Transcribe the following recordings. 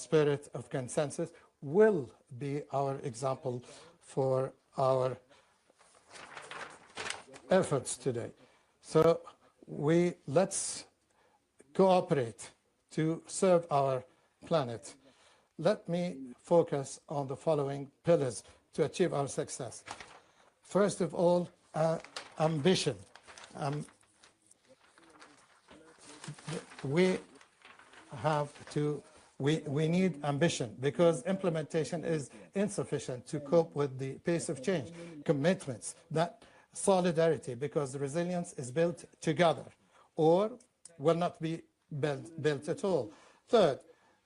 spirit of consensus will be our example for our efforts today. So let's cooperate to serve our planet. Let me focus on the following pillars to achieve our success. First of all, ambition. We need ambition because implementation is insufficient to cope with the pace of change. Commitments, that solidarity, because resilience is built together or will not be built at all. Third,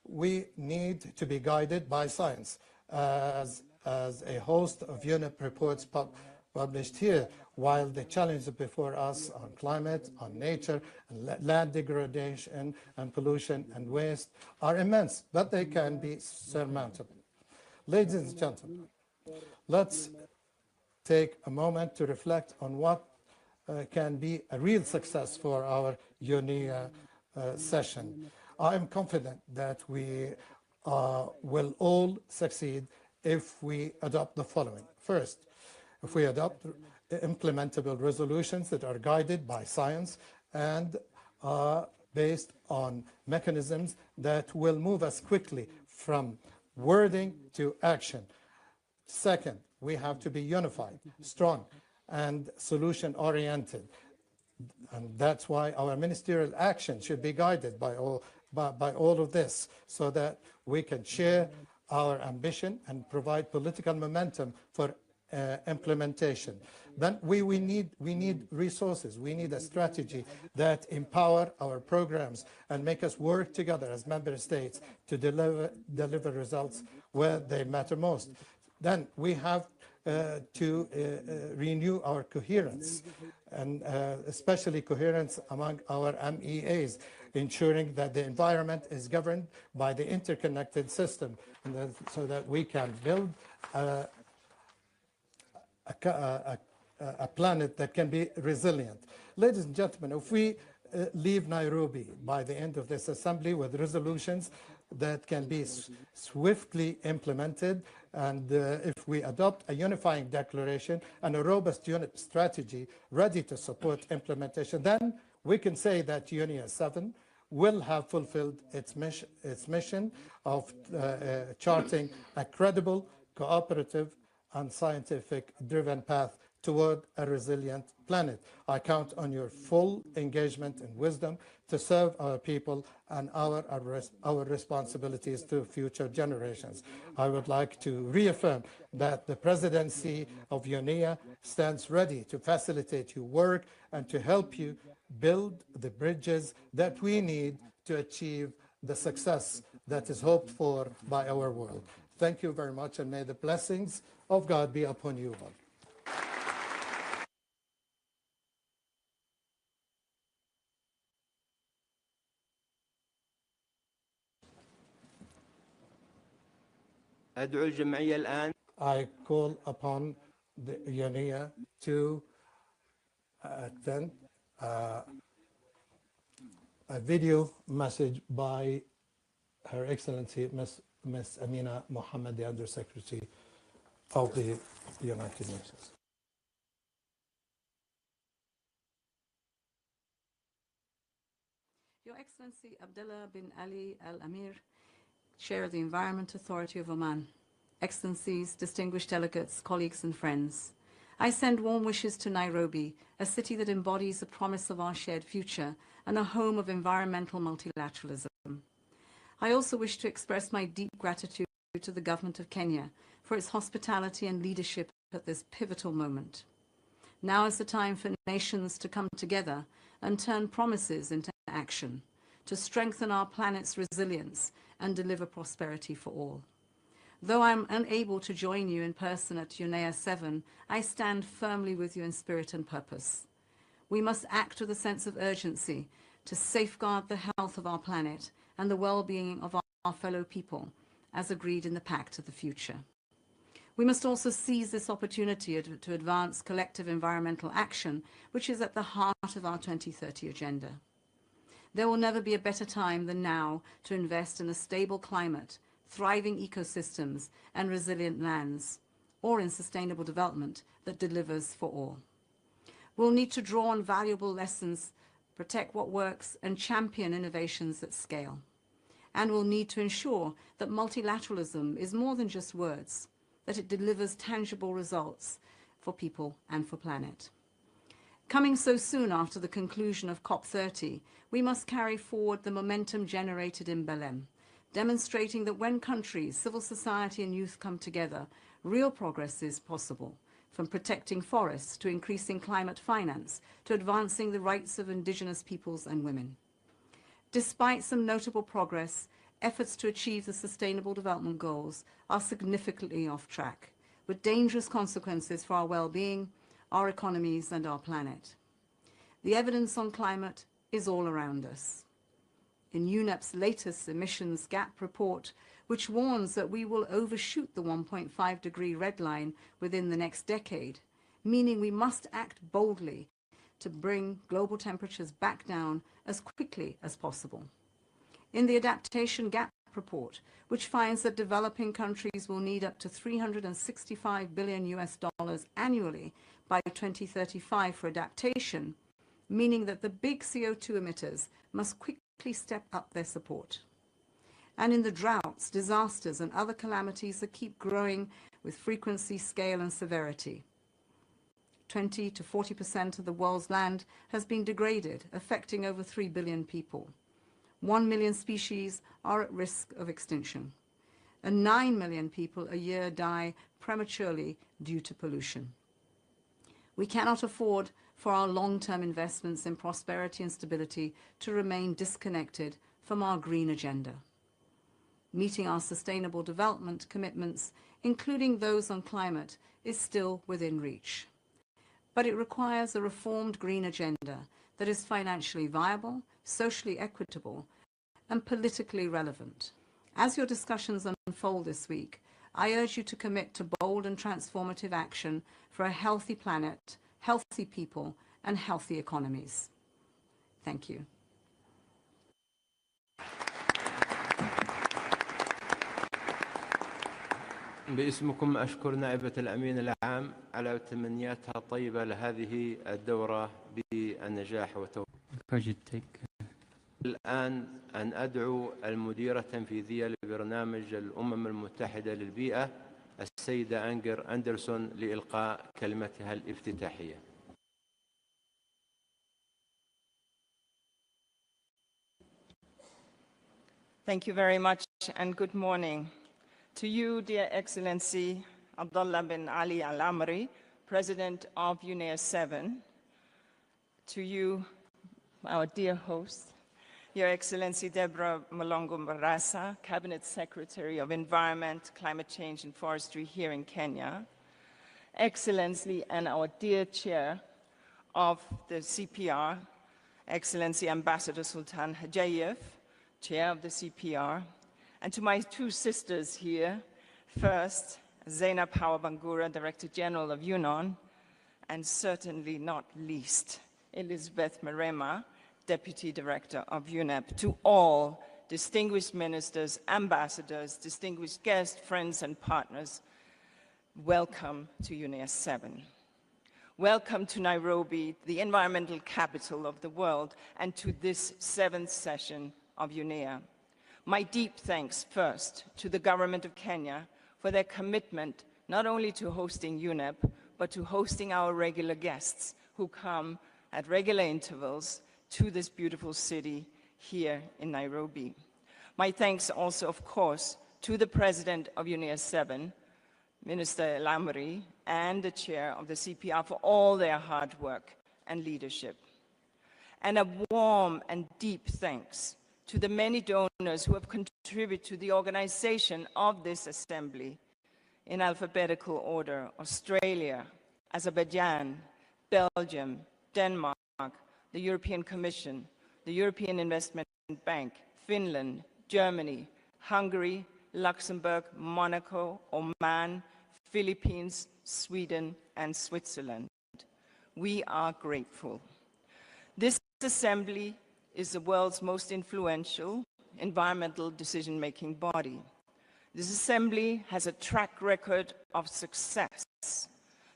we need to be guided by science. As a host of UNEP reports published here, while the challenges before us on climate, on nature, and land degradation, and pollution and waste are immense, but they can be surmountable. Ladies and gentlemen, let's take a moment to reflect on what can be a real success for our UNEA session. I am confident that we will all succeed if we adopt the following. First, if we adopt implementable resolutions that are guided by science and based on mechanisms that will move us quickly from wording to action. Second, we have to be unified, strong, and solution-oriented. And that's why our ministerial action should be guided by all of this, so that we can share our ambition and provide political momentum for implementation. Then we need resources. We need a strategy that empower our programs and make us work together as member states to deliver results where they matter most. Then we have to renew our coherence, and especially coherence among our MEAs, ensuring that the environment is governed by the interconnected system, and so that we can build a planet that can be resilient. Ladies and gentlemen, if we leave Nairobi by the end of this assembly with resolutions that can be swiftly implemented, and if we adopt a unifying declaration and a robust unit strategy ready to support implementation, then we can say that UNEA 7 will have fulfilled its mission of charting a credible, cooperative, and scientific-driven path toward a resilient planet. I count on your full engagement and wisdom to serve our people and our responsibilities to future generations. I would like to reaffirm that the presidency of UNEA stands ready to facilitate your work and to help you build the bridges that we need to achieve the success that is hoped for by our world. Thank you very much, and may the blessings of God be upon you all. I call upon the UNEA to attend a video message by Her Excellency Ms. Amina Mohammed, the Under-Secretary of the United Nations. Your Excellency Abdullah bin Ali Al Amir, Chair of the Environment Authority of Oman, Excellencies, distinguished delegates, colleagues and friends, I send warm wishes to Nairobi, a city that embodies the promise of our shared future and a home of environmental multilateralism. I also wish to express my deep gratitude to the Government of Kenya for its hospitality and leadership at this pivotal moment. Now is the time for nations to come together and turn promises into action, to strengthen our planet's resilience and deliver prosperity for all. Though I am unable to join you in person at UNEA 7, I stand firmly with you in spirit and purpose. We must act with a sense of urgency to safeguard the health of our planet and the well-being of our fellow people, as agreed in the Pact of the Future. We must also seize this opportunity to advance collective environmental action, which is at the heart of our 2030 agenda. There will never be a better time than now to invest in a stable climate thriving ecosystems, and resilient lands, or in sustainable development that delivers for all. We'll need to draw on valuable lessons, protect what works, and champion innovations at scale. And we'll need to ensure that multilateralism is more than just words, that it delivers tangible results for people and for planet. Coming so soon after the conclusion of COP30, we must carry forward the momentum generated in Belém, demonstrating that when countries, civil society and youth come together, real progress is possible, from protecting forests to increasing climate finance to advancing the rights of indigenous peoples and women. Despite some notable progress, efforts to achieve the Sustainable Development Goals are significantly off track, with dangerous consequences for our well-being, our economies and our planet. The evidence on climate is all around us. In UNEP's latest emissions gap report, which warns that we will overshoot the 1.5-degree red line within the next decade, meaning we must act boldly to bring global temperatures back down as quickly as possible. In the Adaptation Gap Report, which finds that developing countries will need up to $365 billion annually by 2035 for adaptation, meaning that the big CO2 emitters must quickly step up their support. And in the droughts, disasters and other calamities that keep growing with frequency, scale and severity. 20 to 40% of the world's land has been degraded, affecting over 3 billion people. 1 million species are at risk of extinction, and 9 million people a year die prematurely due to pollution. We cannot afford for our long-term investments in prosperity and stability to remain disconnected from our green agenda. Meeting our sustainable development commitments, including those on climate, is still within reach. But it requires a reformed green agenda that is financially viable, socially equitable, and politically relevant. As your discussions unfold this week, I urge you to commit to bold and transformative action for a healthy planet, healthy people, and healthy economies. Thank you. باسمكم أشكر نائبة الأمين العام على تمنياتها الطيبة لهذه الدورة بالنجاح والتوفيق. الآن أن أدعو المديرة التنفيذية لبرنامج الأمم المتحدة للبيئة السيدة أنجر أندرسون لإلقاء كلمتها الافتتاحية. Thank you very much and good morning. To you, dear Excellency Abdullah bin Ali Al Amri, President of UNEA 7, to you, our dear host, Your Excellency Deborah Malongo Barasa, Cabinet Secretary of Environment, Climate Change and Forestry here in Kenya, Excellency and our dear Chair of the CPR, Excellency Ambassador Sultan Hajayev, Chair of the CPR, and to my two sisters here, first, Zainab Hawa Bangura, Director General of UNON, and certainly not least, Elizabeth Marema, Deputy Director of UNEP. To all distinguished ministers, ambassadors, distinguished guests, friends, and partners, welcome to UNEA 7. Welcome to Nairobi, the environmental capital of the world, and to this 7th session of UNEA. My deep thanks first to the Government of Kenya for their commitment not only to hosting UNEP, but to hosting our regular guests who come at regular intervals to this beautiful city here in Nairobi. My thanks also, of course, to the President of UNEA 7, Minister El Amri, and the Chair of the CPR for all their hard work and leadership. And a warm and deep thanks to the many donors who have contributed to the organization of this assembly in alphabetical order: Australia, Azerbaijan, Belgium, Denmark, the European Commission, the European Investment Bank, Finland, Germany, Hungary, Luxembourg, Monaco, Oman, Philippines, Sweden, and Switzerland. We are grateful. This assembly is the world's most influential environmental decision-making body. This Assembly has a track record of success.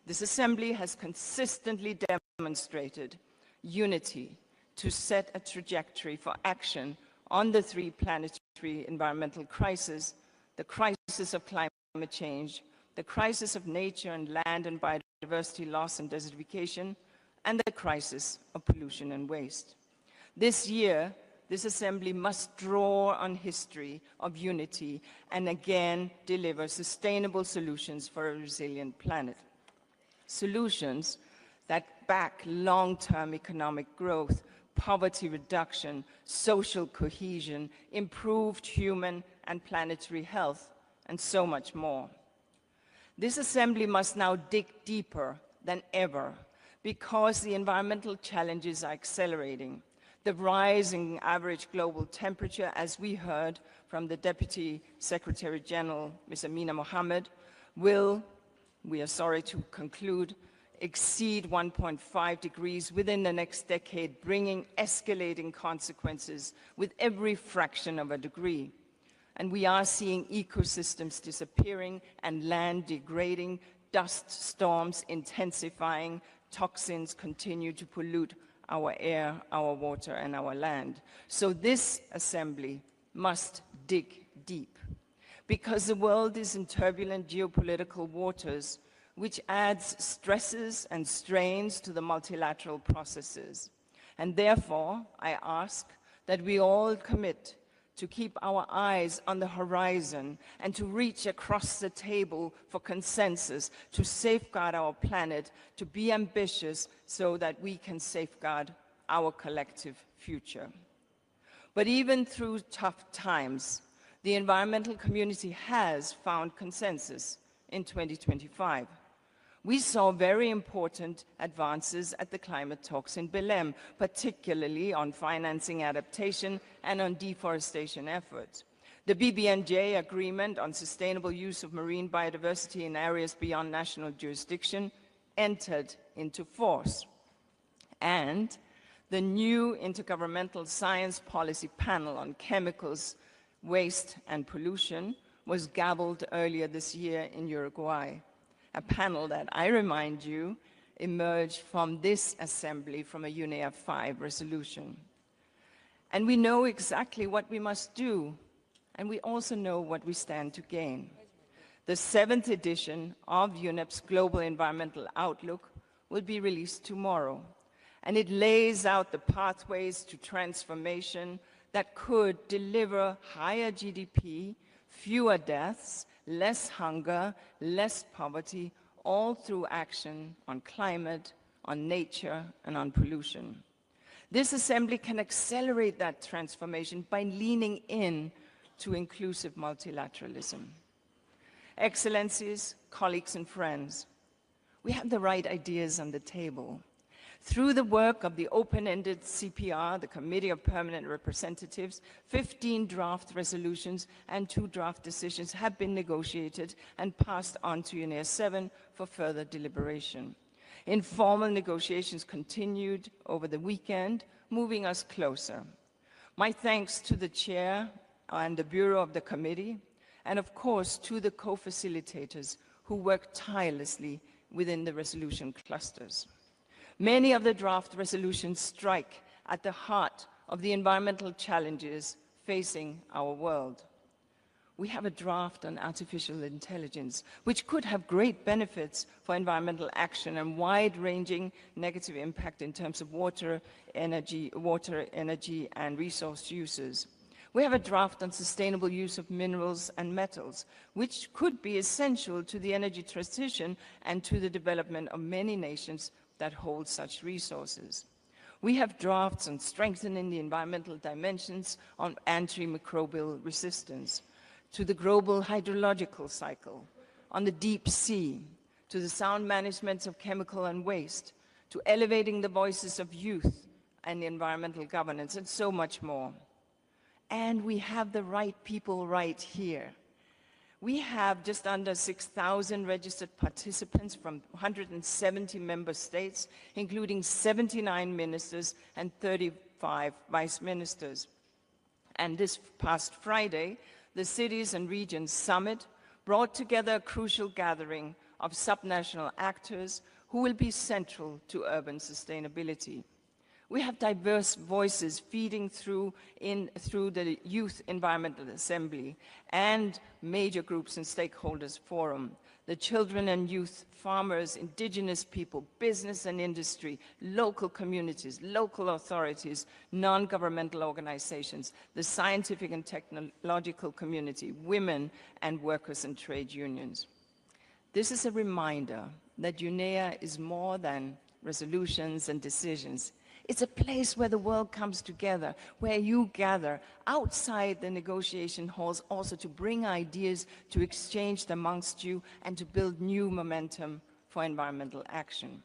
This Assembly has consistently demonstrated unity to set a trajectory for action on the three planetary environmental crises: the crisis of climate change, the crisis of nature and land and biodiversity loss and desertification, and the crisis of pollution and waste. This year, this Assembly must draw on history of unity and again deliver sustainable solutions for a resilient planet. Solutions that back long-term economic growth, poverty reduction, social cohesion, improved human and planetary health, and so much more. This Assembly must now dig deeper than ever because the environmental challenges are accelerating. The rising average global temperature, as we heard from the Deputy Secretary General, Ms. Amina Mohammed, will, we are sorry to conclude, exceed 1.5 degrees within the next decade, bringing escalating consequences with every fraction of a degree. And we are seeing ecosystems disappearing and land degrading, dust storms intensifying, toxins continue to pollute our air, our water, and our land. So this Assembly must dig deep, because the world is in turbulent geopolitical waters, which adds stresses and strains to the multilateral processes. And therefore, I ask that we all commit to keep our eyes on the horizon and to reach across the table for consensus, to safeguard our planet, to be ambitious so that we can safeguard our collective future. But even through tough times, the environmental community has found consensus in 2025. We saw very important advances at the climate talks in Belém, particularly on financing adaptation and on deforestation efforts. The BBNJ agreement on sustainable use of marine biodiversity in areas beyond national jurisdiction entered into force. And the new Intergovernmental Science Policy Panel on Chemicals, Waste and Pollution was gavelled earlier this year in Uruguay. A panel that, I remind you, emerged from this Assembly from a UNEA 5 resolution. And we know exactly what we must do, and we also know what we stand to gain. The 7th edition of UNEP's Global Environmental Outlook will be released tomorrow, and it lays out the pathways to transformation that could deliver higher GDP, fewer deaths, less hunger, less poverty, all through action on climate, on nature, and on pollution. This Assembly can accelerate that transformation by leaning in to inclusive multilateralism. Excellencies, colleagues, and friends, we have the right ideas on the table. Through the work of the open-ended CPR, the Committee of Permanent Representatives, 15 draft resolutions and 2 draft decisions have been negotiated and passed on to UNEA 7 for further deliberation. Informal negotiations continued over the weekend, moving us closer. My thanks to the Chair and the Bureau of the Committee, and of course to the co-facilitators who worked tirelessly within the resolution clusters. Many of the draft resolutions strike at the heart of the environmental challenges facing our world. We have a draft on artificial intelligence, which could have great benefits for environmental action and wide-ranging negative impact in terms of water, energy, and resource uses. We have a draft on sustainable use of minerals and metals, which could be essential to the energy transition and to the development of many nations that hold such resources. We have drafts on strengthening the environmental dimensions on antimicrobial resistance, to the global hydrological cycle, on the deep sea, to the sound management of chemical and waste, to elevating the voices of youth and environmental governance, and so much more. And we have the right people right here. We have just under 6,000 registered participants from 170 member states, including 79 ministers and 35 vice ministers. And this past Friday, The Cities and Regions Summit brought together a crucial gathering of subnational actors who will be central to urban sustainability. We have diverse voices feeding through the Youth Environmental Assembly and major groups and stakeholders forum, the children and youth, farmers, indigenous people, business and industry, local communities, local authorities, non-governmental organizations, the scientific and technological community, women, and workers and trade unions. This is a reminder that UNEA is more than resolutions and decisions. It's a place where the world comes together, where you gather outside the negotiation halls also to bring ideas, to exchange them amongst you, and to build new momentum for environmental action.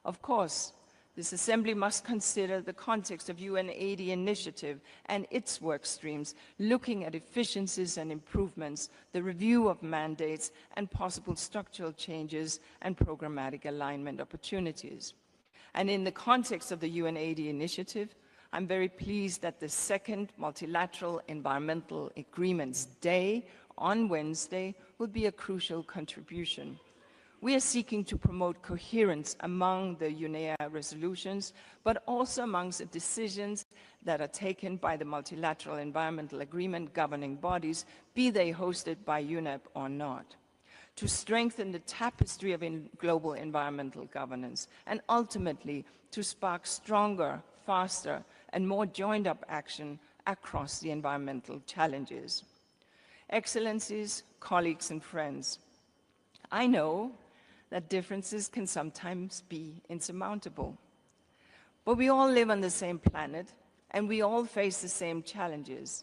Of course, this assembly must consider the context of UN80 initiative and its work streams, looking at efficiencies and improvements, the review of mandates, and possible structural changes and programmatic alignment opportunities. And in the context of the UN80 initiative, I'm very pleased that the second Multilateral Environmental Agreements Day on Wednesday will be a crucial contribution. We are seeking to promote coherence among the UNEA resolutions, but also amongst the decisions that are taken by the Multilateral Environmental Agreement governing bodies, be they hosted by UNEP or not, to strengthen the tapestry of global environmental governance, and ultimately to spark stronger, faster, and more joined-up action across the environmental challenges. Excellencies, colleagues, and friends, I know that differences can sometimes be insurmountable, but we all live on the same planet, and we all face the same challenges.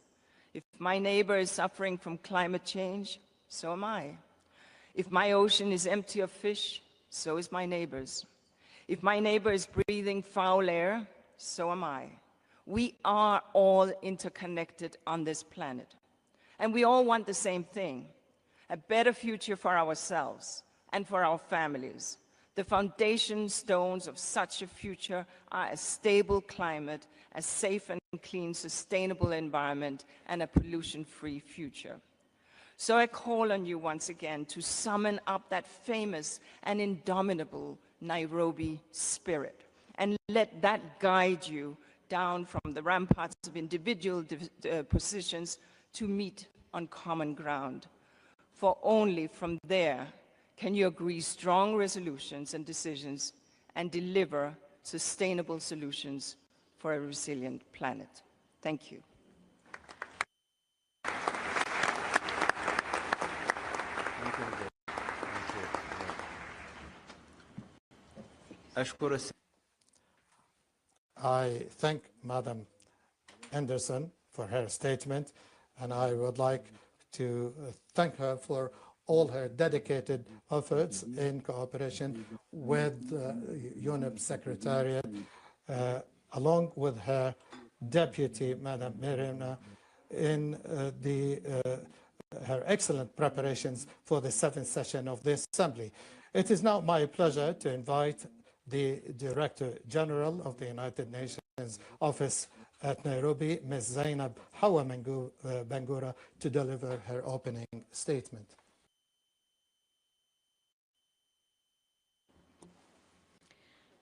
If my neighbor is suffering from climate change, so am I. If my ocean is empty of fish, so is my neighbor's. If my neighbor is breathing foul air, so am I. We are all interconnected on this planet. And we all want the same thing, a better future for ourselves and for our families. The foundation stones of such a future are a stable climate, a safe and clean, sustainable environment, and a pollution-free future. So I call on you once again to summon up that famous and indomitable Nairobi spirit, and let that guide you down from the ramparts of individual positions to meet on common ground. For only from there can you agree strong resolutions and decisions and deliver sustainable solutions for a resilient planet. Thank you. I thank Madam Anderson for her statement, and I would like to thank her for all her dedicated efforts in cooperation with UNEP Secretariat, along with her deputy, Madam Mirina, in her excellent preparations for the 7th session of this Assembly. It is now my pleasure to invite the Director General of the United Nations Office at Nairobi, Ms. Zainab Hawa Bangura, to deliver her opening statement.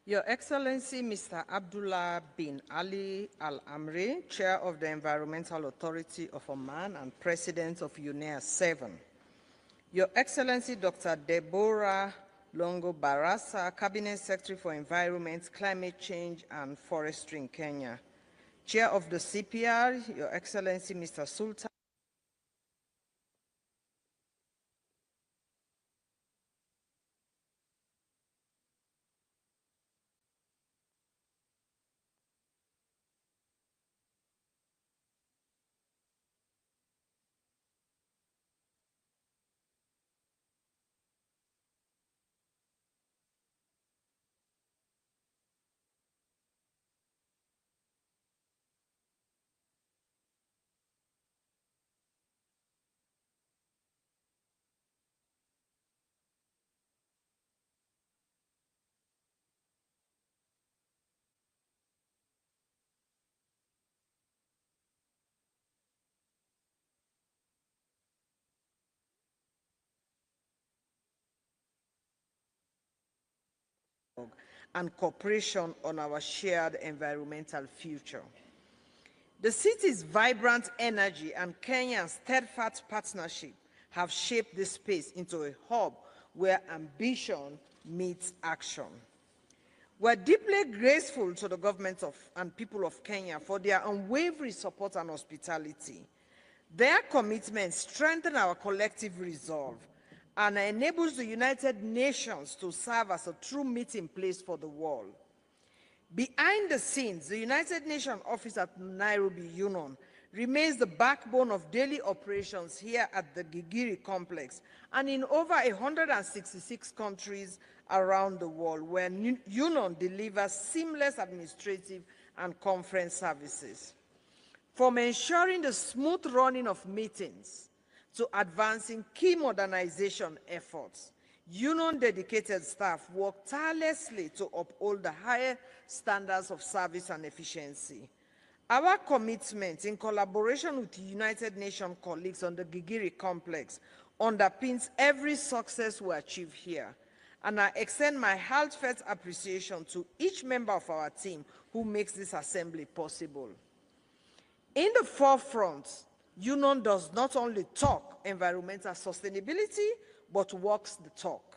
Your Excellency, Mr. Abdullah bin Ali Al-Amri, Chair of the Environmental Authority of Oman and President of UNEA 7. Your Excellency, Dr. Deborah Longo Barasa, Cabinet Secretary for Environment, Climate Change and Forestry in Kenya. Chair of the CPR, Your Excellency, Mr. Sultan and cooperation on our shared environmental future. The city's vibrant energy and Kenya's steadfast partnership have shaped this space into a hub where ambition meets action. We're deeply grateful to the government and people of Kenya for their unwavering support and hospitality. Their commitment strengthens our collective resolve and enables the United Nations to serve as a true meeting place for the world. Behind the scenes, the United Nations office at Nairobi, UNEA, remains the backbone of daily operations here at the Gigiri complex and in over 166 countries around the world, where UNEA delivers seamless administrative and conference services. From ensuring the smooth running of meetings to advancing key modernization efforts, UNEA dedicated staff work tirelessly to uphold the higher standards of service and efficiency. Our commitment, in collaboration with United Nations colleagues on the Gigiri complex, underpins every success we achieve here. And I extend my heartfelt appreciation to each member of our team who makes this assembly possible. In the forefront, UNEA does not only talk environmental sustainability, but walks the talk.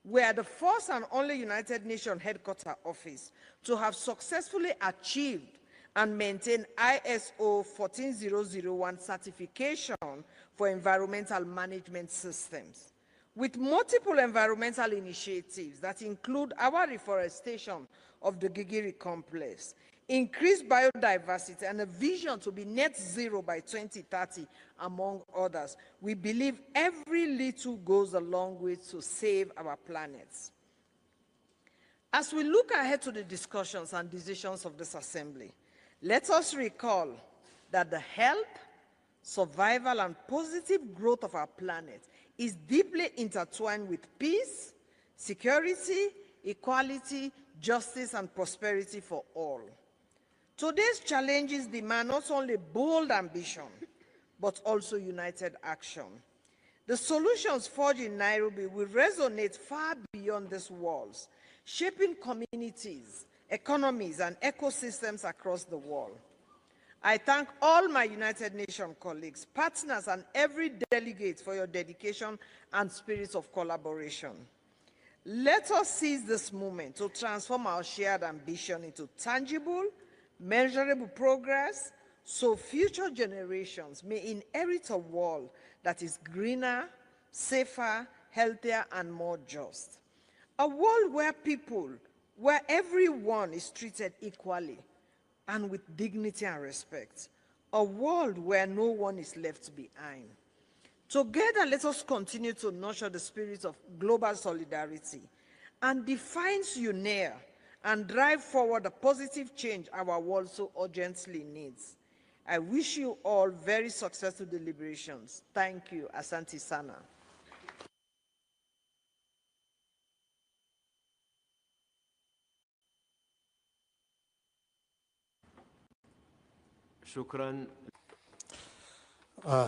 We are the first and only United Nations headquarters office to have successfully achieved and maintain ISO 14001 certification for environmental management systems, with multiple environmental initiatives that include our reforestation of the Gigiri complex, increased biodiversity, and a vision to be net zero by 2030, among others. We believe every little goes a long way to save our planet. As we look ahead to the discussions and decisions of this assembly, let us recall that the health, survival, and positive growth of our planet is deeply intertwined with peace, security, equality, justice, and prosperity for all. Today's challenges demand not only bold ambition, but also united action. The solutions forged in Nairobi will resonate far beyond these walls, shaping communities, economies, and ecosystems across the world. I thank all my United Nations colleagues, partners, and every delegate for your dedication and spirit of collaboration. Let us seize this moment to transform our shared ambition into tangible, measurable progress, so future generations may inherit a world that is greener, safer, healthier, and more just. A world where everyone is treated equally and with dignity and respect. A world where no one is left behind. Together, let us continue to nurture the spirit of global solidarity and defines UNEA and drive forward the positive change our world so urgently needs. I wish you all very successful deliberations. Thank you. Asante Sana.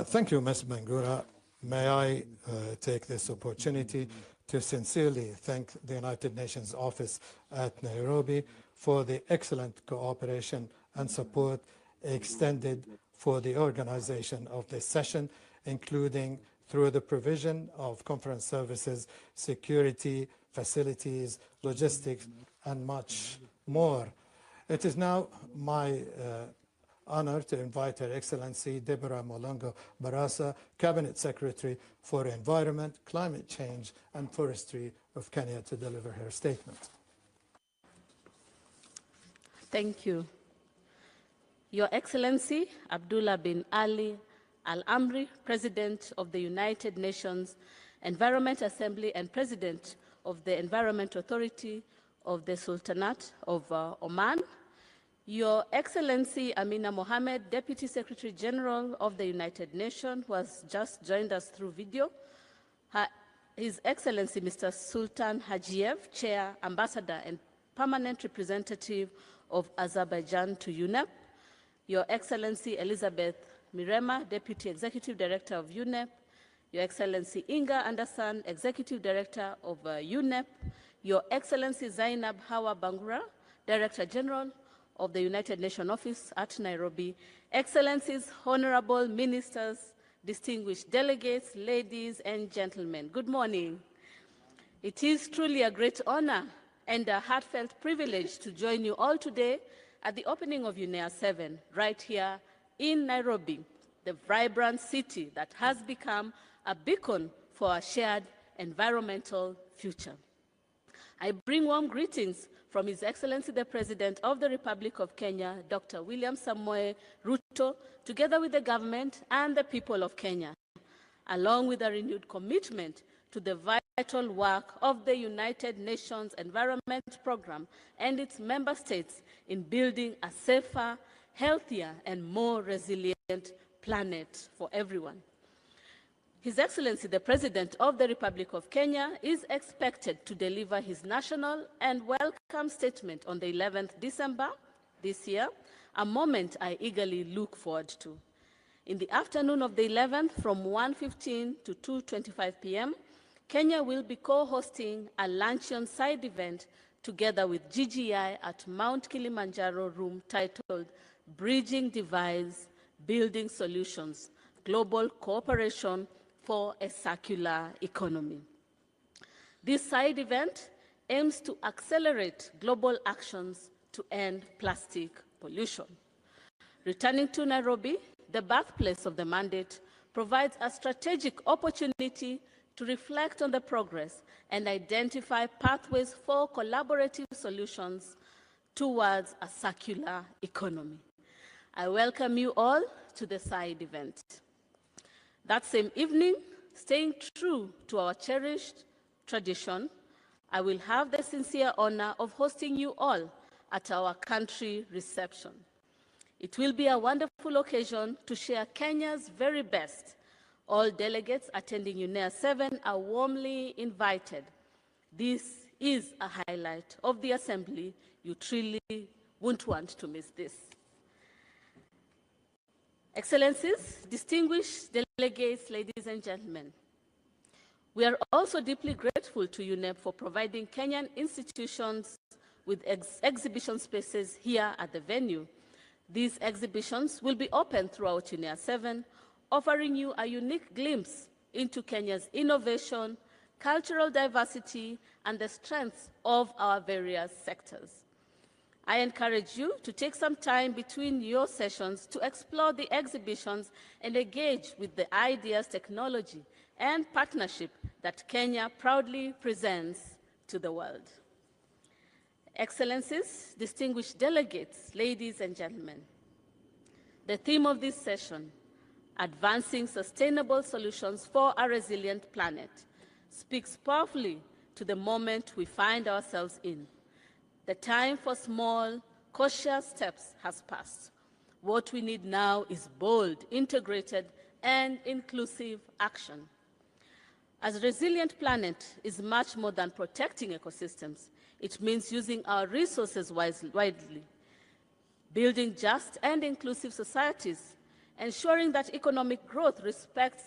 Thank you, Ms. Bangura. May I take this opportunity to sincerely thank the United Nations office at Nairobi for the excellent cooperation and support extended for the organization of this session, including through the provision of conference services, security, facilities, logistics, and much more. It is now my honor to invite Her Excellency Deborah Molongo Barasa, Cabinet Secretary for Environment, Climate Change, and Forestry of Kenya, to deliver her statement. Thank you. Your Excellency Abdullah bin Ali Al-Amri, President of the United Nations Environment Assembly and President of the Environment Authority of the Sultanate of Oman, Your Excellency Amina Mohammed, Deputy Secretary General of the United Nations, who has just joined us through video, His Excellency Mr. Sultan Hajiev, Chair, Ambassador, and Permanent Representative of Azerbaijan to UNEP, Your Excellency Elizabeth Mirema, Deputy Executive Director of UNEP, Your Excellency Inga Anderson, Executive Director of UNEP, Your Excellency Zainab Hawa Bangura, Director General of the United Nations Office at Nairobi, Excellencies, Honorable Ministers, distinguished delegates, ladies and gentlemen, good morning. It is truly a great honor and a heartfelt privilege to join you all today at the opening of UNEA 7, right here in Nairobi, the vibrant city that has become a beacon for a shared environmental future. I bring warm greetings from His Excellency the President of the Republic of Kenya, Dr. William Samoei Ruto, together with the government and the people of Kenya, along with a renewed commitment to the vital work of the United Nations Environment Programme and its member states in building a safer, healthier, and more resilient planet for everyone. His Excellency, the President of the Republic of Kenya, is expected to deliver his national and welcome statement on the 11th December this year, a moment I eagerly look forward to. In the afternoon of the 11th, from 1:15 to 2:25 p.m., Kenya will be co-hosting a luncheon side event together with GGI at Mount Kilimanjaro room titled Bridging Divides, Building Solutions, Global Cooperation for a Circular Economy. This side event aims to accelerate global actions to end plastic pollution. Returning to Nairobi, the birthplace of the mandate, provides a strategic opportunity to reflect on the progress and identify pathways for collaborative solutions towards a circular economy. I welcome you all to the side event. That same evening, staying true to our cherished tradition, I will have the sincere honor of hosting you all at our country reception. It will be a wonderful occasion to share Kenya's very best. All delegates attending UNEA 7 are warmly invited. This is a highlight of the assembly. You truly won't want to miss this. Excellencies, distinguished delegates, ladies and gentlemen, we are also deeply grateful to UNEP for providing Kenyan institutions with exhibition spaces here at the venue. These exhibitions will be open throughout UNEA 7, offering you a unique glimpse into Kenya's innovation, cultural diversity, and the strengths of our various sectors. I encourage you to take some time between your sessions to explore the exhibitions and engage with the ideas, technology, and partnership that Kenya proudly presents to the world. Excellencies, distinguished delegates, ladies and gentlemen, the theme of this session, Advancing Sustainable Solutions for a Resilient Planet, speaks powerfully to the moment we find ourselves in. The time for small, cautious steps has passed. What we need now is bold, integrated, and inclusive action. As a resilient planet is much more than protecting ecosystems. It means using our resources widely, building just and inclusive societies, ensuring that economic growth respects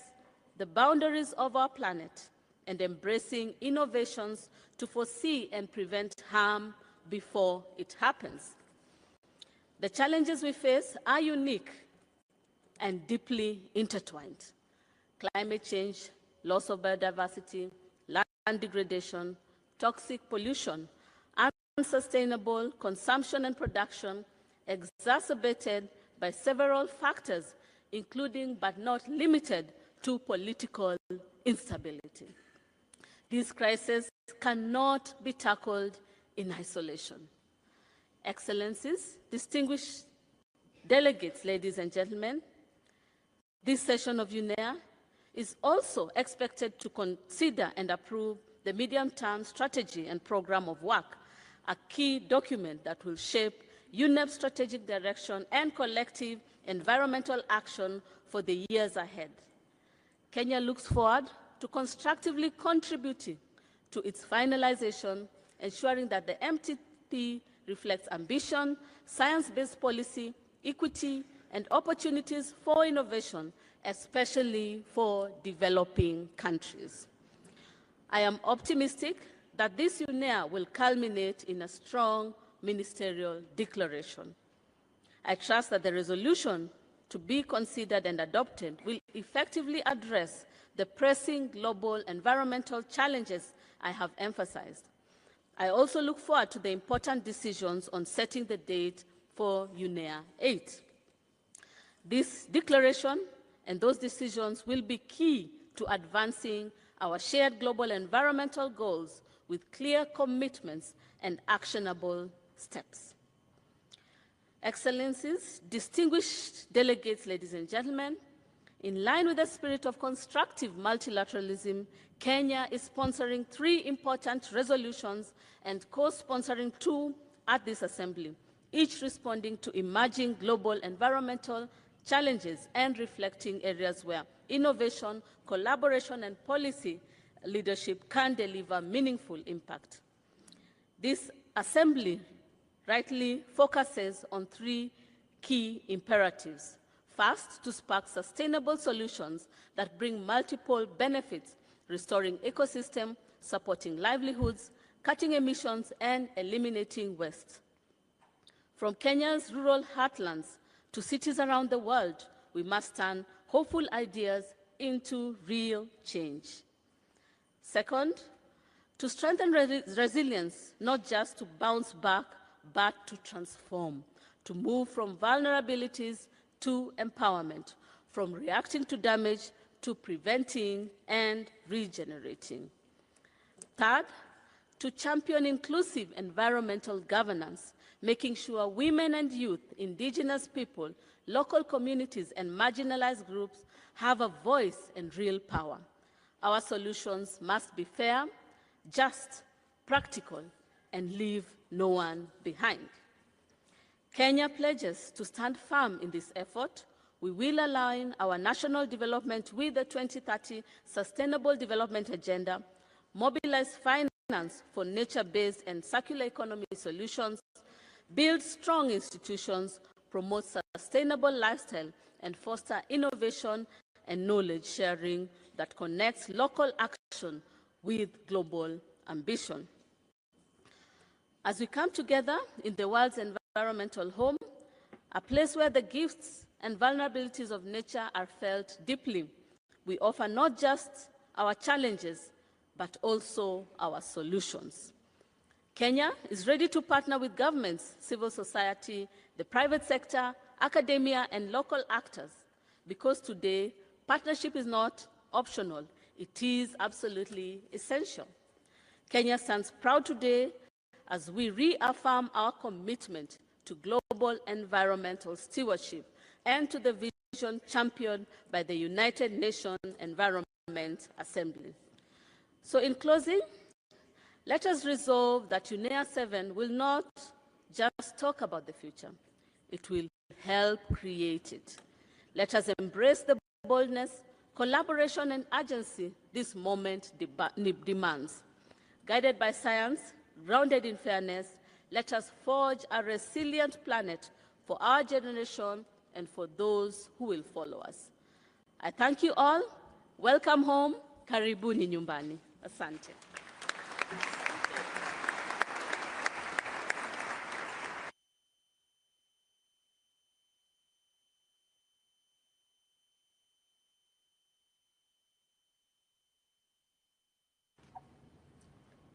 the boundaries of our planet, and embracing innovations to foresee and prevent harm before it happens. The challenges we face are unique and deeply intertwined. Climate change, loss of biodiversity, land degradation, toxic pollution, unsustainable consumption and production, exacerbated by several factors, including but not limited to political instability. These crises cannot be tackled in isolation. Excellencies, distinguished delegates, ladies and gentlemen, this session of UNEA is also expected to consider and approve the medium-term strategy and program of work, a key document that will shape UNEP's strategic direction and collective environmental action for the years ahead. Kenya looks forward to constructively contributing to its finalization, ensuring that the MTP reflects ambition, science-based policy, equity, and opportunities for innovation, especially for developing countries. I am optimistic that this UNEA will culminate in a strong ministerial declaration. I trust that the resolution to be considered and adopted will effectively address the pressing global environmental challenges I have emphasized. I also look forward to the important decisions on setting the date for UNEA 8. This declaration and those decisions will be key to advancing our shared global environmental goals with clear commitments and actionable steps. Excellencies, distinguished delegates, ladies and gentlemen, in line with the spirit of constructive multilateralism, Kenya is sponsoring 3 important resolutions and co-sponsoring 2 at this assembly, each responding to emerging global environmental challenges and reflecting areas where innovation, collaboration, and policy leadership can deliver meaningful impact. This assembly rightly focuses on 3 key imperatives. First, to spark sustainable solutions that bring multiple benefits, restoring ecosystem, supporting livelihoods, cutting emissions, and eliminating waste. From Kenya's rural heartlands to cities around the world, we must turn hopeful ideas into real change. Second, to strengthen resilience, not just to bounce back, but to transform, to move from vulnerabilities to empowerment, from reacting to damage to preventing and regenerating. Third, to champion inclusive environmental governance, making sure women and youth, indigenous people, local communities, and marginalized groups have a voice and real power. Our solutions must be fair, just, practical, and leave no one behind. Kenya pledges to stand firm in this effort. We will align our national development with the 2030 Sustainable Development Agenda, mobilize finance for nature-based and circular economy solutions, build strong institutions, promote sustainable lifestyle, and foster innovation and knowledge sharing that connects local action with global ambition. As we come together in the world's environmental home, a place where the gifts and vulnerabilities of nature are felt deeply, we offer not just our challenges, but also our solutions. Kenya is ready to partner with governments, civil society, the private sector, academia, and local actors, because today, partnership is not optional, it is absolutely essential. Kenya stands proud today as we reaffirm our commitment to global environmental stewardship and to the vision championed by the United Nations Environment Assembly. So in closing, let us resolve that UNEA 7 will not just talk about the future, it will help create it. Let us embrace the boldness, collaboration, and urgency this moment demands. Guided by science, grounded in fairness, let us forge a resilient planet for our generation and for those who will follow us. I thank you all. Welcome home. Karibuni nyumbani. Asante.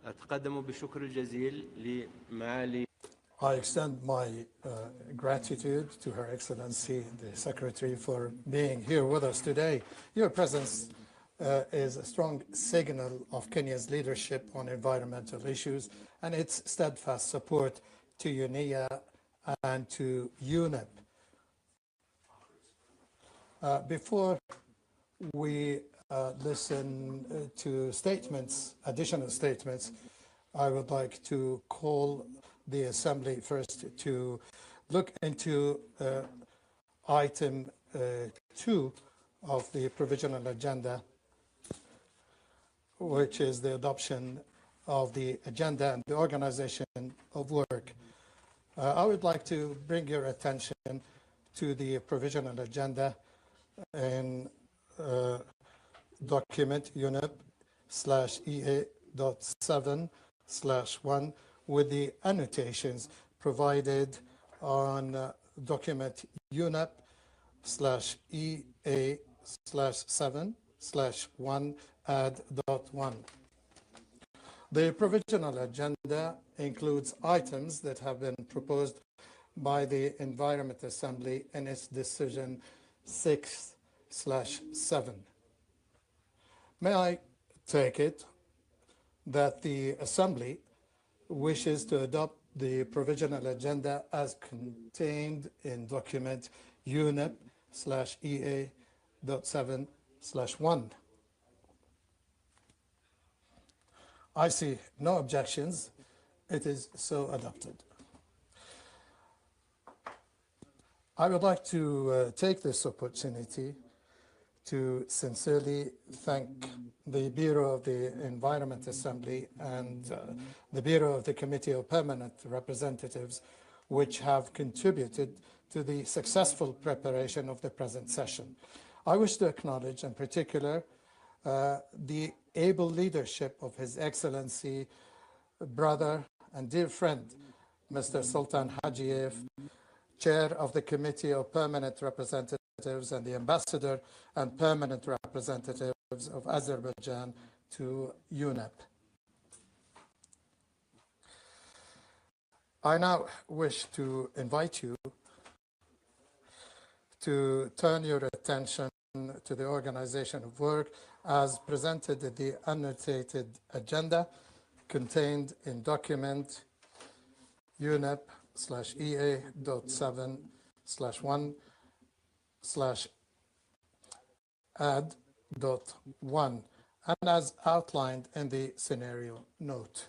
أتقدم بالشكر الجزيل لمعالي I extend my gratitude to Her Excellency, the Secretary, for being here with us today. Your presence is a strong signal of Kenya's leadership on environmental issues and its steadfast support to UNEA and to UNEP. Before we listen to statements, additional statements, I would like to call the Assembly first to look into item 2 of the provisional agenda, which is the adoption of the agenda and the organization of work. I would like to bring your attention to the provisional agenda in document UNEP/EA.7 7/1 with the annotations provided on document UNEP/EA/7/1 add.1. The provisional agenda includes items that have been proposed by the Environment Assembly in its decision 6/7. May I take it that the Assembly wishes to adopt the provisional agenda as contained in document UNEP/EA.7/1. I see no objections. It is so adopted. I would like to take this opportunity to sincerely thank the Bureau of the Environment Assembly and the Bureau of the Committee of Permanent Representatives, which have contributed to the successful preparation of the present session. I wish to acknowledge in particular the able leadership of His Excellency, brother and dear friend, Mr. Sultan Hajiev, Chair of the Committee of Permanent Representatives and the Ambassador and Permanent Representatives of Azerbaijan to UNEP. I now wish to invite you to turn your attention to the organization of work as presented in the annotated agenda contained in document UNEP/EA.7/1/add.1 and as outlined in the scenario note.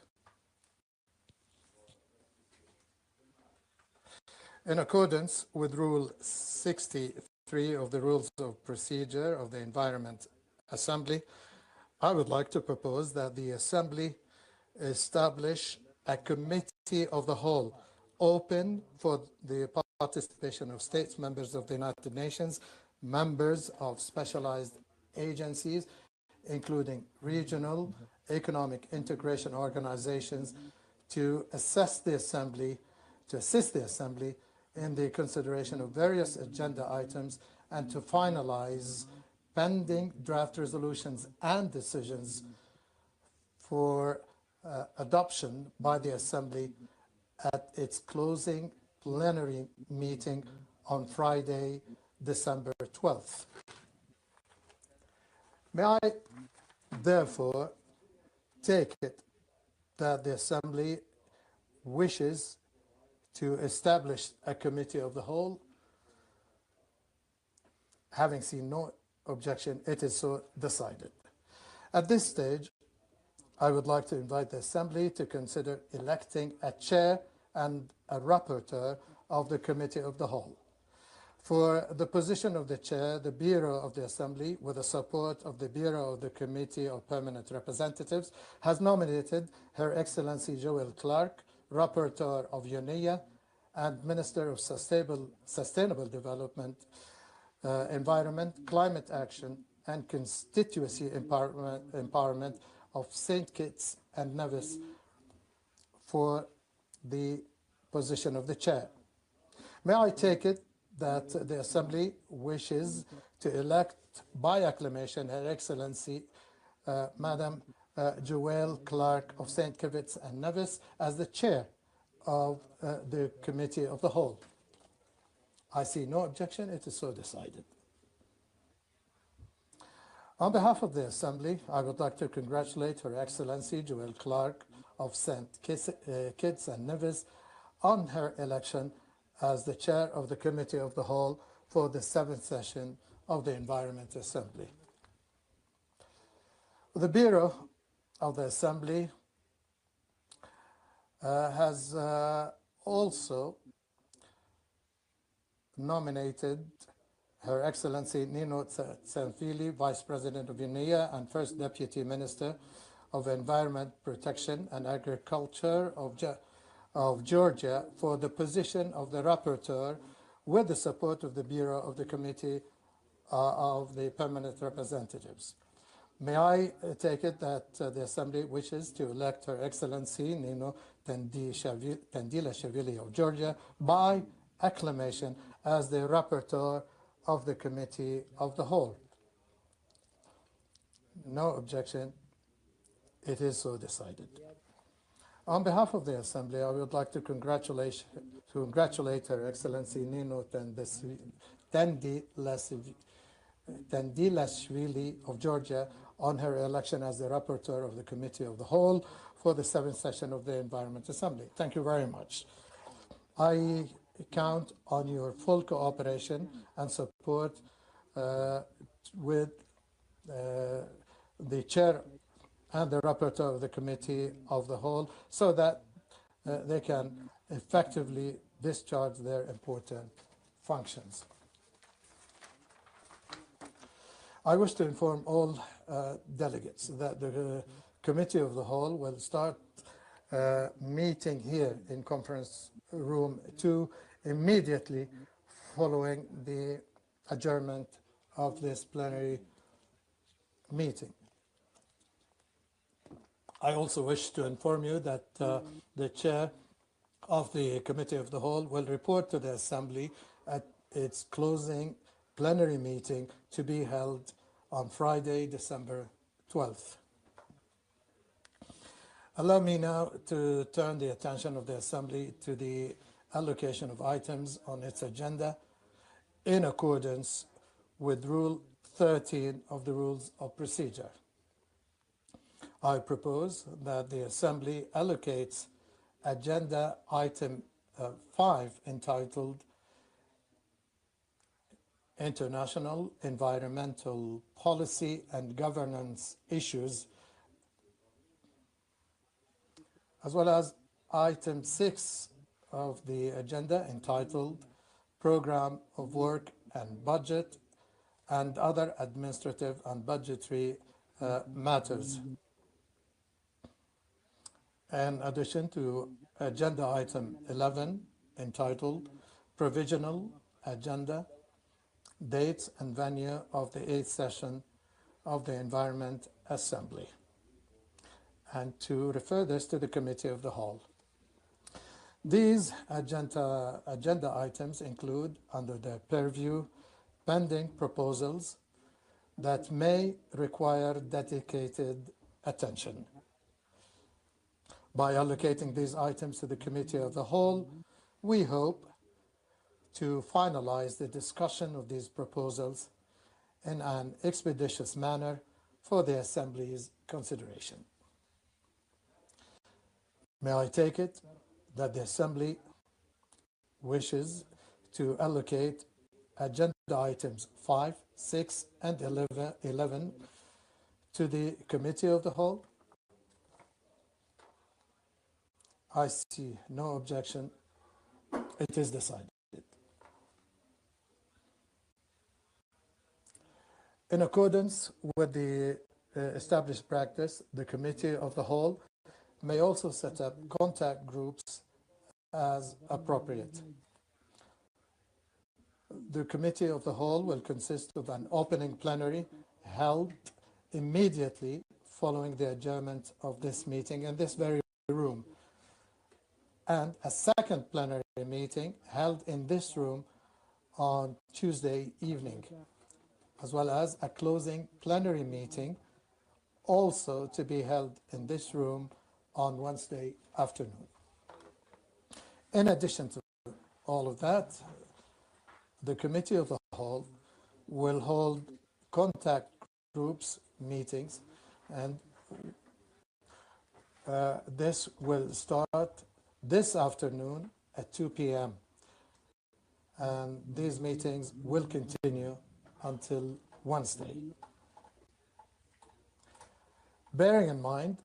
In accordance with Rule 63 of the Rules of Procedure of the Environment Assembly, I would like to propose that the Assembly establish a committee of the whole open for the participation of states members of the United Nations, members of specialized agencies, including regional economic integration organizations, to assist the Assembly in the consideration of various agenda items and to finalize pending draft resolutions and decisions for adoption by the Assembly at its closing plenary meeting on Friday, December 12th. May I therefore take it that the Assembly wishes to establish a committee of the whole? Having seen no objection, it is so decided. At this stage, I would like to invite the Assembly to consider electing a chair and a rapporteur of the Committee of the Whole. For the position of the chair, the Bureau of the Assembly, with the support of the Bureau of the Committee of Permanent Representatives, has nominated Her Excellency Joel Clark, Rapporteur of UNEA and Minister of Sustainable Development, Environment, Climate Action, and Constituency Empowerment of St. Kitts and Nevis for the position of the chair. May I take it that the Assembly wishes to elect by acclamation Her Excellency Madam Joelle Clark of St. Kitts and Nevis as the chair of the Committee of the Whole? I see no objection. It is so decided. On behalf of the Assembly, I would like to congratulate Her Excellency Joelle Clark of St. Kitts and Nevis on her election as the chair of the Committee of the Whole for the 7th session of the Environment Assembly. The Bureau of the Assembly has also nominated Her Excellency Nino Tsanfili, Vice President of UNEA and First Deputy Minister of Environment Protection and Agriculture of Georgia for the position of the rapporteur with the support of the Bureau of the Committee of the Permanent Representatives. May I take it that the Assembly wishes to elect Her Excellency Nino Tandila Shavili of Georgia by acclamation as the Rapporteur of the Committee of the Whole? No objection. It is so decided. On behalf of the Assembly, I would like to congratulate Her Excellency Nino Tandilashvili of Georgia on her election as the Rapporteur of the Committee of the Whole for the 7th session of the Environment Assembly. Thank you very much. I count on your full cooperation and support with the Chair and the Rapporteur of the Committee of the Whole so that they can effectively discharge their important functions. I wish to inform all delegates that the Committee of the Whole will start meeting here in Conference Room 2 immediately following the adjournment of this plenary meeting. I also wish to inform you that the Chair of the Committee of the Whole will report to the Assembly at its closing plenary meeting to be held on Friday, December 12th. Allow me now to turn the attention of the Assembly to the allocation of items on its agenda in accordance with Rule 13 of the Rules of Procedure. I propose that the Assembly allocates agenda item 5 entitled International Environmental Policy and Governance Issues, as well as item 6 of the agenda entitled Program of Work and Budget and Other Administrative and Budgetary Matters. In addition to agenda item 11 entitled Provisional Agenda, Dates and Venue of the 8th Session of the Environment Assembly, and to refer this to the Committee of the Whole. These agenda items include, under their purview, pending proposals that may require dedicated attention. By allocating these items to the Committee of the Whole, we hope to finalize the discussion of these proposals in an expeditious manner for the Assembly's consideration. May I take it that the Assembly wishes to allocate agenda items 5, 6, and 11 to the Committee of the Whole? I see no objection. It is decided. In accordance with the established practice, the Committee of the Whole may also set up contact groups as appropriate. The Committee of the Whole will consist of an opening plenary held immediately following the adjournment of this meeting in this very room, and a second plenary meeting held in this room on Tuesday evening, as well as a closing plenary meeting also to be held in this room on Wednesday afternoon. In addition to all of that, the Committee of the Whole will hold contact groups meetings, and this will start this afternoon at 2 p.m. and these meetings will continue until Wednesday. Bearing in mind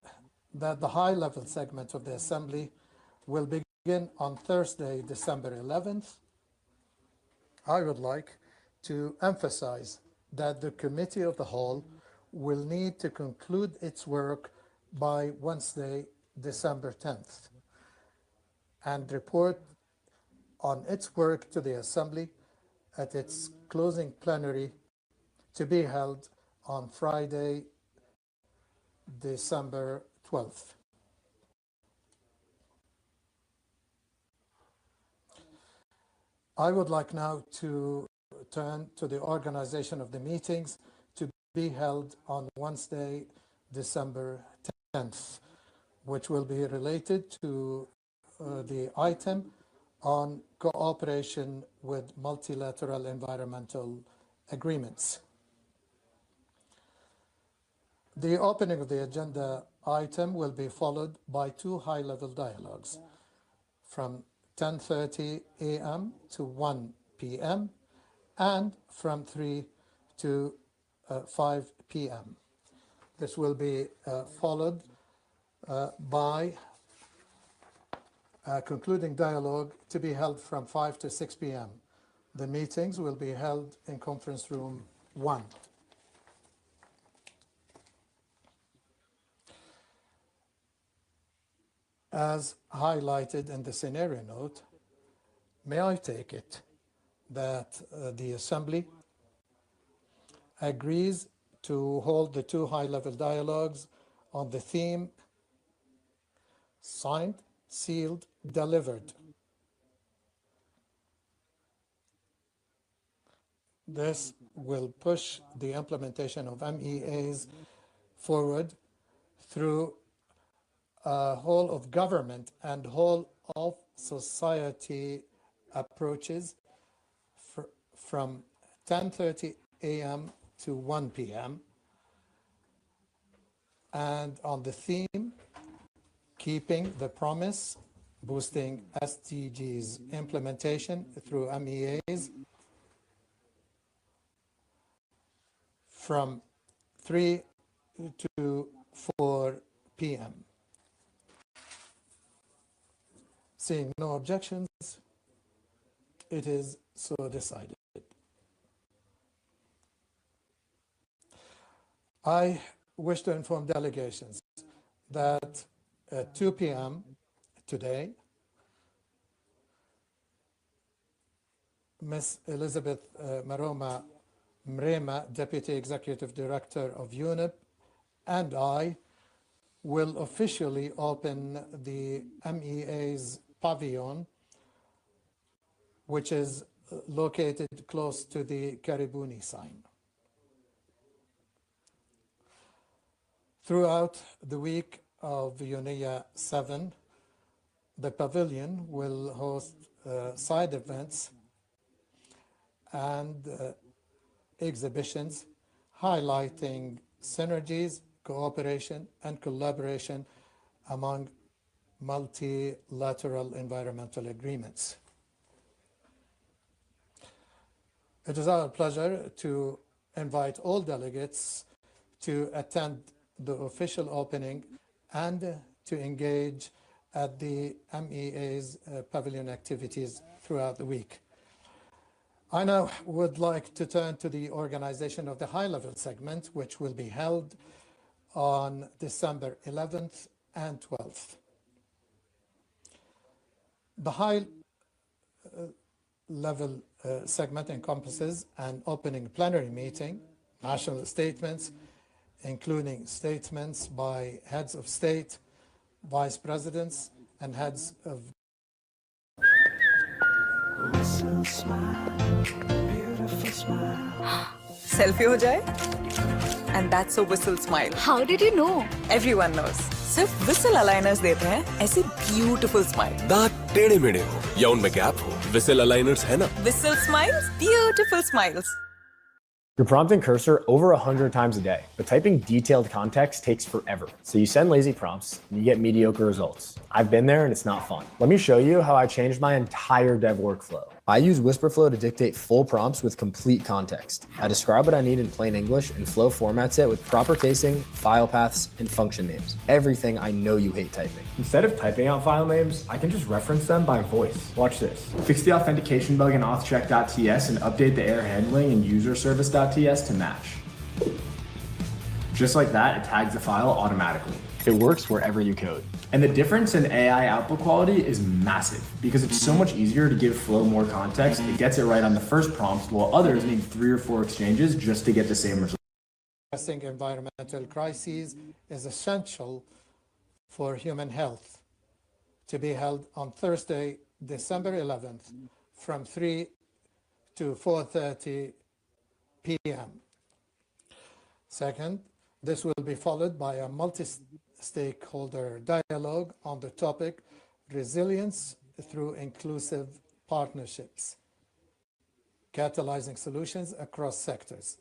that the high-level segment of the Assembly will begin on Thursday, December 11th, I would like to emphasize that the Committee of the Whole will need to conclude its work by Wednesday, December 10th, and report on its work to the Assembly at its closing plenary to be held on Friday, December 12th. I would like now to turn to the organization of the meetings to be held on Wednesday, December 10th, which will be related to the item on cooperation with multilateral environmental agreements. The opening of the agenda item will be followed by two high-level dialogues from 10:30 a.m. to 1 p.m. and from 3 to 5 p.m. This will be followed by a concluding dialogue to be held from 5 to 6 p.m. The meetings will be held in conference room 1. As highlighted in the scenario note, may I take it that the Assembly agrees to hold the two high-level dialogues on the theme signed, sealed, delivered. This will push the implementation of MEAs forward through a whole of government and whole of society approaches from 10:30 a.m. to 1 p.m. and on the theme, keeping the promise, boosting SDGs implementation through MEAs from 3 to 4 p.m. Seeing no objections, it is so decided. I wish to inform delegations that at 2 p.m. today, Ms. Elizabeth Maroma Mrema, Deputy Executive Director of UNEP, and I will officially open the MEA's pavilion, which is located close to the Karibuni sign. Throughout the week of UNEA 7, the pavilion will host side events and exhibitions highlighting synergies, cooperation, and collaboration among multilateral environmental agreements. It is our pleasure to invite all delegates to attend the official opening and to engage at the MEA's pavilion activities throughout the week. I now would like to turn to the organization of the high-level segment, which will be held on December 11th and 12th. The high-level segment encompasses an opening plenary meeting, national statements, including statements by heads of state, vice presidents, and heads of Selfie ho jaye? And that's a whistle smile. How did you know? Everyone knows. सिर्फ whistle aligners देते हैं ऐसी beautiful smile. दांत टेढ़े मेढ़े हो या उनमें गैप हो, whistle aligners है ना? Whistle smiles, beautiful smiles. You're prompting Cursor over 100 times a day, but typing detailed context takes forever. So you send lazy prompts and you get mediocre results. I've been there and it's not fun. Let me show you how I changed my entire dev workflow. I use Whisperflow to dictate full prompts with complete context. I describe what I need in plain English and Flow formats it with proper casing, file paths, and function names. Everything I know you hate typing. Instead of typing out file names, I can just reference them by voice. Watch this. Fix the authentication bug in authcheck.ts and update the error handling in userservice.ts to match. Just like that, it tags the file automatically. It works wherever you code. And the difference in AI output quality is massive because it's so much easier to give Flow more context. It gets it right on the first prompt, while others need 3 or 4 exchanges just to get the same result. addressing environmental crises is essential for human health, to be held on Thursday, December 11th from 3 to 4:30 p.m. Second, this will be followed by a multi-stakeholder dialogue on the topic resilience through inclusive partnerships, catalyzing solutions across sectors,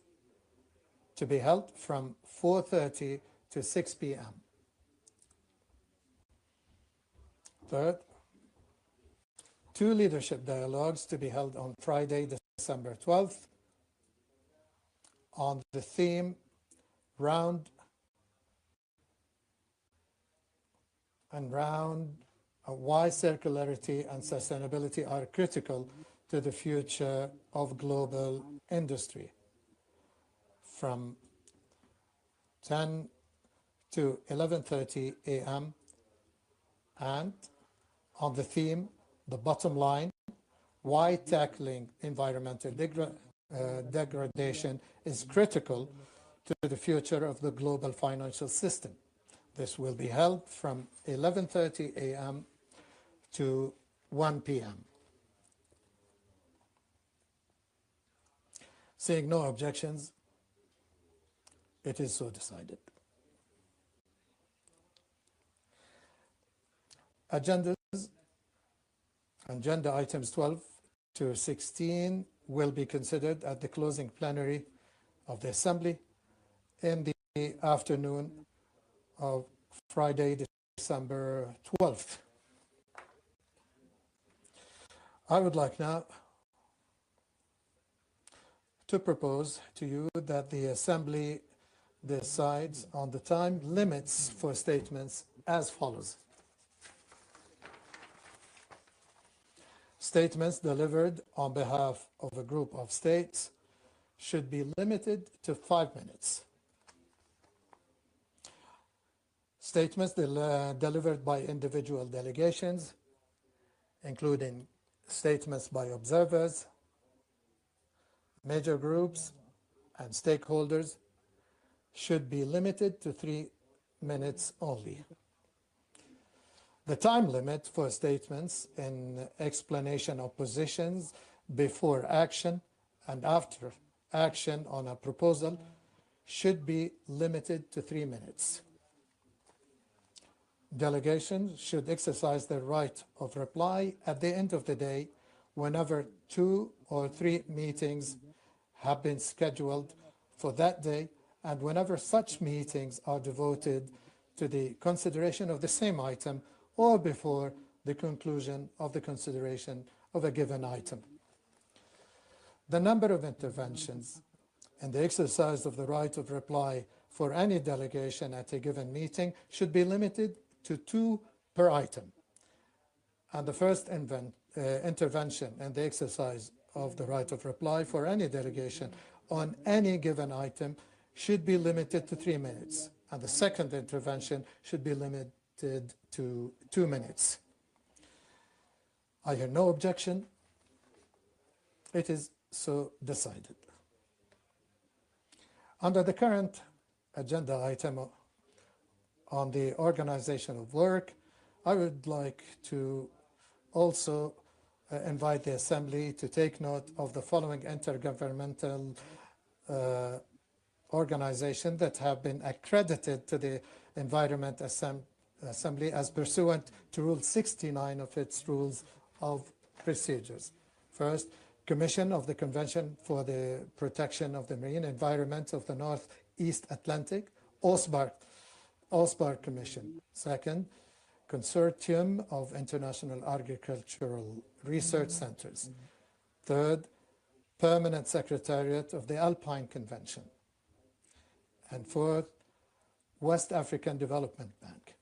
to be held from 4:30 to 6 p.m. Third, two leadership dialogues to be held on Friday, December 12th on the theme Round and Round, why circularity and sustainability are critical to the future of global industry, from 10 to 11:30 a.m. and on the theme, the bottom line, why tackling environmental degradation is critical to the future of the global financial system. This will be held from 11:30 a.m. to 1 p.m. Seeing no objections, it is so decided. Agenda items 12 to 16 will be considered at the closing plenary of the Assembly in the afternoon of Friday, December 12th. I would like now to propose to you that the Assembly decides on the time limits for statements as follows. Statements delivered on behalf of a group of states should be limited to 5 minutes. Statements delivered by individual delegations, including statements by observers, major groups, and stakeholders, should be limited to 3 minutes only. The time limit for statements in explanation of positions before action and after action on a proposal should be limited to 3 minutes. Delegations should exercise their right of reply at the end of the day whenever 2 or 3 meetings have been scheduled for that day and whenever such meetings are devoted to the consideration of the same item or before the conclusion of the consideration of a given item. The number of interventions in the exercise of the right of reply for any delegation at a given meeting should be limited to 2 per item. And the first intervention in the exercise of the right of reply for any delegation on any given item should be limited to 3 minutes. And the second intervention should be limited to 2 minutes. I hear no objection. It is so decided. Under the current agenda item on the organization of work, I would like to also invite the Assembly to take note of the following intergovernmental organizations that have been accredited to the Environment Assembly as pursuant to Rule 69 of its Rules of Procedures. First, Commission of the Convention for the Protection of the Marine Environment of the Northeast Atlantic, OSPAR Commission. Second, Consortium of International Agricultural Research Centers. Third, Permanent Secretariat of the Alpine Convention. And fourth, West African Development Bank.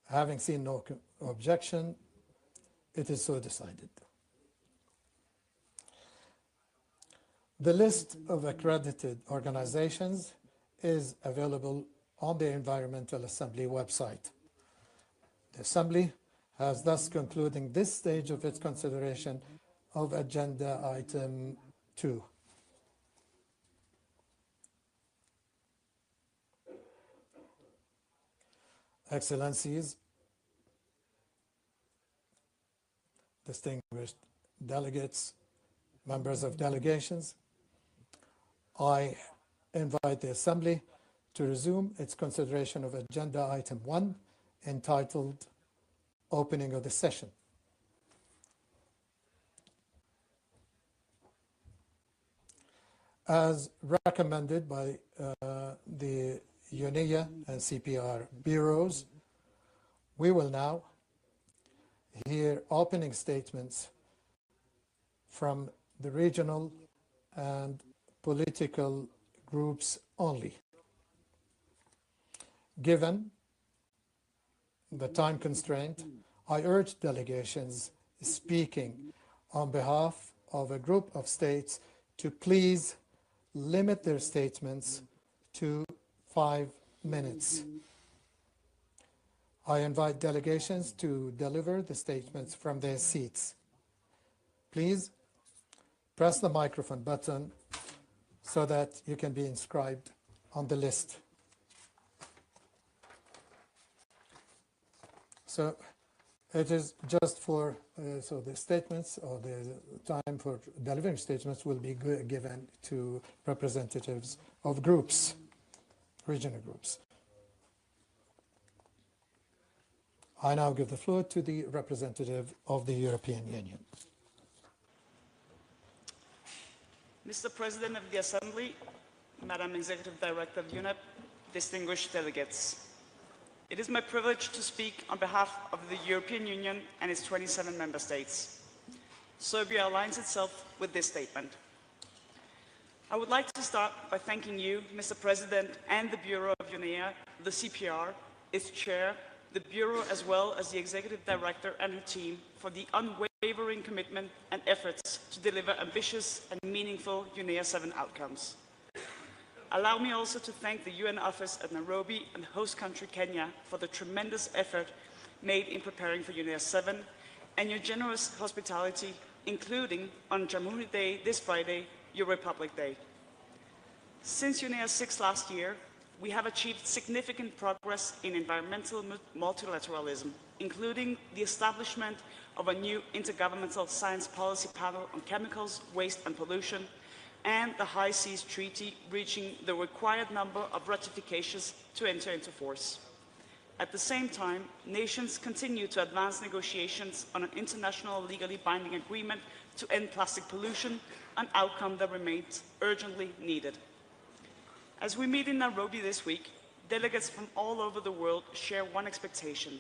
Having seen no objection, it is so decided. The list of accredited organizations is available on the Environmental Assembly website. The Assembly has thus concluding this stage of its consideration of Agenda Item 2. Excellencies, distinguished delegates, members of delegations, I invite the Assembly to resume its consideration of Agenda Item 1, entitled Opening of the Session. As recommended by the UNEA and CPR bureaus, we will now hear opening statements from the regional and political groups only. Given the time constraint, I urge delegations speaking on behalf of a group of states to please limit their statements to 5 minutes. I invite delegations to deliver the statements from their seats. Please press the microphone button so that you can be inscribed on the list. So it is just for, so the statements or the time for delivering statements will be given to representatives of groups, regional groups. I now give the floor to the representative of the European Union. Mr. President of the Assembly, Madam Executive Director of UNEP, distinguished delegates. It is my privilege to speak on behalf of the European Union and its 27 member states. Serbia aligns itself with this statement. I would like to start by thanking you, Mr. President, and the Bureau of UNEA, the CPR, its chair, the Bureau, as well as the Executive Director and her team, for the unwavering commitment and efforts to deliver ambitious and meaningful UNEA 7 outcomes. Allow me also to thank the UN office at Nairobi and host country Kenya for the tremendous effort made in preparing for UNEA 7 and your generous hospitality, including on Jamhuri Day this Friday, your Republic Day. Since UNEA 6 last year, we have achieved significant progress in environmental multilateralism, including the establishment of a new intergovernmental science policy panel on chemicals, waste and pollution, and the High Seas Treaty reaching the required number of ratifications to enter into force. At the same time, nations continue to advance negotiations on an international legally binding agreement to end plastic pollution, an outcome that remains urgently needed. As we meet in Nairobi this week, delegates from all over the world share one expectation: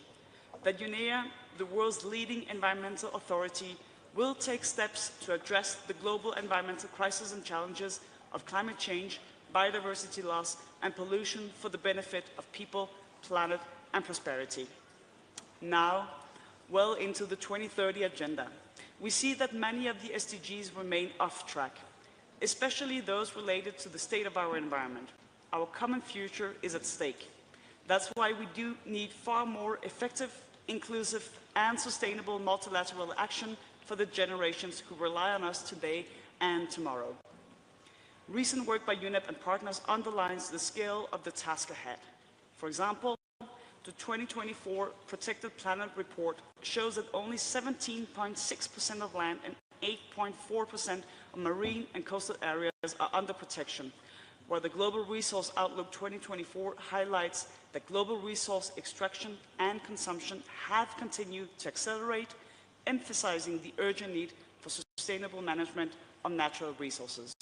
that UNEA, the world's leading environmental authority, will take steps to address the global environmental crisis and challenges of climate change, biodiversity loss, and pollution for the benefit of people, planet, and prosperity. Now, well into the 2030 agenda, we see that many of the SDGs remain off track, especially those related to the state of our environment. Our common future is at stake. That's why we do need far more effective, inclusive, and sustainable multilateral action for the generations who rely on us today and tomorrow. Recent work by UNEP and partners underlines the scale of the task ahead. For example, the 2024 Protected Planet Report shows that only 17.6% of land and 8.4% of marine and coastal areas are under protection, while the Global Resource Outlook 2024 highlights that global resource extraction and consumption have continued to accelerate, emphasizing the urgent need for sustainable management of natural resources.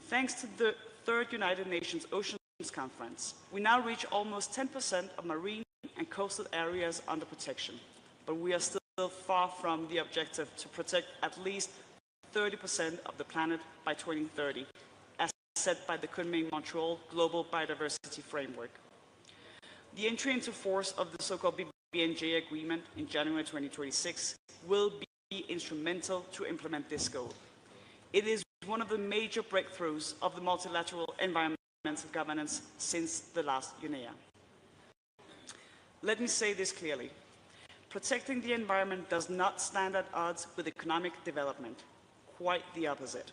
Thanks to the third United Nations Oceans Conference, we now reach almost 10% of marine and coastal areas under protection, but we are still far from the objective to protect at least 30% of the planet by 2030, as set by the Kunming-Montreal Global Biodiversity Framework. The entry into force of the so-called BNJ agreement in January 2026 will be instrumental to implement this goal. It is one of the major breakthroughs of the multilateral environmental governance since the last UNEA. Let me say this clearly. Protecting the environment does not stand at odds with economic development. Quite the opposite.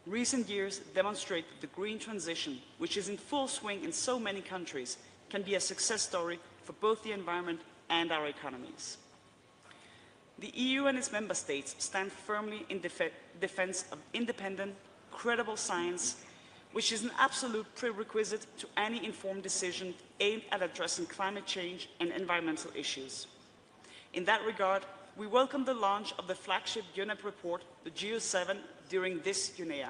Recent years demonstrate that the green transition, which is in full swing in so many countries, can be a success story for both the environment and our economies. The EU and its member states stand firmly in defense of independent, credible science, which is an absolute prerequisite to any informed decision aimed at addressing climate change and environmental issues. In that regard, we welcome the launch of the flagship UNEP report, the GEO7, during this UNEA.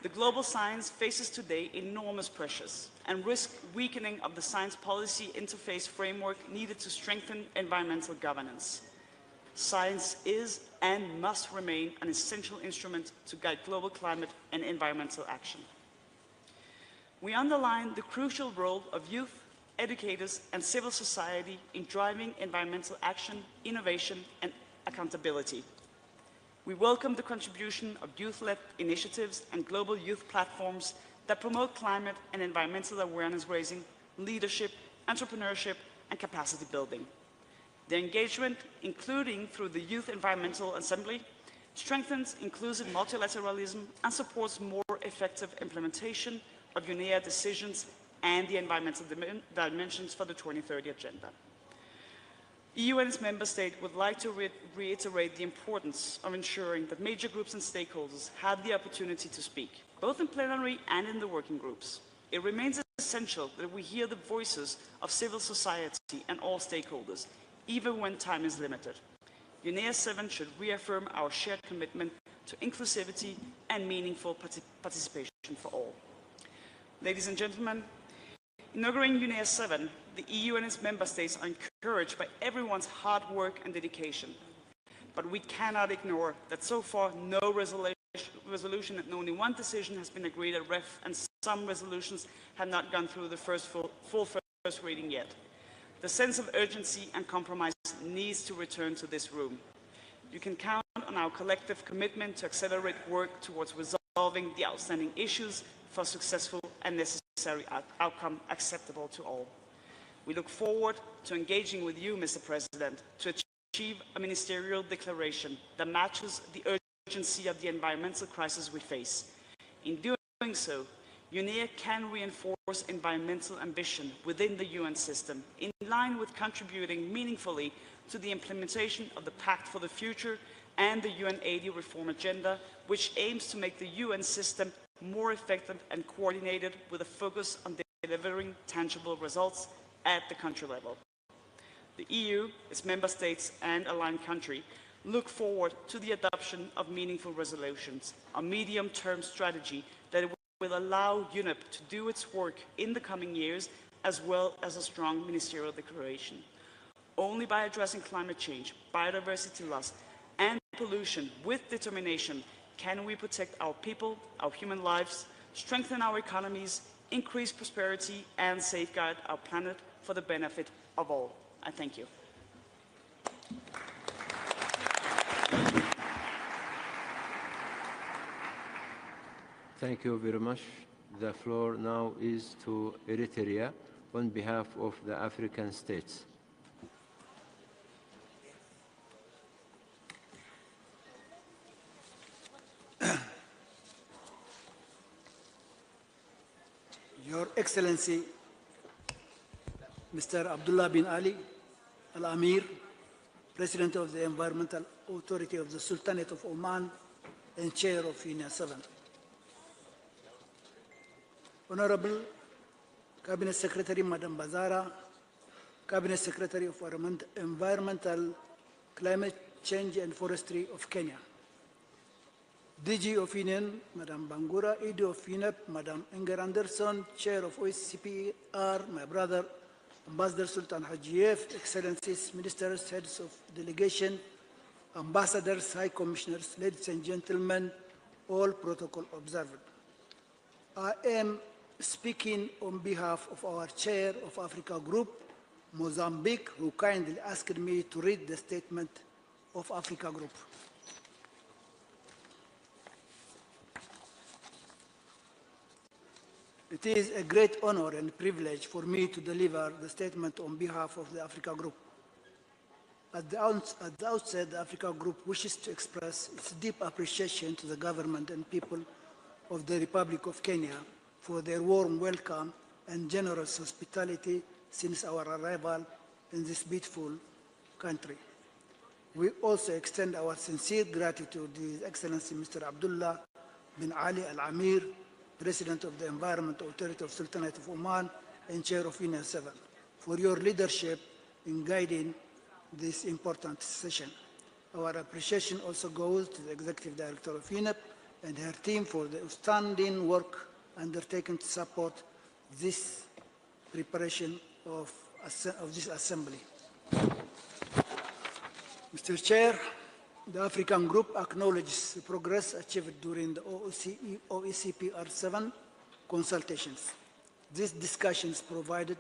The global science faces today enormous pressures and risks weakening of the science policy interface framework needed to strengthen environmental governance. Science is and must remain an essential instrument to guide global climate and environmental action. We underline the crucial role of youth, educators, and civil society in driving environmental action, innovation, and accountability. We welcome the contribution of youth-led initiatives and global youth platforms that promote climate and environmental awareness raising, leadership, entrepreneurship, and capacity building. Their engagement, including through the Youth Environmental Assembly, strengthens inclusive multilateralism and supports more effective implementation of UNEA decisions and the environmental dimensions for the 2030 Agenda. EU and its member states would like to reiterate the importance of ensuring that major groups and stakeholders have the opportunity to speak, both in plenary and in the working groups. It remains essential that we hear the voices of civil society and all stakeholders, even when time is limited. UNEA 7 should reaffirm our shared commitment to inclusivity and meaningful participation for all. Ladies and gentlemen, inaugurating UNEA 7, the EU and its member states are encouraged by everyone's hard work and dedication. But we cannot ignore that so far no resolution and only one decision has been agreed at REF, and some resolutions have not gone through the full first reading yet. The sense of urgency and compromise needs to return to this room. You can count on our collective commitment to accelerate work towards resolving the outstanding issues for successful and necessary outcome acceptable to all. We look forward to engaging with you, Mr. President, to achieve a ministerial declaration that matches the urgency of the environmental crisis we face. In doing so, UNEA can reinforce environmental ambition within the UN system, in line with contributing meaningfully to the implementation of the Pact for the Future and the UN 80 reform agenda, which aims to make the UN system more effective and coordinated with a focus on delivering tangible results at the country level. The EU, its member states and aligned countries look forward to the adoption of meaningful resolutions, a medium-term strategy that will allow UNEP to do its work in the coming years, as well as a strong ministerial declaration. Only by addressing climate change, biodiversity loss, and pollution with determination can we protect our people, our human lives, strengthen our economies, increase prosperity, and safeguard our planet for the benefit of all. I thank you. Thank you very much. The floor now is to Eritrea on behalf of the African states. Your Excellency, Mr. Abdullah bin Ali Al-Amir, President of the Environmental Authority of the Sultanate of Oman and Chair of UNEA 7. Honorable Cabinet Secretary Madam Bazara, Cabinet Secretary of Environmental, Climate Change and Forestry of Kenya, DG of UNEA, Madam Bangura, ED of UNEP, Madam Inger Anderson, Chair of OSCPR, my brother, Ambassador Sultan Hajiev, Excellencies, Ministers, Heads of Delegation, Ambassadors, High Commissioners, ladies and gentlemen, all protocol observed. I am speaking on behalf of our Chair of Africa Group, Mozambique, who kindly asked me to read the statement of Africa Group. It is a great honor and privilege for me to deliver the statement on behalf of the Africa Group. At the outset, the Africa Group wishes to express its deep appreciation to the government and people of the Republic of Kenya for their warm welcome and generous hospitality since our arrival in this beautiful country. We also extend our sincere gratitude to His Excellency Mr. Abdullah bin Ali Al Amir, President of the Environment Authority of Sultanate of Oman and Chair of UNEA 7, for your leadership in guiding this important session. Our appreciation also goes to the Executive Director of UNEP and her team for the outstanding work undertaken to support this preparation of this assembly. Mr. Chair, the African Group acknowledges the progress achieved during the OECPR7 consultations. These discussions provided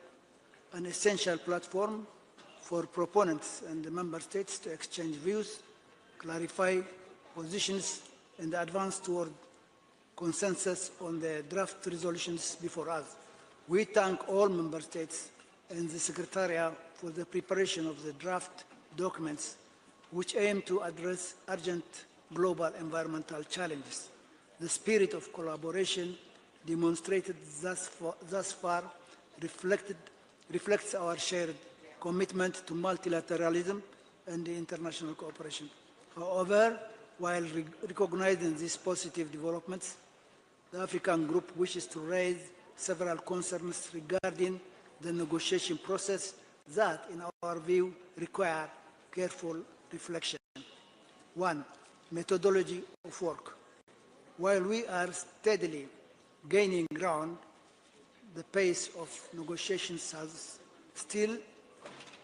an essential platform for proponents and the member states to exchange views, clarify positions, and advance toward consensus on the draft resolutions before us. We thank all member states and the Secretariat for the preparation of the draft documents which aim to address urgent global environmental challenges. The spirit of collaboration demonstrated thus far reflects our shared commitment to multilateralism and international cooperation. However, while recognizing these positive developments, the African Group wishes to raise several concerns regarding the negotiation process that, in our view, require careful reflection. 1. Methodology of work. While we are steadily gaining ground, the pace of negotiations has still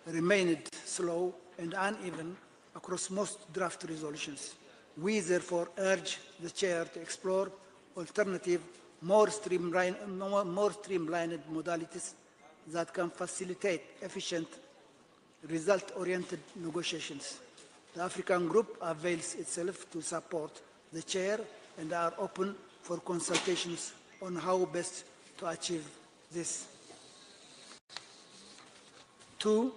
remained slow and uneven across most draft resolutions. We therefore urge the Chair to explore alternative, more streamlined modalities that can facilitate efficient, result-oriented negotiations. The African Group avails itself to support the Chair and are open for consultations on how best to achieve this. 2.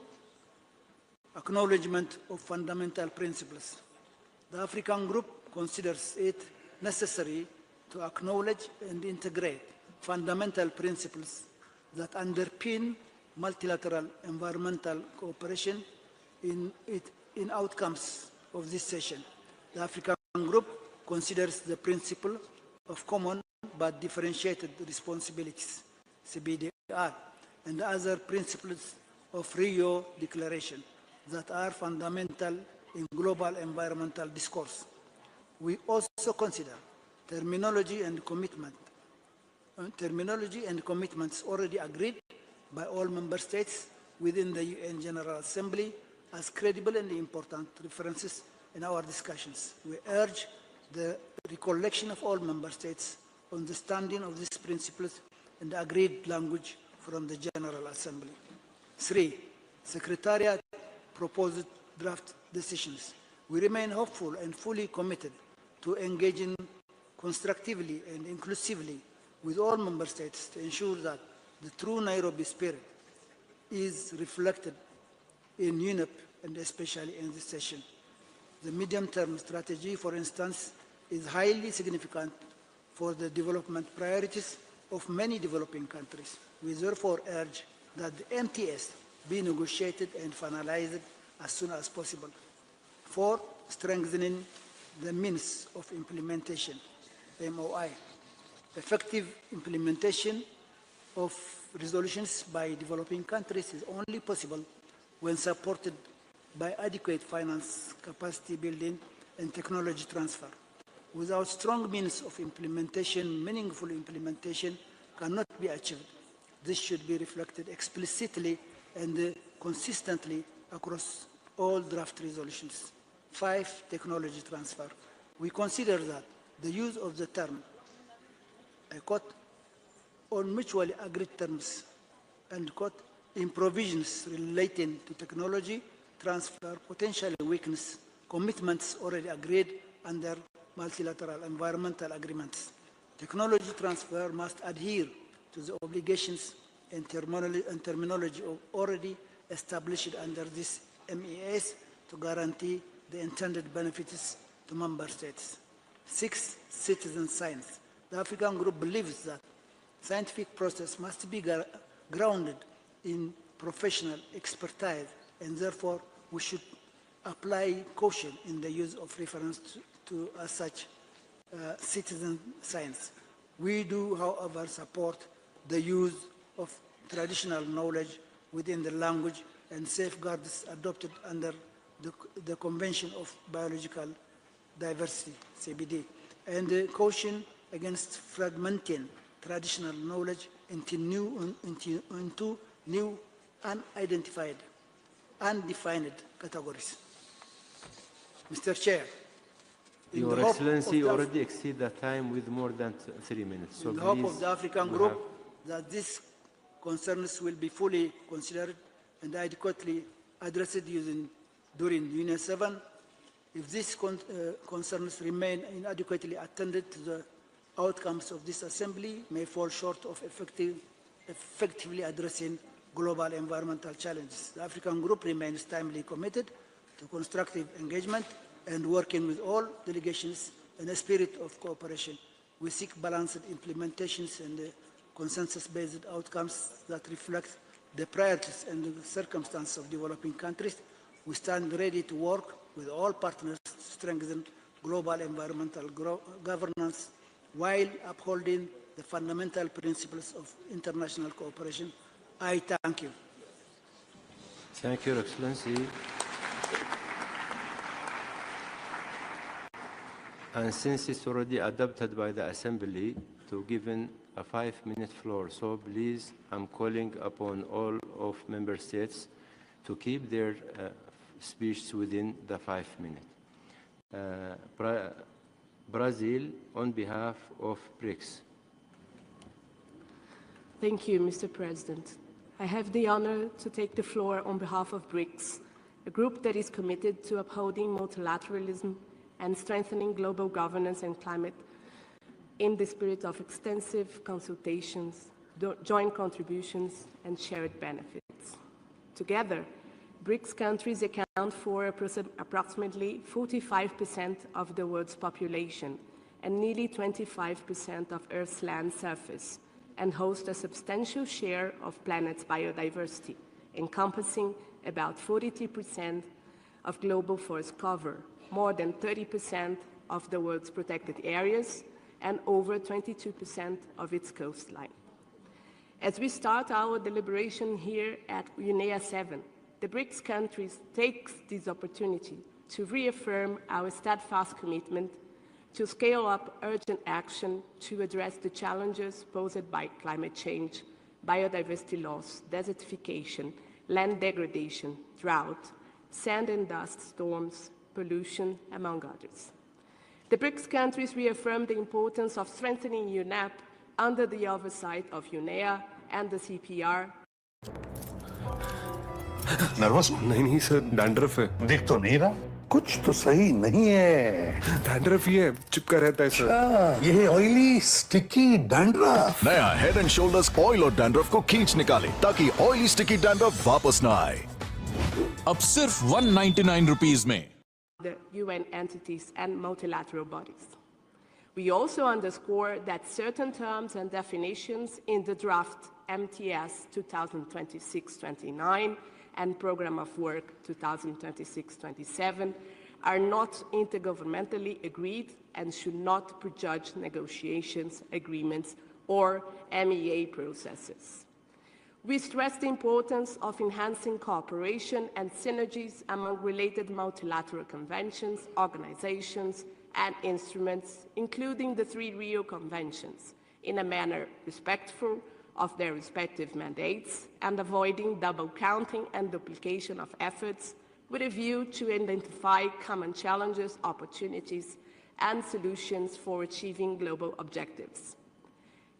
Acknowledgement of fundamental principles. The African Group considers it necessary to acknowledge and integrate fundamental principles that underpin multilateral environmental cooperation in outcomes of this session. The African Group considers the principle of common but differentiated responsibilities, CBDR, and other principles of Rio Declaration that are fundamental in global environmental discourse. We also consider terminology and commitments already agreed by all member states within the UN General Assembly as credible and important references in our discussions. We urge the recollection of all member states on the standing of these principles and agreed language from the General Assembly. 3. Secretariat proposed draft decisions. We remain hopeful and fully committed to engaging constructively and inclusively with all member states to ensure that the true Nairobi spirit is reflected in UNEP and especially in this session. The medium-term strategy, for instance, is highly significant for the development priorities of many developing countries. We therefore urge that the MTS be negotiated and finalized as soon as possible. 4. Strengthening the means of implementation, MOI. Effective implementation of resolutions by developing countries is only possible when supported by adequate finance, capacity building, and technology transfer. Without strong means of implementation, meaningful implementation cannot be achieved. This should be reflected explicitly and consistently across all draft resolutions. 5. Technology transfer. We consider that the use of the term, I quote, on mutually agreed terms, and quote, in provisions relating to technology transfer potentially weakens commitments already agreed under multilateral environmental agreements. Technology transfer must adhere to the obligations and terminology already established under this MEAs to guarantee the intended benefits to member states. 6. Citizen science. The African Group believes that scientific process must be grounded in professional expertise, and therefore we should apply caution in the use of reference to such citizen science. We do, however, support the use of traditional knowledge within the language and safeguards adopted under the Convention of Biological Diversity, CBD, and caution against fragmenting traditional knowledge into new unidentified, undefined categories. Mr. Chair, Your Excellency already exceeded the time with more than 3 minutes. So in the hope of the African group that these concerns will be fully considered and adequately addressed during UNEA 7. If these concerns remain inadequately attended to, the outcomes of this assembly may fall short of effectively addressing global environmental challenges. The African group remains timely committed to constructive engagement and working with all delegations in a spirit of cooperation. We seek balanced implementations and consensus-based outcomes that reflect the priorities and the circumstances of developing countries. We stand ready to work with all partners to strengthen global environmental governance while upholding the fundamental principles of international cooperation. I thank you. Thank you, Your Excellency. And since it's already adopted by the Assembly to given a 5-minute floor, so please, I'm calling upon all of Member States to keep their speech within the 5 minutes. Brazil, on behalf of BRICS. Thank you, Mr. President. I have the honor to take the floor on behalf of BRICS, a group that is committed to upholding multilateralism and strengthening global governance and climate in the spirit of extensive consultations, joint contributions, and shared benefits. Together, BRICS countries account for approximately 45% of the world's population and nearly 25% of Earth's land surface, and host a substantial share of planet's biodiversity, encompassing about 43% of global forest cover, more than 30% of the world's protected areas, and over 22% of its coastline. As we start our deliberation here at UNEA 7, the BRICS countries take this opportunity to reaffirm our steadfast commitment to scale up urgent action to address the challenges posed by climate change, biodiversity loss, desertification, land degradation, drought, sand and dust storms, pollution, among others. The BRICS countries reaffirm the importance of strengthening UNEP under the oversight of UNEA and the CPR. Nervous नहीं sir, dandruff है। दिख तो नहीं रहा, कुछ तो सही नहीं है। डैंड्रफ ही है, चिपका रहता है सर। ये ऑयली स्टिकी डैंड्रफ। नया हेड एंड शोल्डर्स ऑयल और डैंड्रफ को खींच निकाले ताकि ऑयली स्टिकी डैंड्रफ वापस न आए। अब सिर्फ 199 रुपीस में। The UN entities and multilateral bodies. We also underscore that certain terms and definitions in the draft MTS 2026-29 and Program of Work 2026-27 are not intergovernmentally agreed and should not prejudge negotiations, agreements, or MEA processes. We stress the importance of enhancing cooperation and synergies among related multilateral conventions, organizations, and instruments, including the 3 Rio Conventions, in a manner respectful of their respective mandates and avoiding double counting and duplication of efforts with a view to identify common challenges, opportunities, and solutions for achieving global objectives.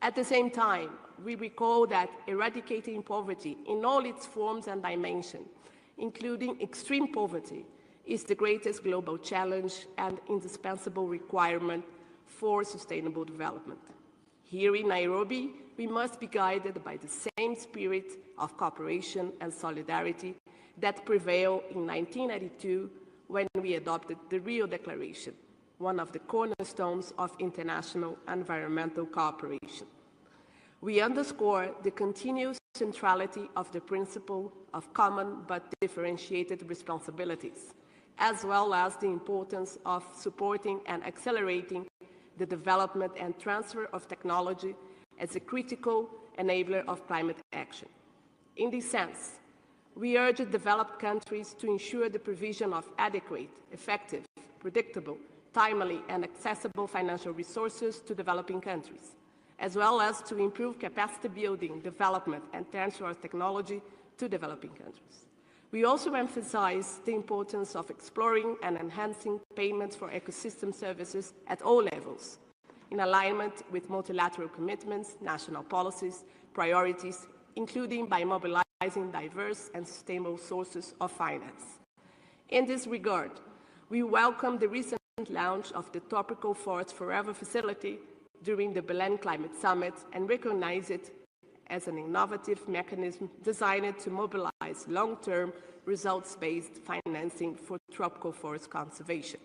At the same time, we recall that eradicating poverty in all its forms and dimensions, including extreme poverty, is the greatest global challenge and indispensable requirement for sustainable development. Here in Nairobi, we must be guided by the same spirit of cooperation and solidarity that prevailed in 1992 when we adopted the Rio Declaration, one of the cornerstones of international environmental cooperation. We underscore the continuous centrality of the principle of common but differentiated responsibilities, as well as the importance of supporting and accelerating the development and transfer of technology as a critical enabler of climate action. In this sense, we urge developed countries to ensure the provision of adequate, effective, predictable, timely, and accessible financial resources to developing countries, as well as to improve capacity building, development, and transfer of technology to developing countries. We also emphasize the importance of exploring and enhancing payments for ecosystem services at all levels, in alignment with multilateral commitments, national policies, priorities, including by mobilizing diverse and sustainable sources of finance. In this regard, we welcome the recent launch of the Tropical Forest Forever facility during the Berlin Climate Summit and recognize it as an innovative mechanism designed to mobilize long-term, results-based financing for tropical forest conservation.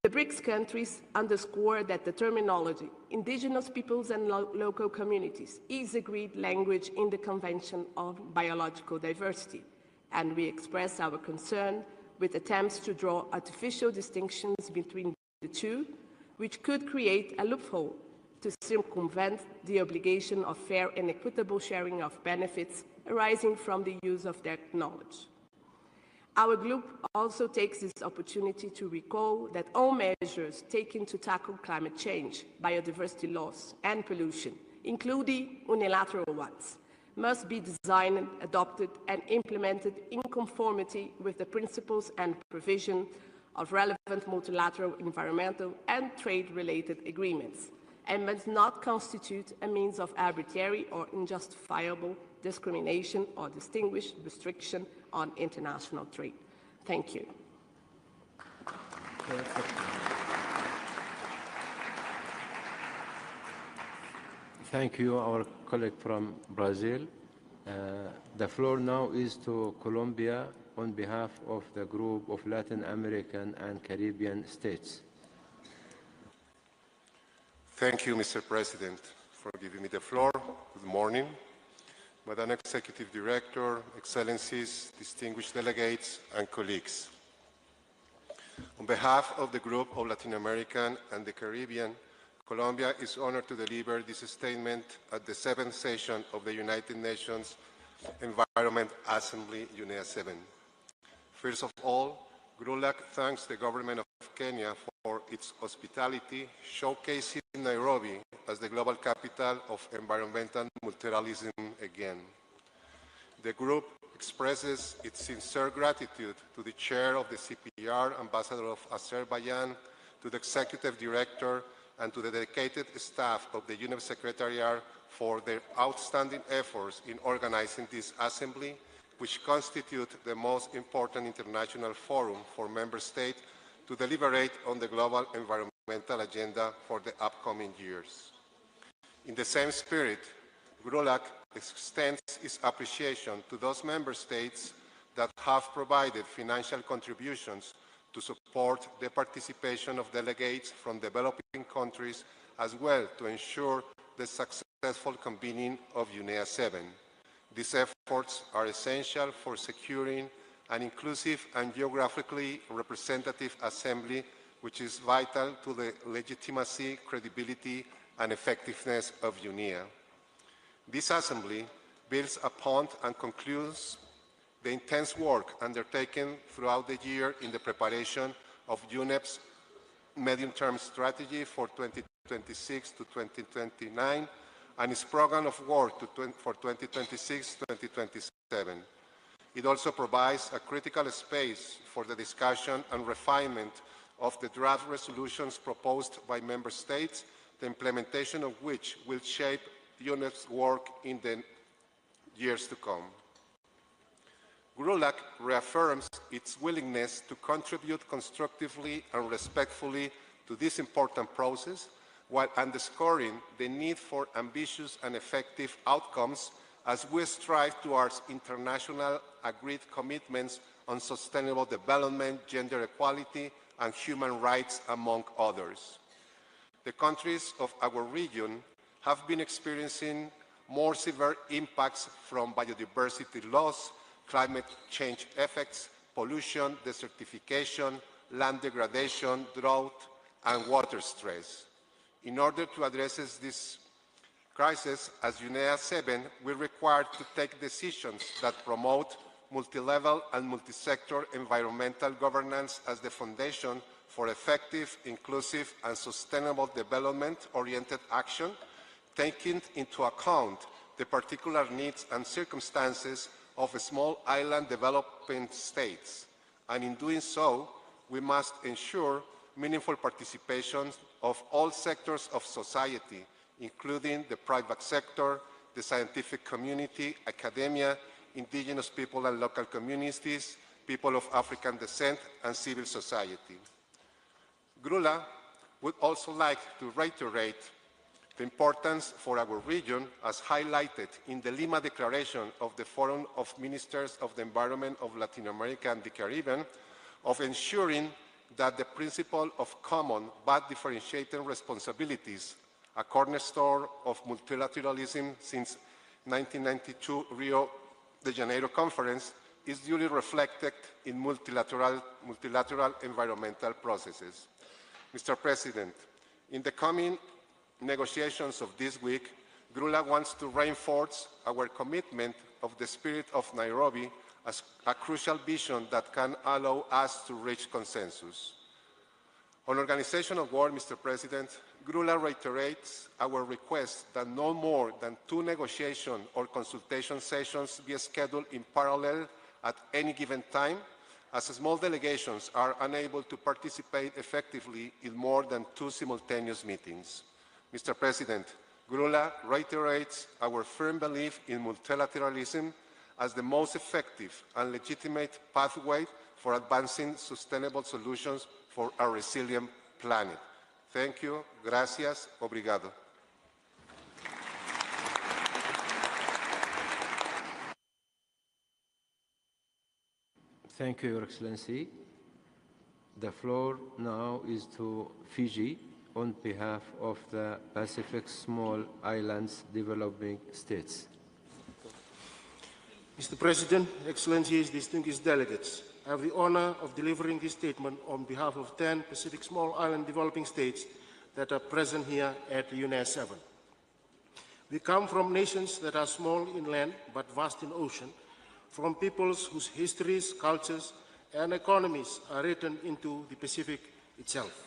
The BRICS countries underscore that the terminology indigenous peoples and local communities is agreed language in the Convention on Biological Diversity, and we express our concern with attempts to draw artificial distinctions between the two, which could create a loophole to circumvent the obligation of fair and equitable sharing of benefits arising from the use of that knowledge. Our group also takes this opportunity to recall that all measures taken to tackle climate change, biodiversity loss, and pollution, including unilateral ones, must be designed, adopted, and implemented in conformity with the principles and provision of relevant multilateral environmental and trade-related agreements, and must not constitute a means of arbitrary or unjustifiable discrimination or distinguished restriction on international trade. Thank you. Thank you, our colleague from Brazil. The floor now is to Colombia on behalf of the group of Latin American and Caribbean states. Thank you, Mr. President, for giving me the floor. Good morning. Madam Executive Director, Excellencies, distinguished delegates, and colleagues. On behalf of the group of Latin American and the Caribbean, Colombia is honored to deliver this statement at the 7th session of the United Nations Environment Assembly, UNEA 7. First of all, GRULAC thanks the government of Kenya for its hospitality, showcasing Nairobi as the global capital of environmental multilateralism again. The group expresses its sincere gratitude to the chair of the CPR, Ambassador of Azerbaijan, to the executive director, and to the dedicated staff of the UNEP Secretariat for their outstanding efforts in organizing this assembly, which constitute the most important international forum for member states to deliberate on the global environmental agenda for the upcoming years. In the same spirit, GRULAC extends its appreciation to those member states that have provided financial contributions to support the participation of delegates from developing countries, as well to ensure the successful convening of UNEA 7. These efforts are essential for securing an inclusive and geographically representative assembly, which is vital to the legitimacy, credibility, and effectiveness of UNEA. This assembly builds upon and concludes the intense work undertaken throughout the year in the preparation of UNEP's medium-term strategy for 2026 to 2029 and its program of work for 2026-2027. It also provides a critical space for the discussion and refinement of the draft resolutions proposed by member states, the implementation of which will shape UNEP's work in the years to come. GRULAC reaffirms its willingness to contribute constructively and respectfully to this important process, while underscoring the need for ambitious and effective outcomes as we strive towards international agreed commitments on sustainable development, gender equality, and human rights, among others. The countries of our region have been experiencing more severe impacts from biodiversity loss, climate change effects, pollution, desertification, land degradation, drought, and water stress. In order to address this crisis, as UNEA 7, we're required to take decisions that promote multi-level and multi-sector environmental governance as the foundation for effective, inclusive, and sustainable development-oriented action, taking into account the particular needs and circumstances of small island developing states. And in doing so, we must ensure meaningful participation of all sectors of society, including the private sector, the scientific community, academia, indigenous people and local communities, people of African descent, and civil society. GRULA would also like to reiterate the importance for our region, as highlighted in the Lima Declaration of the Forum of Ministers of the Environment of Latin America and the Caribbean, of ensuring that the principle of common but differentiating responsibilities, a cornerstone of multilateralism since 1992 Rio de Janeiro Conference, is duly reflected in multilateral environmental processes. Mr. President, in the coming negotiations of this week, GRULA wants to reinforce our commitment of the spirit of Nairobi as a crucial vision that can allow us to reach consensus. On organization of work, Mr. President, GRULA reiterates our request that no more than 2 negotiation or consultation sessions be scheduled in parallel at any given time, as small delegations are unable to participate effectively in more than 2 simultaneous meetings. Mr. President, GRULA reiterates our firm belief in multilateralism as the most effective and legitimate pathway for advancing sustainable solutions for a resilient planet. Thank you. Gracias. Obrigado. Thank you, Your Excellency. The floor now is to Fiji on behalf of the Pacific Small Islands Developing States. Mr. President, Excellencies, distinguished delegates, I have the honor of delivering this statement on behalf of 10 Pacific Small Island Developing States that are present here at UNEA 7. We come from nations that are small in land but vast in ocean, from peoples whose histories, cultures, and economies are written into the Pacific itself.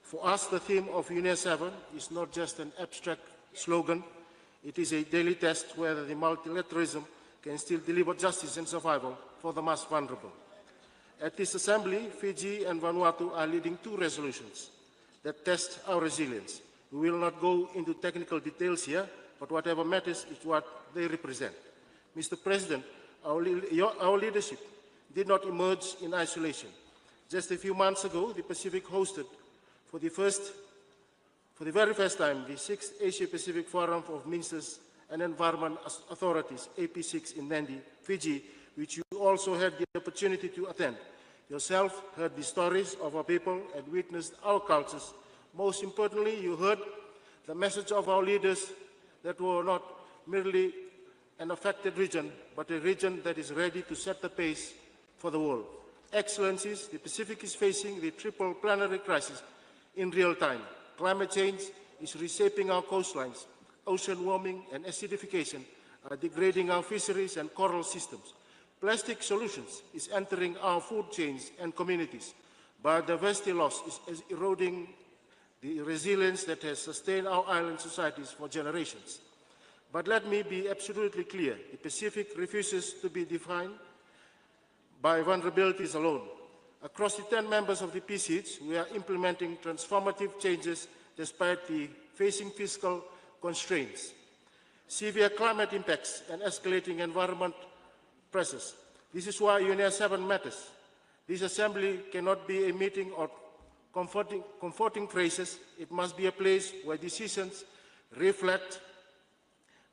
For us, the theme of UNEA 7 is not just an abstract slogan, it is a daily test whether the multilateralism can still deliver justice and survival for the most vulnerable. At this assembly, Fiji and Vanuatu are leading 2 resolutions that test our resilience. We will not go into technical details here, but whatever matters is what they represent. Mr. President, our leadership did not emerge in isolation. Just a few months ago, the Pacific hosted for the very first time, the 6th Asia-Pacific Forum of Ministers and Environment Authorities, AP6 in Nadi, Fiji, which you also had the opportunity to attend. Yourself heard the stories of our people and witnessed our cultures. Most importantly, you heard the message of our leaders that were not merely an affected region, but a region that is ready to set the pace for the world. Excellencies, the Pacific is facing the triple planetary crisis in real time. Climate change is reshaping our coastlines. Ocean warming and acidification are degrading our fisheries and coral systems. Plastic solutions is entering our food chains and communities. Biodiversity loss is eroding the resilience that has sustained our island societies for generations. But let me be absolutely clear, the Pacific refuses to be defined by vulnerabilities alone. Across the 10 members of the PCH, we are implementing transformative changes despite the facing fiscal constraints, severe climate impacts, and escalating environment pressures. This is why UNEA 7 matters. This assembly cannot be a meeting or comforting phrases. It must be a place where decisions reflect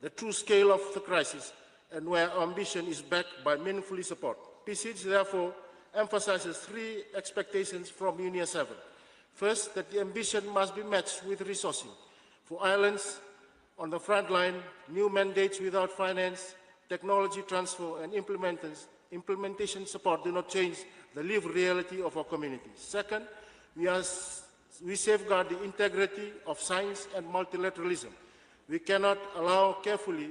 the true scale of the crisis and where our ambition is backed by meaningful support. PCH therefore emphasizes 3 expectations from UNEA 7. First, that the ambition must be matched with resourcing. For islands on the front line, new mandates without finance, technology transfer, and implementation support do not change the lived reality of our communities. Second, we safeguard the integrity of science and multilateralism. We cannot allow carefully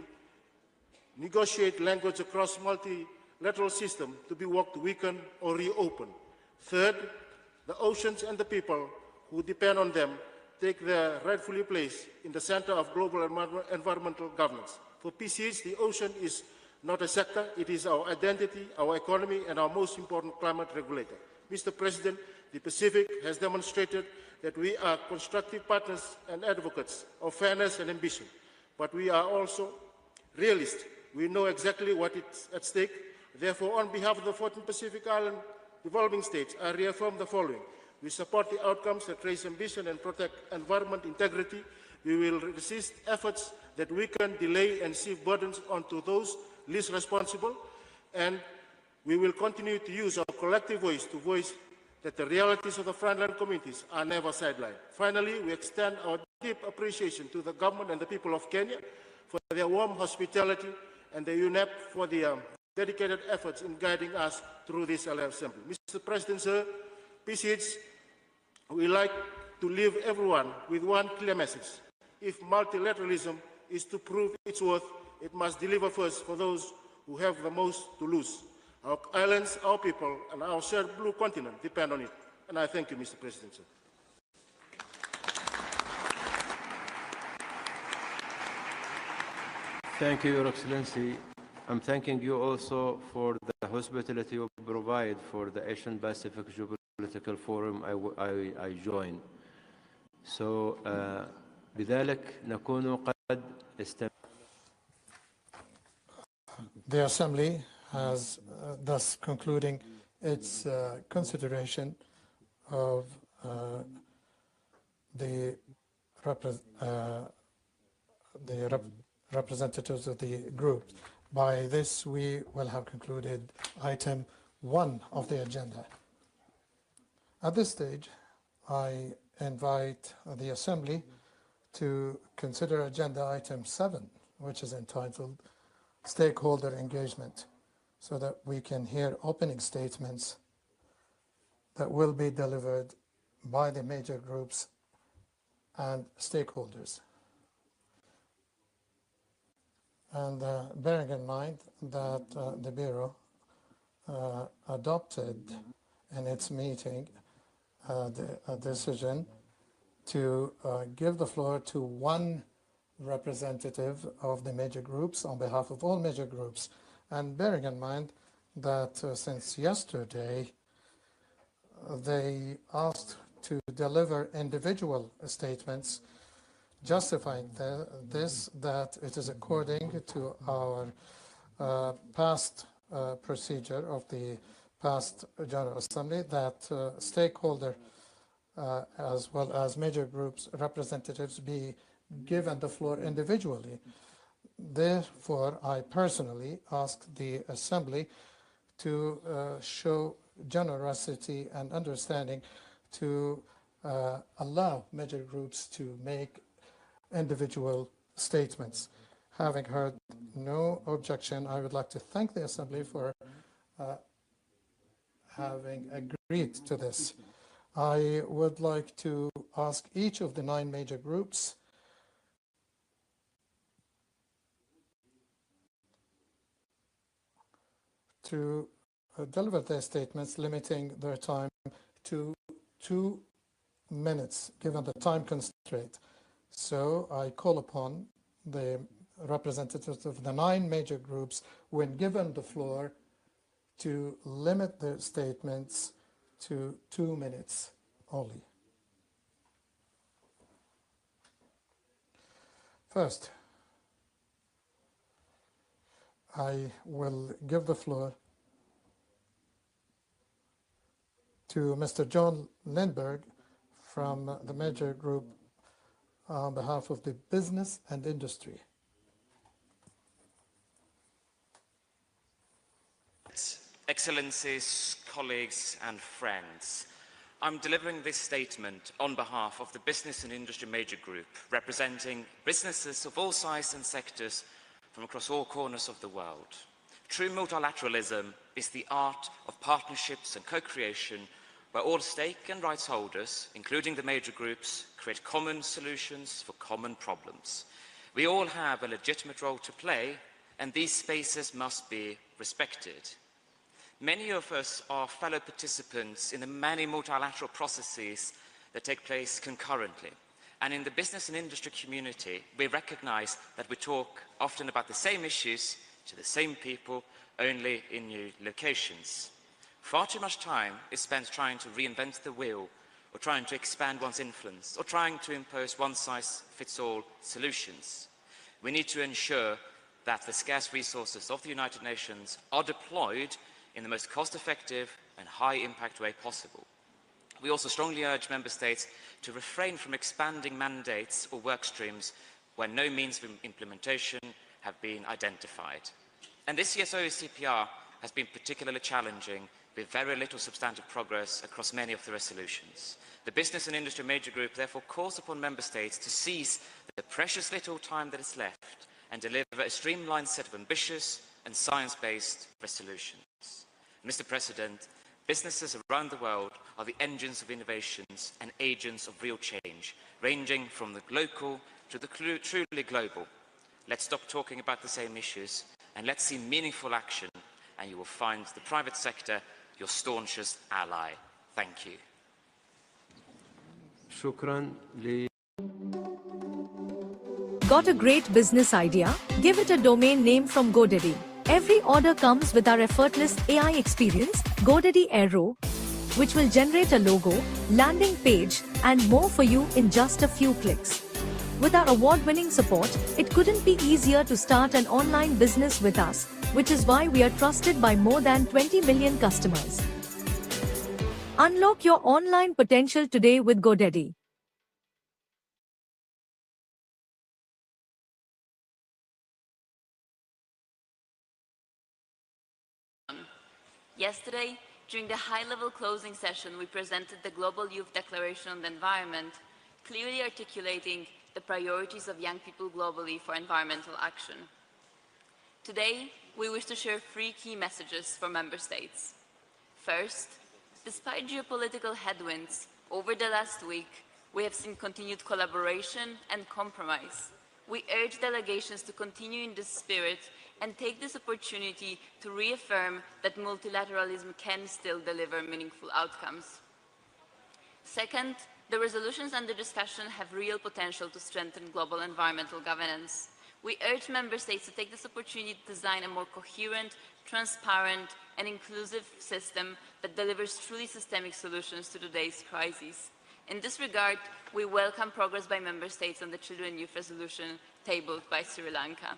negotiate language across multilateral system to be worked to weaken or reopen. Third, the oceans and the people who depend on them take their rightfully place in the center of global environmental governance. For PCH, the ocean is not a sector, it is our identity, our economy, and our most important climate regulator. Mr. President, the Pacific has demonstrated that we are constructive partners and advocates of fairness and ambition, but we are also realists. We know exactly what is at stake. Therefore, on behalf of the 14 Pacific Island developing states, I reaffirm the following. We support the outcomes that raise ambition and protect environment integrity. We will resist efforts that weaken, delay, and shift burdens onto those least responsible, and we will continue to use our collective voice to voice that the realities of the frontline communities are never sidelined. Finally, we extend our deep appreciation to the government and the people of Kenya for their warm hospitality and the UNEP for their dedicated efforts in guiding us through this assembly. Mr. President, sir, PCH, we like to leave everyone with one clear message. If multilateralism is to prove its worth, it must deliver first for those who have the most to lose. Our islands, our people, and our shared blue continent depend on it. And I thank you, Mr. President, sir. Thank you, Your Excellency. I'm thanking you also for the hospitality you provide for the Asian Pacific Geopolitical Forum I joined. So, بذلك نكون قد The Assembly has thus concluding its consideration of the representatives of the group. By this, we will have concluded item 1 of the agenda. At this stage, I invite the Assembly to consider agenda item 7, which is entitled Stakeholder Engagement, so that we can hear opening statements that will be delivered by the major groups and stakeholders. And bearing in mind that the Bureau adopted in its meeting a decision to give the floor to one representative of the major groups on behalf of all major groups. And bearing in mind that since yesterday, they asked to deliver individual statements justifying that it is according to our past procedure of the past General Assembly that stakeholder as well as major groups representatives be given the floor individually. Therefore, I personally asked the Assembly to show generosity and understanding to allow major groups to make individual statements. Having heard no objection, I would like to thank the Assembly for having agreed to this. I would like to ask each of the 9 major groups to deliver their statements, limiting their time to 2 minutes, given the time constraint. So I call upon the representatives of the 9 major groups, when given the floor, to limit their statements to 2 minutes only. First, I will give the floor to Mr. John Lindberg from the major group on behalf of the business and industry. Excellencies, colleagues and friends, I'm delivering this statement on behalf of the Business and Industry Major Group, representing businesses of all sizes and sectors from across all corners of the world. True multilateralism is the art of partnerships and co-creation where all stake and rights holders, including the major groups, create common solutions for common problems. We all have a legitimate role to play, and these spaces must be respected. Many of us are fellow participants in the many multilateral processes that take place concurrently. And in the business and industry community, we recognize that we talk often about the same issues to the same people, only in new locations. Far too much time is spent trying to reinvent the wheel, or trying to expand one's influence, or trying to impose one-size-fits-all solutions. We need to ensure that the scarce resources of the United Nations are deployed in the most cost-effective and high-impact way possible. We also strongly urge Member States to refrain from expanding mandates or work streams where no means of implementation have been identified. And this year's OECPR has been particularly challenging, with very little substantive progress across many of the resolutions. The Business and Industry Major Group therefore calls upon Member States to seize the precious little time that is left and deliver a streamlined set of ambitious and science-based resolutions. Mr. President, businesses around the world are the engines of innovations and agents of real change, ranging from the local to the truly global. Let's stop talking about the same issues and let's see meaningful action, and you will find the private sector your staunchest ally. Thank you. شكرا ل Got a great business idea? Give it a domain name from GoDaddy. Every order comes with our effortless AI experience, GoDaddy Aero, which will generate a logo, landing page, and more for you in just a few clicks. With our award-winning support, it couldn't be easier to start an online business with us, which is why we are trusted by more than 20 million customers. Unlock your online potential today with GoDaddy. Yesterday, during the high-level closing session, we presented the Global Youth Declaration on the Environment, clearly articulating the priorities of young people globally for environmental action. Today, we wish to share 3 key messages for Member States. First, despite geopolitical headwinds, over the last week, we have seen continued collaboration and compromise. We urge delegations to continue in this spirit and take this opportunity to reaffirm that multilateralism can still deliver meaningful outcomes. Second, the resolutions under discussion have real potential to strengthen global environmental governance. We urge Member States to take this opportunity to design a more coherent, transparent, and inclusive system that delivers truly systemic solutions to today's crises. In this regard, we welcome progress by Member States on the Children and Youth Resolution tabled by Sri Lanka.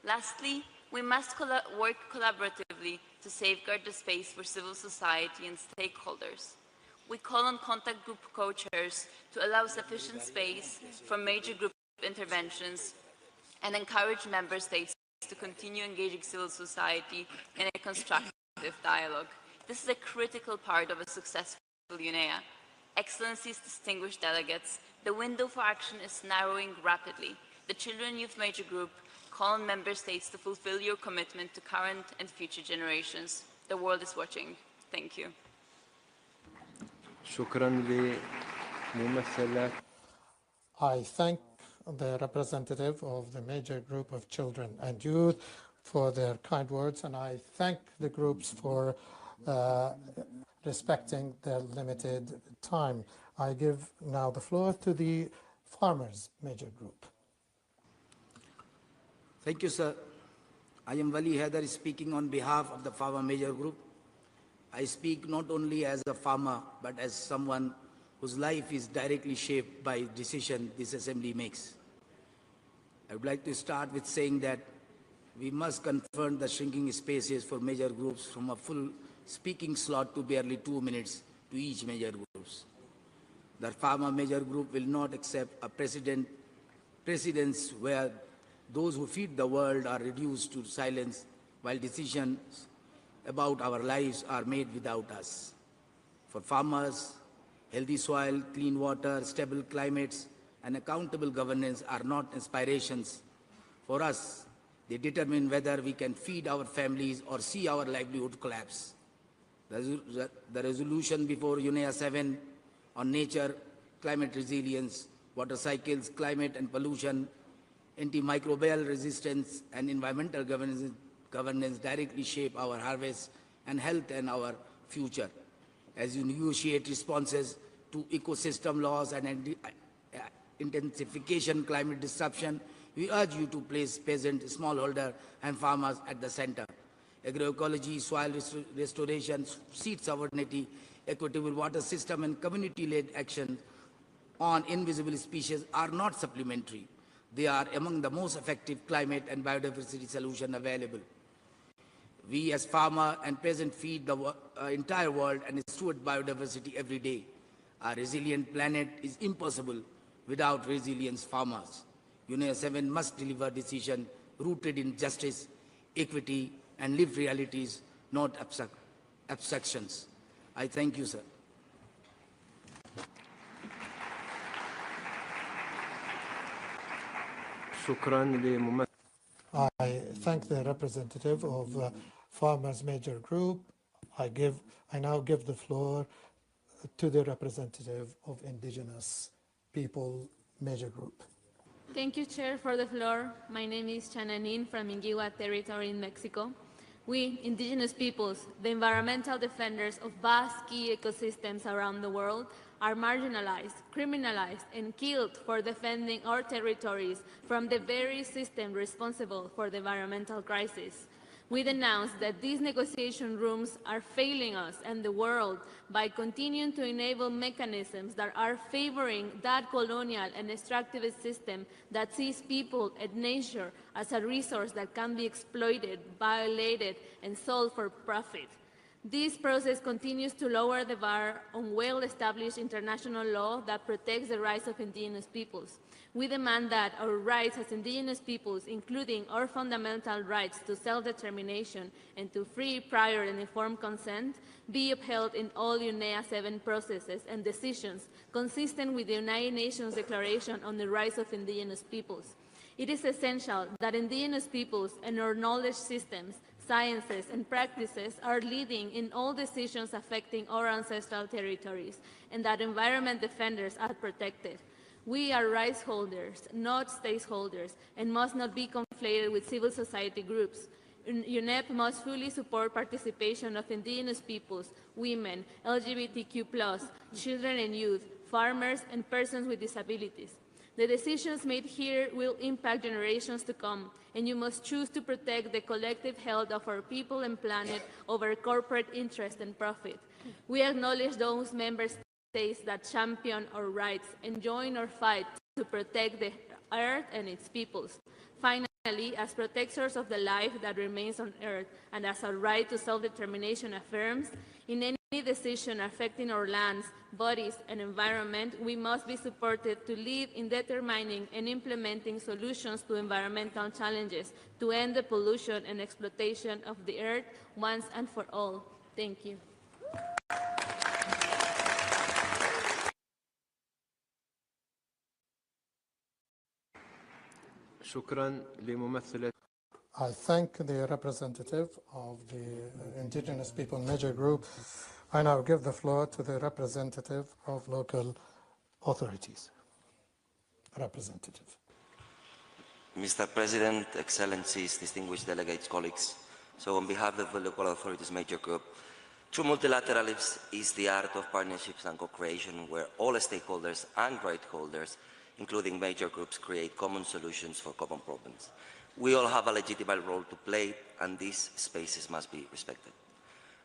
Lastly, we must work collaboratively to safeguard the space for civil society and stakeholders. We call on contact group co-chairs to allow sufficient space for major group interventions and encourage Member States to continue engaging civil society in a constructive dialogue. This is a critical part of a successful UNEA. Excellencies, distinguished delegates, the window for action is narrowing rapidly. The Children and Youth Major Group call on Member States to fulfill your commitment to current and future generations. The world is watching. Thank you. I thank the representative of the major group of children and youth for their kind words, and I thank the groups for respecting their limited time. I give now the floor to the farmers major group. Thank you, sir. I am Wali Haider speaking on behalf of the Farmer Major Group. I speak not only as a farmer, but as someone whose life is directly shaped by decisions this Assembly makes. I would like to start with saying that we must confront the shrinking spaces for major groups from a full speaking slot to barely 2 minutes to each major groups. The Farmer Major Group will not accept a precedence where those who feed the world are reduced to silence while decisions about our lives are made without us. For farmers, Healthy soil, clean water, stable climates, and accountable governance are not inspirations for us. They determine whether we can feed our families or see our livelihood collapse. The resolution before UNEA 7 on nature, climate resilience, water cycles, climate and pollution, antimicrobial resistance, and environmental governance directly shape our harvest and health and our future. As you negotiate responses to ecosystem loss and intensification climate disruption, we urge you to place peasant, smallholder, and farmers at the center. Agroecology, soil restoration, seed sovereignty, equitable water system, and community-led action on invisible species are not supplementary. They are among the most effective climate and biodiversity solutions available. We as farmer and peasant feed the entire world and steward biodiversity every day. A resilient planet is impossible without resilient farmers. UNEA 7 must deliver decisions rooted in justice, equity, and lived realities, not abstractions. I thank you, sir. I thank the representative of Farmers Major Group. I now give the floor to the representative of Indigenous People Major Group. Thank you, Chair, for the floor. My name is Chananin from Ingigua Territory in Mexico. We, indigenous peoples, the environmental defenders of vast key ecosystems around the world, are marginalized, criminalized, and killed for defending our territories from the very system responsible for the environmental crisis. We denounce that these negotiation rooms are failing us and the world by continuing to enable mechanisms that are favoring that colonial and extractivist system that sees people and nature as a resource that can be exploited, violated, and sold for profit. This process continues to lower the bar on well-established international law that protects the rights of indigenous peoples. We demand that our rights as indigenous peoples, including our fundamental rights to self-determination and to free, prior, and informed consent, be upheld in all UNEA 7 processes and decisions consistent with the United Nations Declaration on the Rights of Indigenous Peoples. It is essential that indigenous peoples and our knowledge systems, sciences, and practices are leading in all decisions affecting our ancestral territories, and that environment defenders are protected. We are rights holders, not stakeholders, and must not be conflated with civil society groups. UNEP must fully support participation of indigenous peoples, women, LGBTQ+, children and youth, farmers, and persons with disabilities. The decisions made here will impact generations to come, and you must choose to protect the collective health of our people and planet over corporate interest and profit. We acknowledge those member states that champion our rights and join our fight to protect the earth and its peoples. Finally, as protectors of the life that remains on earth and as our right to self-determination affirms, in any decision affecting our lands, bodies, and environment, we must be supported to lead in determining and implementing solutions to environmental challenges to end the pollution and exploitation of the earth once and for all. Thank you. I thank the representative of the Indigenous People Major Group. I now give the floor to the representative of local authorities. Representative. Mr. President, Excellencies, distinguished delegates, colleagues, so on behalf of the Local Authorities Major Group, true multilateralism is the art of partnerships and co-creation where all stakeholders and right holders, including major groups, create common solutions for common problems. We all have a legitimate role to play, and these spaces must be respected.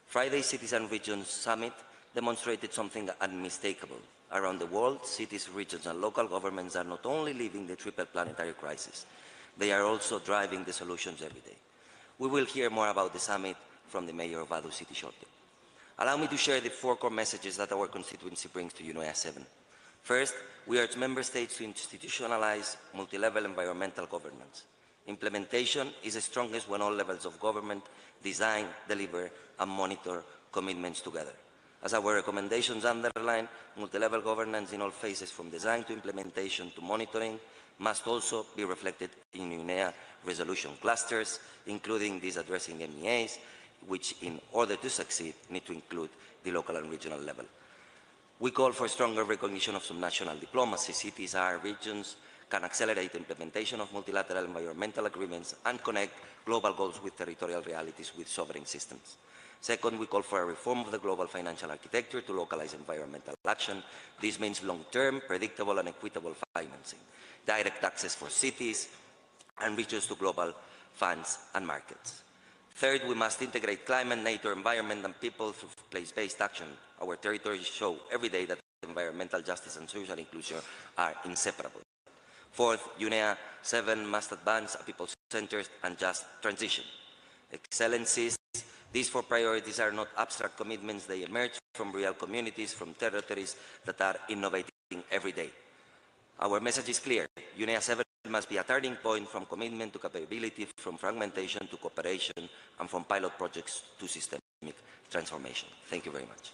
Friday's Cities and Regions Summit demonstrated something unmistakable. Around the world, cities, regions, and local governments are not only living the triple planetary crisis, they are also driving the solutions every day. We will hear more about the summit from the Mayor of Adu City shortly. Allow me to share the 4 core messages that our constituency brings to UNEA 7. First, we urge member states to institutionalize multi-level environmental governance. Implementation is strongest when all levels of government design, deliver, and monitor commitments together. As our recommendations underline, multi-level governance in all phases from design to implementation to monitoring must also be reflected in UNEA resolution clusters, including these addressing MEAs, which in order to succeed need to include the local and regional level. We call for stronger recognition of subnational diplomacy. Cities and regions can accelerate implementation of multilateral environmental agreements and connect global goals with territorial realities with sovereign systems. Second, we call for a reform of the global financial architecture to localize environmental action. This means long-term, predictable and equitable financing, direct access for cities and regions to global funds and markets. Third, we must integrate climate, nature, environment and people through place-based action. Our territories show every day that environmental justice and social inclusion are inseparable. Fourth, UNEA 7 must advance a people-centered and just transition. Excellencies, these 4 priorities are not abstract commitments. They emerge from real communities, from territories that are innovating every day. Our message is clear. UNEA 7 must be a turning point from commitment to capability, from fragmentation to cooperation, and from pilot projects to systemic transformation. Thank you very much.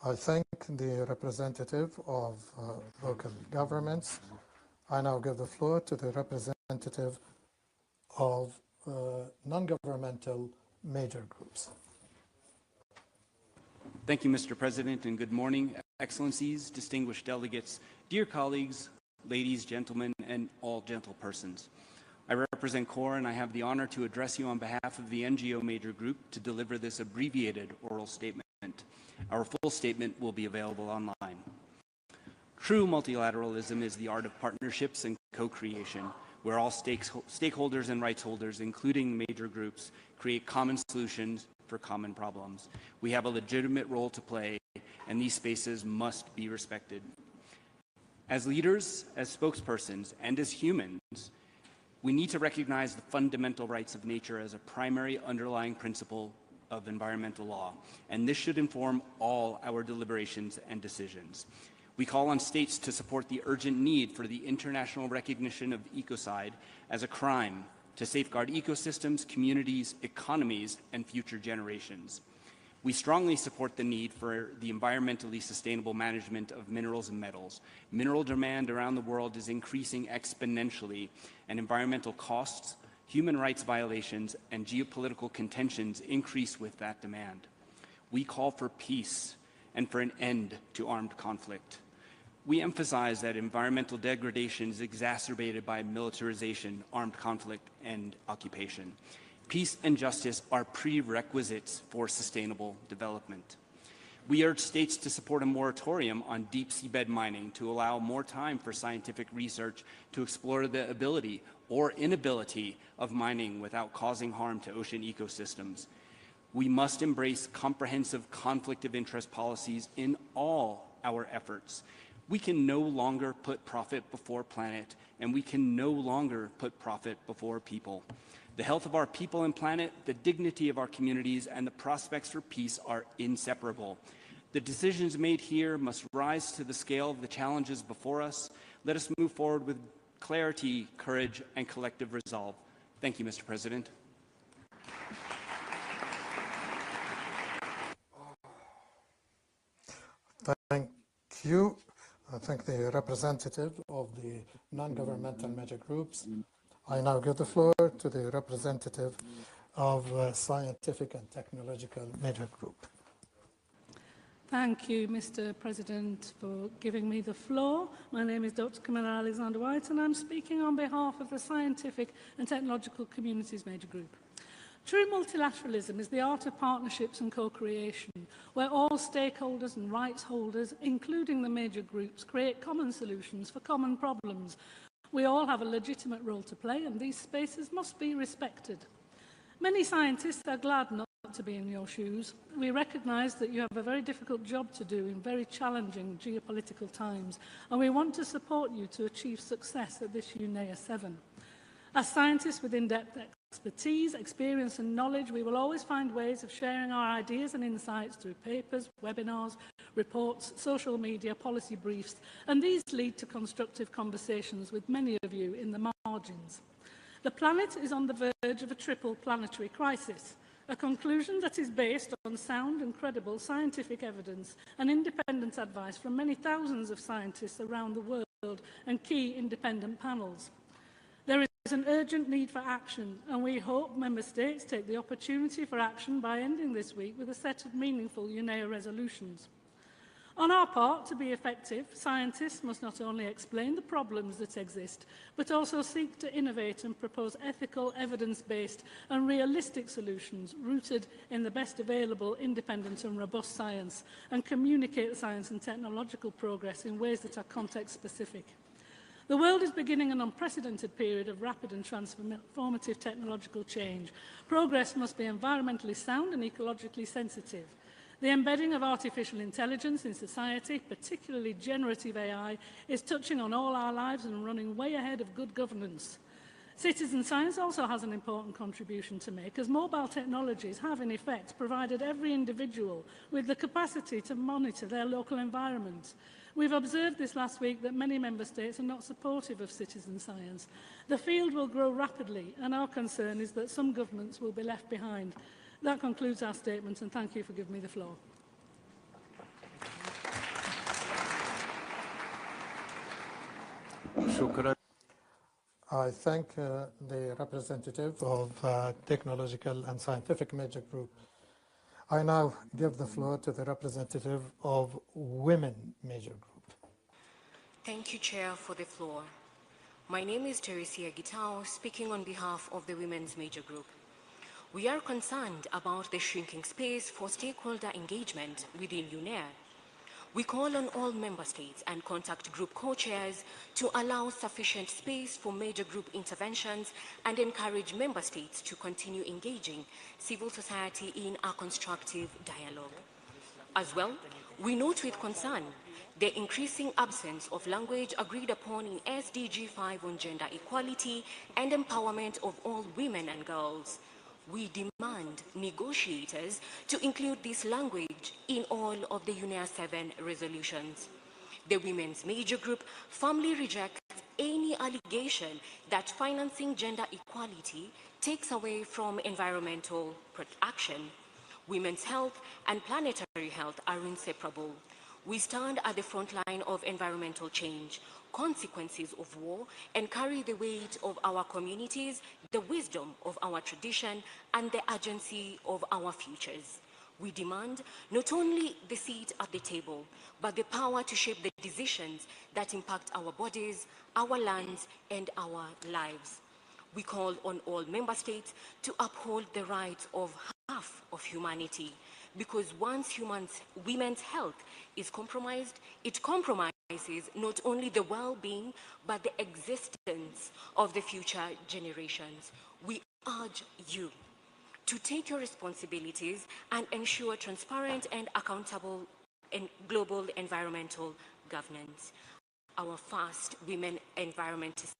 I thank the representative of local governments. I now give the floor to the representative of non-governmental major groups. Thank you, Mr. President, and good morning, Excellencies, distinguished delegates, dear colleagues, ladies, gentlemen, and all gentle persons. I represent CORE, and I have the honor to address you on behalf of the NGO major group to deliver this abbreviated oral statement. Our full statement will be available online. True multilateralism is the art of partnerships and co-creation, where all stakeholders and rights holders, including major groups, create common solutions for common problems. We have a legitimate role to play, and these spaces must be respected. As leaders, as spokespersons, and as humans, we need to recognize the fundamental rights of nature as a primary underlying principle of environmental law, and this should inform all our deliberations and decisions. We call on states to support the urgent need for the international recognition of ecocide as a crime to safeguard ecosystems, communities, economies, and future generations. We strongly support the need for the environmentally sustainable management of minerals and metals. Mineral demand around the world is increasing exponentially, and environmental costs, human rights violations, and geopolitical contentions increase with that demand. We call for peace and for an end to armed conflict. We emphasize that environmental degradation is exacerbated by militarization, armed conflict, and occupation. Peace and justice are prerequisites for sustainable development. We urge states to support a moratorium on deep seabed mining to allow more time for scientific research to explore the ability or inability of mining without causing harm to ocean ecosystems. We must embrace comprehensive conflict of interest policies in all our efforts. We can no longer put profit before planet, and we can no longer put profit before people. The health of our people and planet, the dignity of our communities, and the prospects for peace are inseparable. The decisions made here must rise to the scale of the challenges before us. Let us move forward with clarity, courage, and collective resolve. Thank you, Mr. President. Thank you. I thank the representative of the non-governmental major groups. I now give the floor to the representative of scientific and technological major group. Thank you, Mr. President, for giving me the floor. My name is Dr. Camilla Alexander-White, and I'm speaking on behalf of the Scientific and Technological Communities Major Group. True multilateralism is the art of partnerships and co-creation, where all stakeholders and rights holders, including the major groups, create common solutions for common problems. We all have a legitimate role to play, and these spaces must be respected. Many scientists are glad not to be in your shoes. We recognise that you have a very difficult job to do in very challenging geopolitical times, and we want to support you to achieve success at this UNEA 7. As scientists with in-depth expertise, experience and knowledge, we will always find ways of sharing our ideas and insights through papers, webinars, reports, social media, policy briefs, and these lead to constructive conversations with many of you in the margins. The planet is on the verge of a triple planetary crisis, a conclusion that is based on sound and credible scientific evidence and independent advice from many thousands of scientists around the world and key independent panels. There is an urgent need for action, and we hope Member States take the opportunity for action by ending this week with a set of meaningful UNEA resolutions. On our part, to be effective, scientists must not only explain the problems that exist, but also seek to innovate and propose ethical, evidence-based and realistic solutions rooted in the best available independent and robust science, and communicate science and technological progress in ways that are context-specific. The world is beginning an unprecedented period of rapid and transformative technological change. Progress must be environmentally sound and ecologically sensitive. The embedding of artificial intelligence in society, particularly generative AI, is touching on all our lives and running way ahead of good governance. Citizen science also has an important contribution to make, as mobile technologies have, in effect, provided every individual with the capacity to monitor their local environment. We've observed this last week that many member states are not supportive of citizen science. The field will grow rapidly, and our concern is that some governments will be left behind. That concludes our statement, and thank you for giving me the floor. I thank the representative of Technological and Scientific Major Group. I now give the floor to the representative of Women Major Group. Thank you, Chair, for the floor. My name is Teresia Gitao, speaking on behalf of the Women's Major Group. We are concerned about the shrinking space for stakeholder engagement within UNEA. We call on all member states and contact group co-chairs to allow sufficient space for major group interventions and encourage member states to continue engaging civil society in a constructive dialogue. As well, we note with concern the increasing absence of language agreed upon in SDG 5 on gender equality and empowerment of all women and girls. We demand negotiators to include this language in all of the UNEA 7 resolutions. The Women's Major Group firmly rejects any allegation that financing gender equality takes away from environmental action. Women's health and planetary health are inseparable. We stand at the front line of environmental change, consequences of war, and carry the weight of our communities, the wisdom of our tradition, and the urgency of our futures. We demand not only the seat at the table, but the power to shape the decisions that impact our bodies, our lands, and our lives. We call on all member states to uphold the rights of half of humanity, because once women's health is compromised, it compromises not only the well-being, but the existence of the future generations. We urge you to take your responsibilities and ensure transparent and accountable and global environmental governance. Our first women environmentalists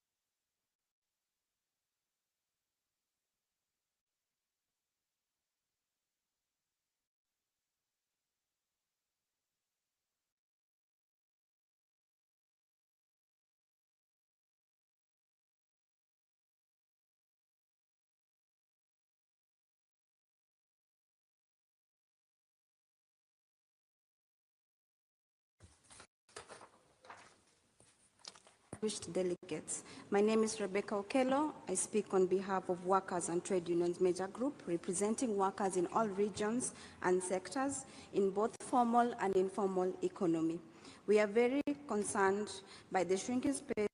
delegates. My name is Rebecca Okello. I speak on behalf of Workers and Trade Unions Major Group, representing workers in all regions and sectors in both formal and informal economy. We are very concerned by the shrinking space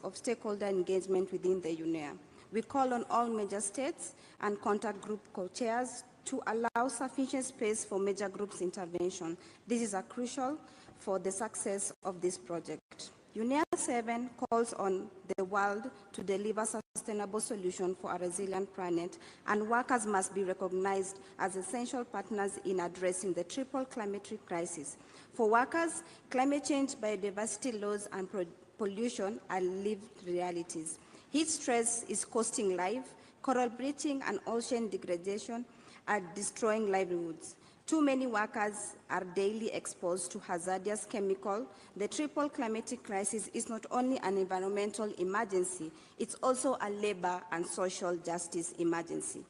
of stakeholder engagement within the UNEA. We call on all major states and contact group co-chairs to allow sufficient space for major groups' intervention. This is crucial for the success of this project. UNEA 7 calls on the world to deliver sustainable solutions for a resilient planet, and workers must be recognized as essential partners in addressing the triple climatic crisis. For workers, climate change, biodiversity loss, and pollution are lived realities. Heat stress is costing life, coral bleaching and ocean degradation are destroying livelihoods. Too many workers are daily exposed to hazardous chemicals. The triple climatic crisis is not only an environmental emergency, it's also a labor and social justice emergency.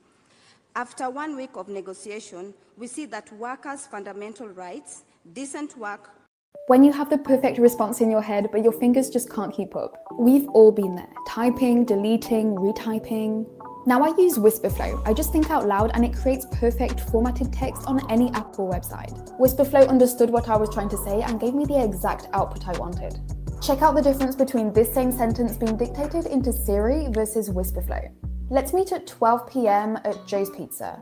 After 1 week of negotiation, we see that workers' fundamental rights, decent work. When you have the perfect response in your head, but your fingers just can't keep up. We've all been there. Typing, deleting, retyping. Now I use Whisperflow. I just think out loud and it creates perfect formatted text on any Apple website. Whisperflow understood what I was trying to say and gave me the exact output I wanted. Check out the difference between this same sentence being dictated into Siri versus Whisperflow. Let's meet at 12 p.m. at Joe's Pizza.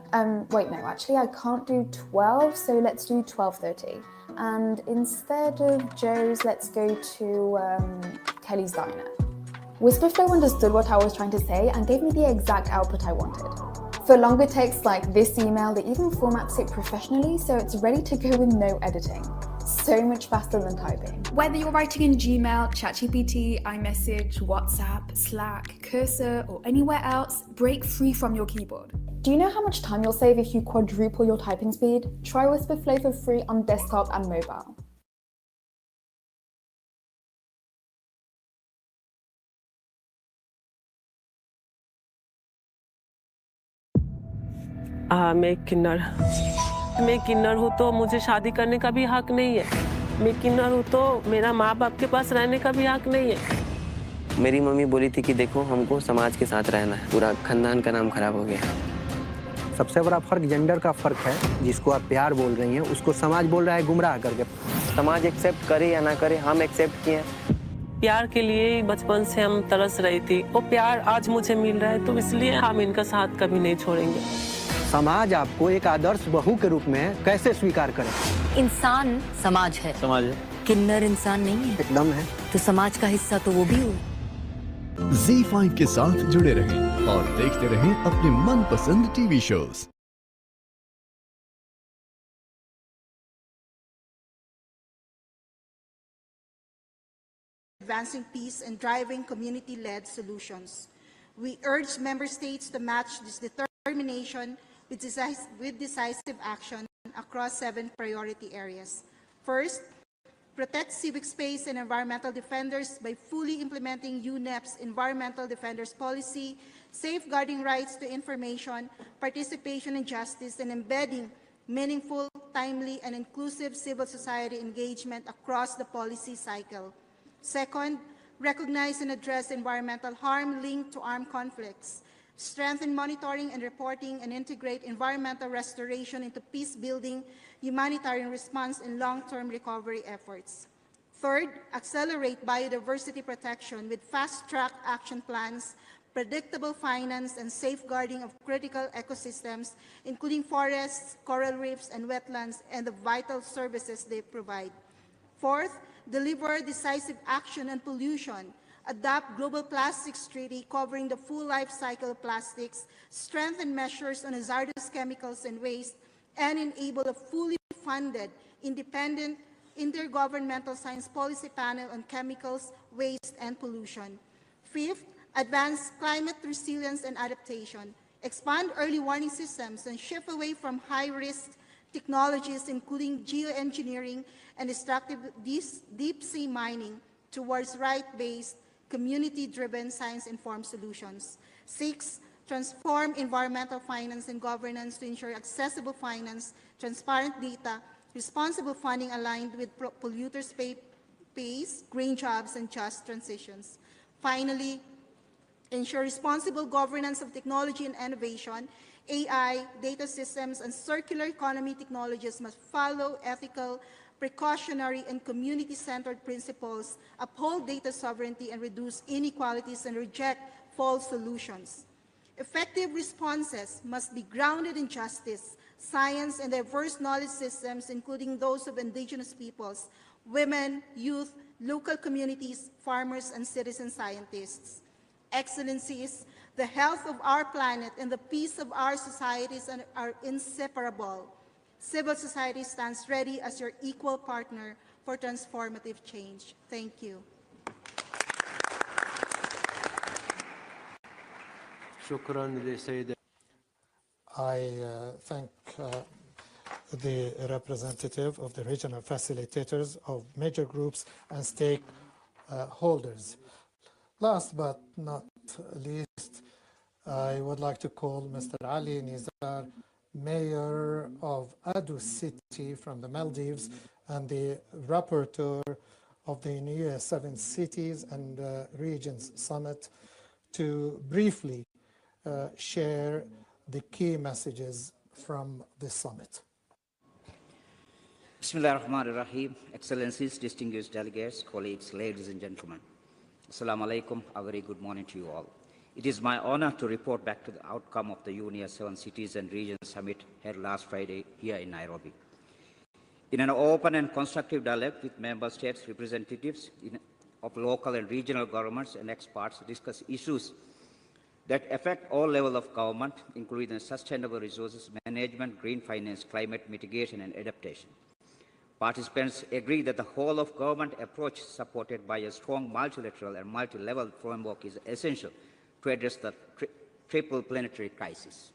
Wait, no, actually I can't do 12, so let's do 12:30. And instead of Joe's, let's go to Kelly's Diner. Whisperflow understood what I was trying to say and gave me the exact output I wanted. For longer texts like this email, they even formats it professionally so it's ready to go with no editing. So much faster than typing. Whether you're writing in Gmail, ChatGPT, iMessage, WhatsApp, Slack, Cursor, or anywhere else, break free from your keyboard. Do you know how much time you'll save if you quadruple your typing speed? Try Whisperflow for free on desktop and mobile. मैं किन्नर हूँ तो मुझे शादी करने का भी हक नहीं है। मैं किन्नर हूँ तो मेरा माँ बाप के पास रहने का भी हक नहीं है। मेरी मम्मी बोली थी कि देखो हमको समाज के साथ रहना है, पूरा खानदान का नाम खराब हो गया। सबसे बड़ा फर्क जेंडर का फर्क है, जिसको आप प्यार बोल रही हैं उसको समाज बोल रहा है गुमराह करके। समाज एक्सेप्ट करे या ना करे, हम एक्सेप्ट किए। प्यार के लिए बचपन से हम तरस रही थी, वो प्यार आज मुझे मिल रहा है तो इसलिए हम इनका साथ कभी नहीं छोड़ेंगे। समाज आपको एक आदर्श बहू के रूप में कैसे स्वीकार करे? इंसान समाज है। समाज है। किन्नर इंसान नहीं है। एकदम है। तो समाज का हिस्सा तो वो भी हो। Z5 के साथ जुड़े रहें और देखते रहें अपने मनपसंद TV shows. Advancing peace and driving community-led solutions. We urge member states to match this determination with decisive action across 7 priority areas. First, protect civic space and environmental defenders by fully implementing UNEP's Environmental Defenders Policy, safeguarding rights to information, participation in justice, and embedding meaningful, timely, and inclusive civil society engagement across the policy cycle. Second, recognize and address environmental harm linked to armed conflicts, strengthen monitoring and reporting, and integrate environmental restoration into peace-building, humanitarian response, and long-term recovery efforts. Third, accelerate biodiversity protection with fast-track action plans, predictable finance, and safeguarding of critical ecosystems, including forests, coral reefs, and wetlands, and the vital services they provide. Fourth, deliver decisive action on pollution, adopt Global Plastics Treaty covering the full life cycle of plastics, strengthen measures on hazardous chemicals and waste, and enable a fully funded, independent, intergovernmental science policy panel on chemicals, waste, and pollution. Fifth, advance climate resilience and adaptation, expand early warning systems, and shift away from high-risk technologies, including geoengineering and extractive deep-sea mining, towards right-based, community-driven, science-informed solutions. 6, transform environmental finance and governance to ensure accessible finance, transparent data, responsible funding aligned with polluters pays, green jobs, and just transitions. Finally, ensure responsible governance of technology and innovation. AI, data systems, and circular economy technologies must follow ethical, precautionary, and community-centered principles, uphold data sovereignty, and reduce inequalities, and reject false solutions. Effective responses must be grounded in justice, science, and diverse knowledge systems, including those of indigenous peoples, women, youth, local communities, farmers, and citizen scientists. Excellencies, the health of our planet and the peace of our societies are inseparable. Civil society stands ready as your equal partner for transformative change. Thank you. I thank the representative of the regional facilitators of major groups and stakeholders. Last but not least, I would like to call Mr. Ali Nizar, Mayor of Adu City from the Maldives and the rapporteur of the UNEA 7 Cities and Regions Summit, to briefly share the key messages from this summit. Bismillah ar-Rahman ar-Rahim, Excellencies, distinguished delegates, colleagues, ladies and gentlemen. Assalamu alaikum, a very good morning to you all. It is my honor to report back to the outcome of the UNEA 7 Cities and Regions Summit held last Friday here in Nairobi. In an open and constructive dialogue with member states representatives of local and regional governments and experts discuss issues that affect all levels of government, including sustainable resources management, green finance, climate mitigation, and adaptation. Participants agree that the whole of government approach supported by a strong multilateral and multi-level framework is essential to address the triple planetary crisis.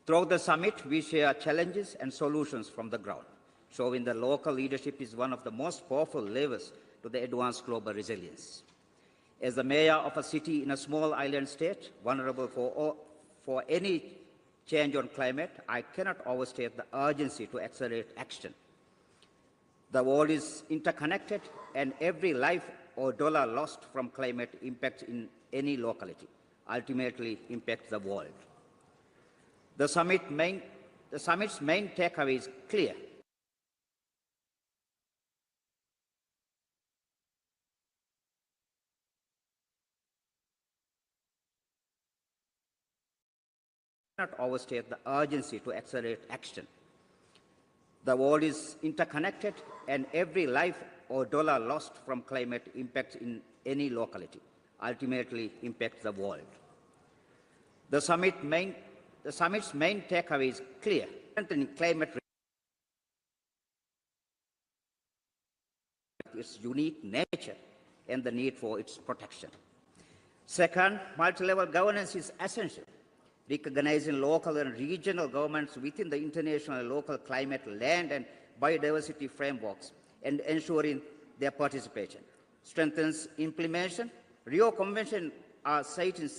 Throughout the summit, we share challenges and solutions from the ground, showing that local leadership is one of the most powerful levers to the advanced global resilience. As the mayor of a city in a small island state, vulnerable for any change on climate, I cannot overstate the urgency to accelerate action. The world is interconnected, and every life or dollar lost from climate impacts in any locality, ultimately impacts the world. The summit's main takeaway is clear. Not overstate the urgency to accelerate action. The world is interconnected, and every life or dollar lost from climate impacts in any locality, ultimately impacts the world. The summit's main takeaway is clear. Strengthening climate its unique nature and the need for its protection. Second, multi-level governance is essential. Recognizing local and regional governments within the international and local climate, land, and biodiversity frameworks and ensuring their participation strengthens implementation. Rio Convention are citing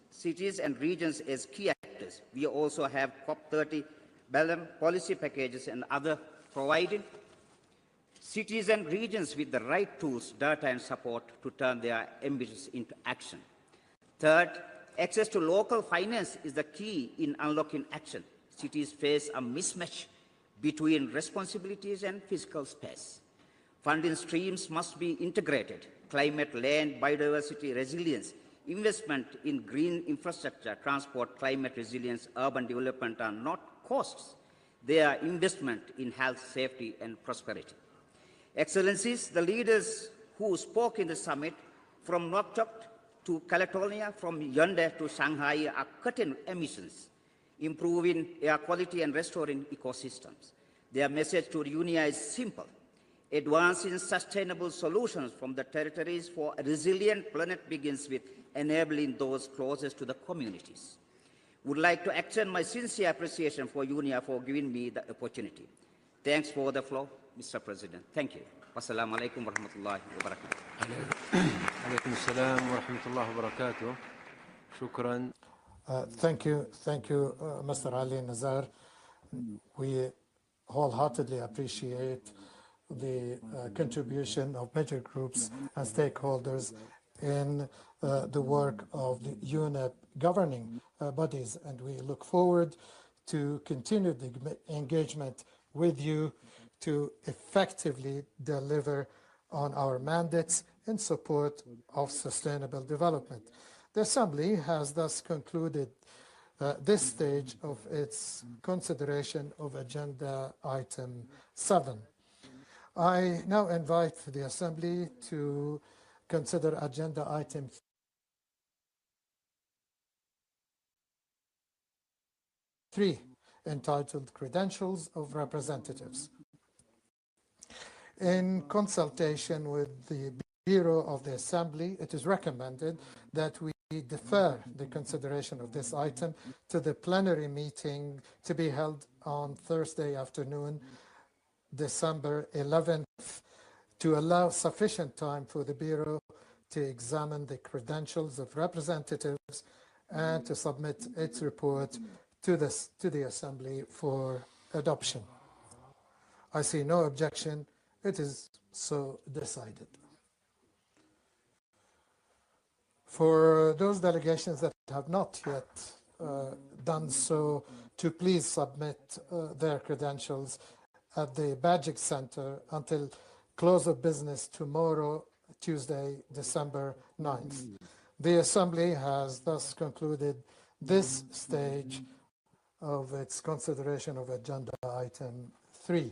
cities and regions as key actors. We also have COP30 balance policy packages and other providing cities and regions with the right tools, data, and support to turn their ambitions into action. Third, access to local finance is the key in unlocking action. Cities face a mismatch between responsibilities and fiscal space. Funding streams must be integrated. Climate, land, biodiversity, resilience, investment in green infrastructure, transport, climate resilience, urban development are not costs. They are investment in health, safety, and prosperity. Excellencies, the leaders who spoke in the summit from Nouakchott to Caledonia, from Yaoundé to Shanghai are cutting emissions, improving air quality and restoring ecosystems. Their message to UNEA is simple: advancing sustainable solutions from the territories for a resilient planet begins with enabling those closest to the communities. Would like to extend my sincere appreciation for UNEA for giving me the opportunity. Thanks for the floor, Mr. President. Thank you. Wassalamu alaikum wa rahmatullahi wa barakatuh. Alaikum assalam wa rahmatullahi wa barakatuh. Shukran. Thank you, Mr. Ali Nizar. We wholeheartedly appreciate the contribution of major groups and stakeholders in the work of the UNEP governing bodies, and we look forward to continue the engagement with you to effectively deliver on our mandates in support of sustainable development. The Assembly has thus concluded this stage of its consideration of Agenda Item 7. I now invite the Assembly to consider Agenda Item 3, entitled Credentials of Representatives. In consultation with the Bureau of the Assembly, it is recommended that we defer the consideration of this item to the plenary meeting to be held on Thursday afternoon, December 11th, to allow sufficient time for the Bureau to examine the credentials of representatives and to submit its report to the Assembly for adoption. I see no objection. It is so decided. For those delegations that have not yet done so, to please submit their credentials at the Badging Center until close of business tomorrow, Tuesday, December 9th. The Assembly has thus concluded this stage of its consideration of Agenda Item 3.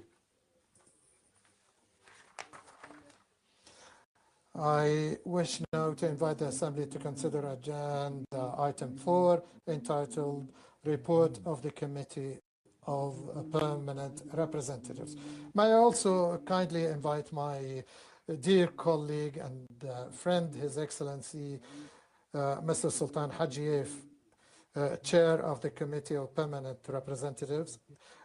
I wish now to invite the Assembly to consider Agenda Item 4, entitled Report of the Committee of Permanent Representatives. May I also kindly invite my dear colleague and friend, His Excellency, Mr. Sultan Hajiev, Chair of the Committee of Permanent Representatives,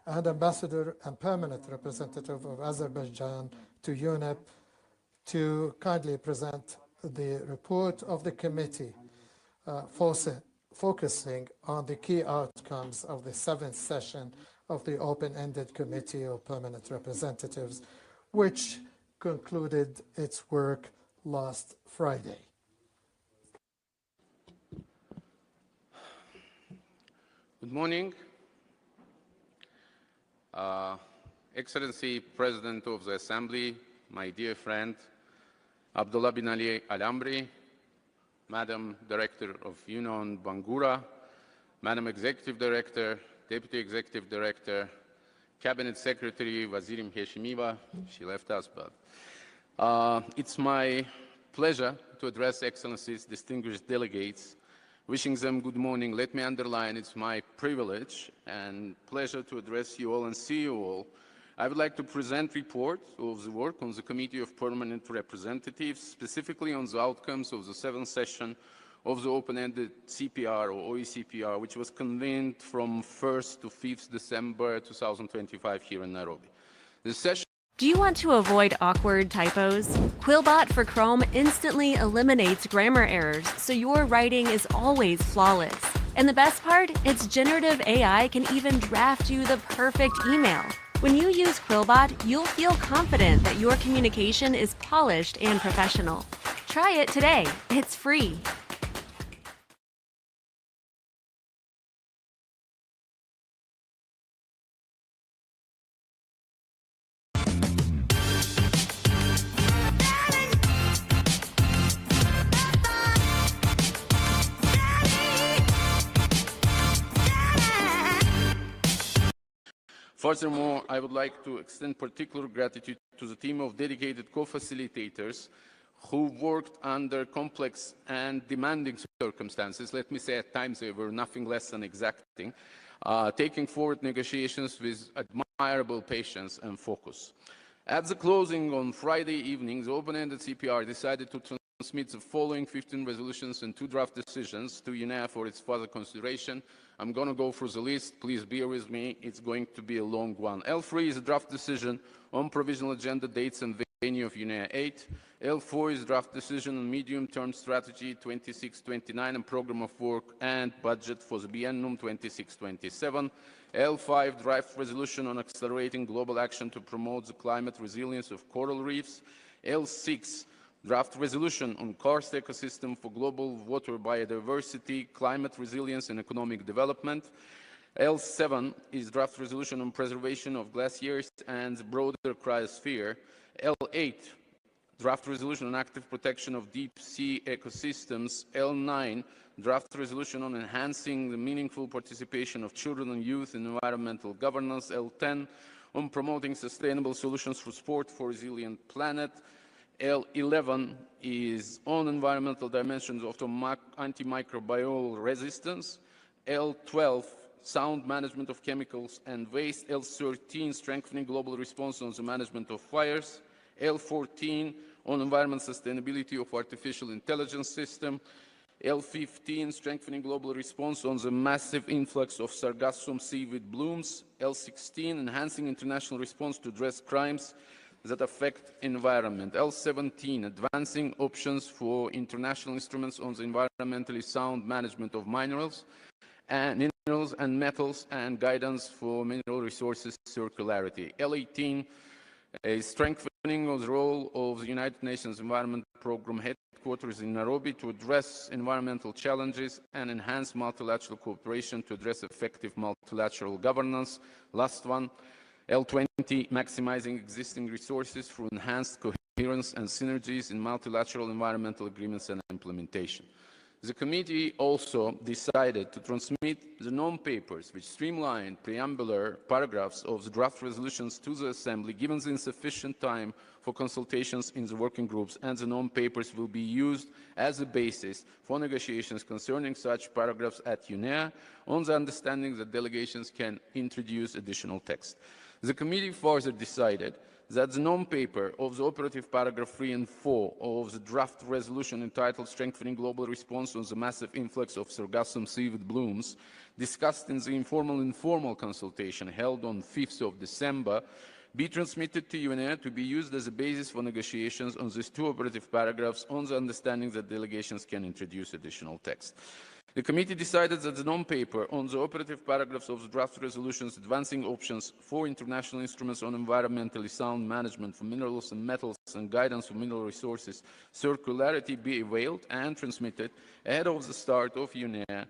and Ambassador and Permanent Representative of Azerbaijan to UNEP, to kindly present the report of the committee focusing on the key outcomes of the 7th session of the Open-Ended Committee of Permanent Representatives, which concluded its work last Friday. Good morning. Excellency President of the Assembly, my dear friend, Abdullah bin Ali Al-Amri, Madam Director of UNEA Bangura, Madam Executive Director, Deputy Executive Director, Cabinet Secretary Wazirim Heshimiva, she left us, but it's my pleasure to address Excellencies, distinguished delegates, wishing them good morning. Let me underline, it's my privilege and pleasure to address you all and see you all. I would like to present report of the work on the Committee of Permanent Representatives, specifically on the outcomes of the 7th session of the open-ended CPR or OECPR, which was convened from 1st to 5th December 2025 here in Nairobi. The session. Do you want to avoid awkward typos? Quillbot for Chrome instantly eliminates grammar errors, so your writing is always flawless. And the best part? Its generative AI can even draft you the perfect email. When you use Quillbot, you'll feel confident that your communication is polished and professional. Try it today. It's free. Furthermore, I would like to extend particular gratitude to the team of dedicated co-facilitators who worked under complex and demanding circumstances. Let me say at times they were nothing less than exacting, taking forward negotiations with admirable patience and focus. At the closing on Friday evening, the open-ended CPR decided to transmit the following 15 resolutions and 2 draft decisions to UNEA for its further consideration. I'm going to go through the list. Please bear with me. It's going to be a long one. L3 is a draft decision on provisional agenda dates and venue of UNEA 8. L4 is draft decision on medium-term strategy 26-29 and program of work and budget for the biennium 26-27. L5 draft resolution on accelerating global action to promote the climate resilience of coral reefs. L6 draft resolution on karst ecosystem for global water biodiversity, climate resilience and economic development. L7 is draft resolution on preservation of glaciers and the broader cryosphere. L8, draft resolution on active protection of deep sea ecosystems. L9, draft resolution on enhancing the meaningful participation of children and youth in environmental governance. L10, on promoting sustainable solutions for sport for a resilient planet. L11 is on environmental dimensions of antimicrobial resistance. L12, sound management of chemicals and waste. L13, strengthening global response on the management of fires. L14, on environment sustainability of artificial intelligence system. L15, strengthening global response on the massive influx of sargassum seaweed blooms. L16, enhancing international response to address crimes that affect environment. L17, advancing options for international instruments on the environmentally sound management of minerals and metals and guidance for mineral resources circularity. L18, a strengthening of the role of the United Nations Environment Programme headquarters in Nairobi to address environmental challenges and enhance multilateral cooperation to address effective multilateral governance. Last one, L20, maximizing existing resources through enhanced coherence and synergies in multilateral environmental agreements and implementation. The committee also decided to transmit the non-papers which streamlined preambular paragraphs of the draft resolutions to the Assembly, given the insufficient time for consultations in the working groups, and the non-papers will be used as a basis for negotiations concerning such paragraphs at UNEA, on the understanding that delegations can introduce additional text. The committee further decided that the non-paper of the operative paragraph 3 and 4 of the draft resolution entitled Strengthening Global Response on the Massive Influx of Sargassum Seaweed Blooms, discussed in the informal consultation held on 5th of December, be transmitted to UNEA to be used as a basis for negotiations on these two operative paragraphs, on the understanding that delegations can introduce additional text. The committee decided that the non-paper on the operative paragraphs of the draft resolutions advancing options for international instruments on environmentally sound management for minerals and metals and guidance for mineral resources circularity be availed and transmitted ahead of the start of UNEA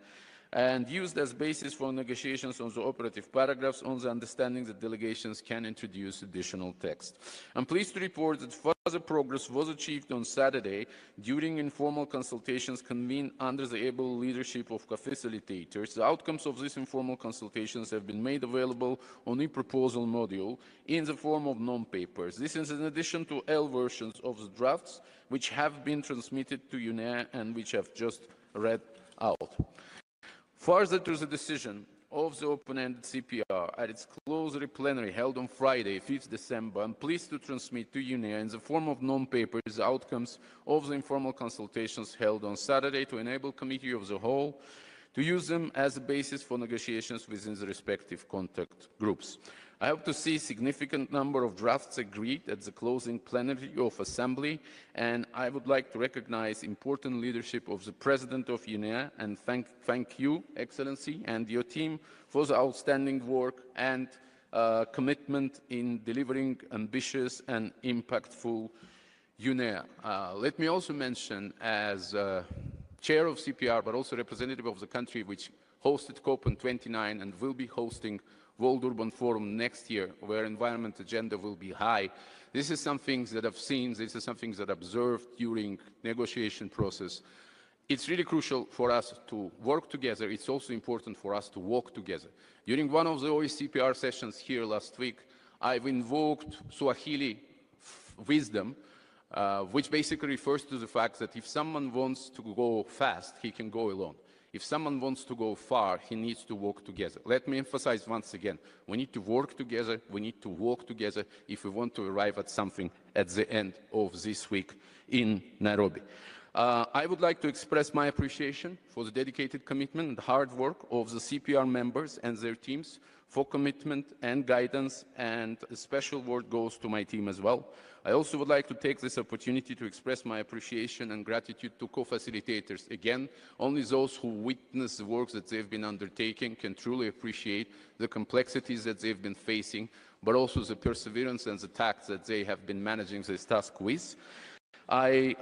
and used as basis for negotiations on the operative paragraphs, on the understanding that delegations can introduce additional text. I'm pleased to report that further progress was achieved on Saturday during informal consultations convened under the able leadership of co-facilitators. The outcomes of these informal consultations have been made available on the proposal module in the form of non-papers. This is in addition to L versions of the drafts, which have been transmitted to UNEA and which I've just read out. Further to the decision of the open-ended CPR at its closely plenary held on Friday, 5th December, I'm pleased to transmit to UNEA in the form of non-papers the outcomes of the informal consultations held on Saturday to enable Committee of the Whole to use them as a basis for negotiations within the respective contact groups. I hope to see a significant number of drafts agreed at the closing plenary of Assembly, and I would like to recognize important leadership of the President of UNEA and thank you, Excellency, and your team for the outstanding work and commitment in delivering ambitious and impactful UNEA. Let me also mention, as Chair of CPR, but also representative of the country which hosted COP29 and will be hosting World Urban Forum next year, where environment agenda will be high. This is something that I've seen, this is something that I've observed during negotiation process. It's really crucial for us to work together. It's also important for us to walk together. During one of the OECPR sessions here last week, I've invoked Swahili wisdom, which basically refers to the fact that if someone wants to go fast, he can go alone. If someone wants to go far, he needs to work together. Let me emphasize once again, we need to work together, we need to walk together if we want to arrive at something at the end of this week in Nairobi. I would like to express my appreciation for the dedicated commitment and hard work of the CPR members and their teams, for commitment and guidance, and a special word goes to my team as well. I also would like to take this opportunity to express my appreciation and gratitude to co-facilitators. Again, only those who witness the work that they've been undertaking can truly appreciate the complexities that they've been facing, but also the perseverance and the tact that they have been managing this task with. I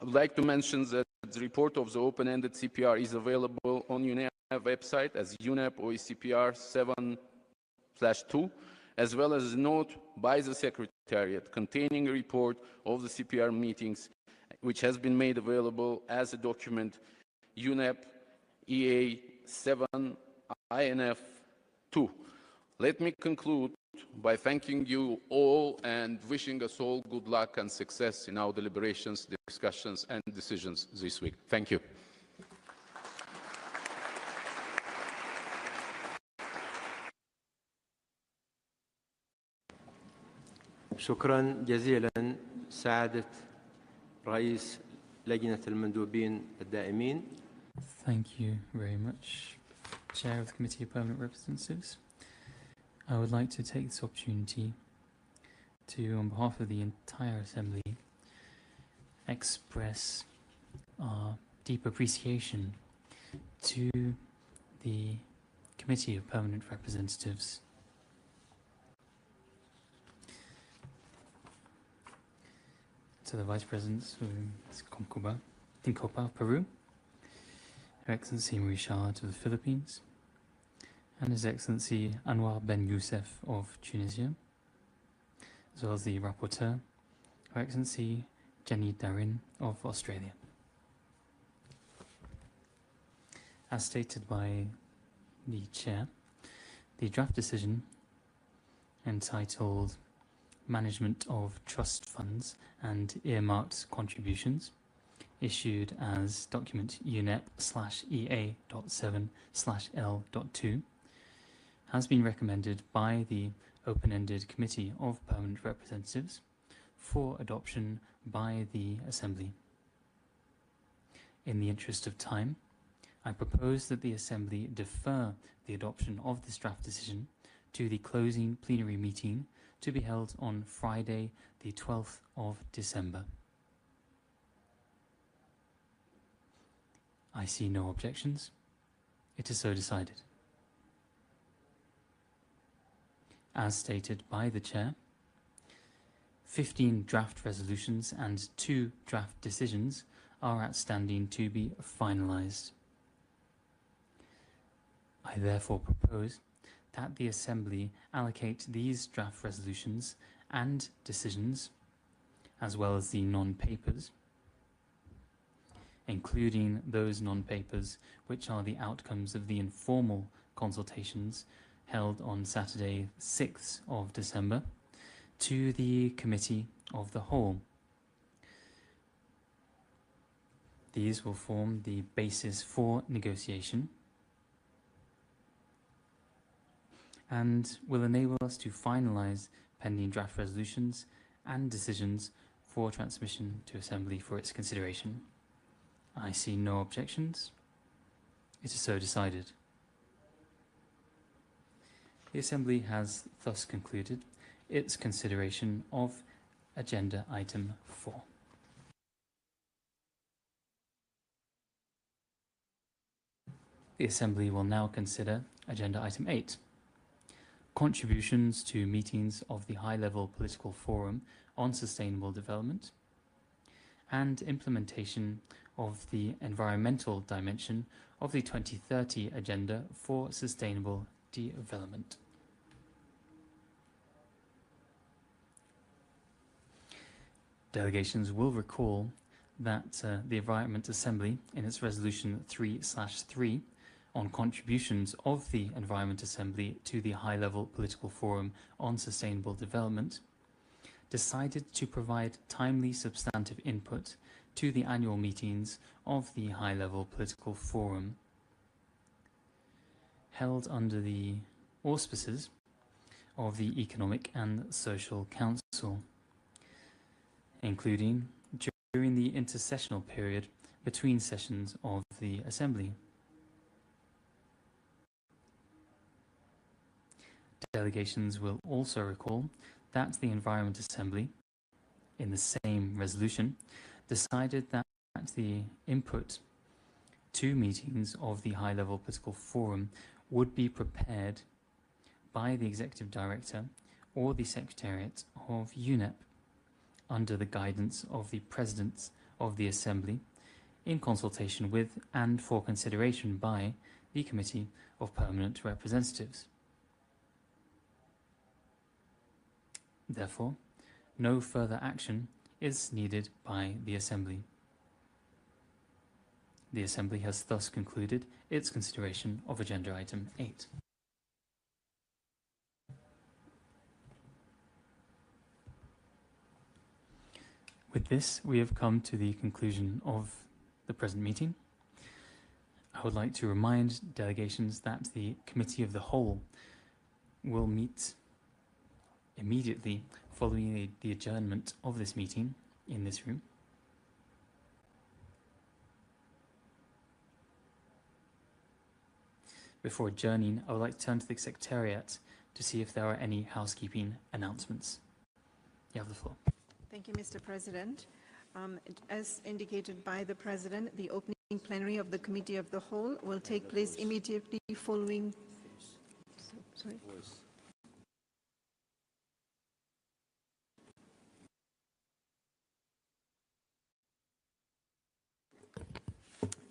would like to mention that the report of the open-ended CPR is available on UNEA website as UNEP OECPR 7/2, as well as a note by the Secretariat containing a report of the CPR meetings, which has been made available as a document UNEP EA 7 INF 2. Let me conclude by thanking you all and wishing us all good luck and success in our deliberations, discussions, and decisions this week. Thank you. شكرا جزيلا سعادة رئيس لجنة المندوبين الدائمين. Thank you very much, Chair of the Committee of Permanent Representatives. I would like to take this opportunity to, on behalf of the entire Assembly, express our deep appreciation to the Committee of Permanent Representatives. To the Vice President of Tincopa of Peru, Her Excellency Marie Charlotte of the Philippines, and His Excellency Anwar Ben Youssef of Tunisia, as well as the Rapporteur, Her Excellency Jenny Darin of Australia. As stated by the Chair, the draft decision entitled Management of Trust Funds and Earmarked Contributions, issued as document UNEP/EA.7/L.2, has been recommended by the Open-Ended Committee of Permanent Representatives for adoption by the Assembly. In the interest of time, I propose that the Assembly defer the adoption of this draft decision to the closing plenary meeting to be held on Friday, the 12th of December. I see no objections. It is so decided. As stated by the Chair, 15 draft resolutions and 2 draft decisions are outstanding to be finalised. I therefore propose that the Assembly allocate these draft resolutions and decisions, as well as the non-papers, including those non-papers which are the outcomes of the informal consultations held on Saturday, 6th of December, to the Committee of the Whole. These will form the basis for negotiation and will enable us to finalise pending draft resolutions and decisions for transmission to Assembly for its consideration. I see no objections. It is so decided. The Assembly has thus concluded its consideration of Agenda Item 4. The Assembly will now consider Agenda Item 8. Contributions to meetings of the High-Level Political Forum on Sustainable Development and implementation of the environmental dimension of the 2030 Agenda for Sustainable Development. Delegations will recall that the Environment Assembly, in its Resolution 3/3, on contributions of the Environment Assembly to the High-Level Political Forum on Sustainable Development, decided to provide timely substantive input to the annual meetings of the High-Level Political Forum, held under the auspices of the Economic and Social Council, including during the intersessional period between sessions of the Assembly. Delegations will also recall that the Environment Assembly, in the same resolution, decided that the input to meetings of the High-Level Political Forum would be prepared by the Executive Director or the Secretariat of UNEP under the guidance of the President of the Assembly, in consultation with and for consideration by the Committee of Permanent Representatives. Therefore, no further action is needed by the Assembly. The Assembly has thus concluded its consideration of Agenda Item 8. With this, we have come to the conclusion of the present meeting. I would like to remind delegations that the Committee of the Whole will meet immediately following the adjournment of this meeting in this room. Before adjourning, I would like to turn to the Secretariat to see if there are any housekeeping announcements. You have the floor. Thank you, Mr. President. As indicated by the President, the opening plenary of the Committee of the Whole will take place immediately following... Sorry.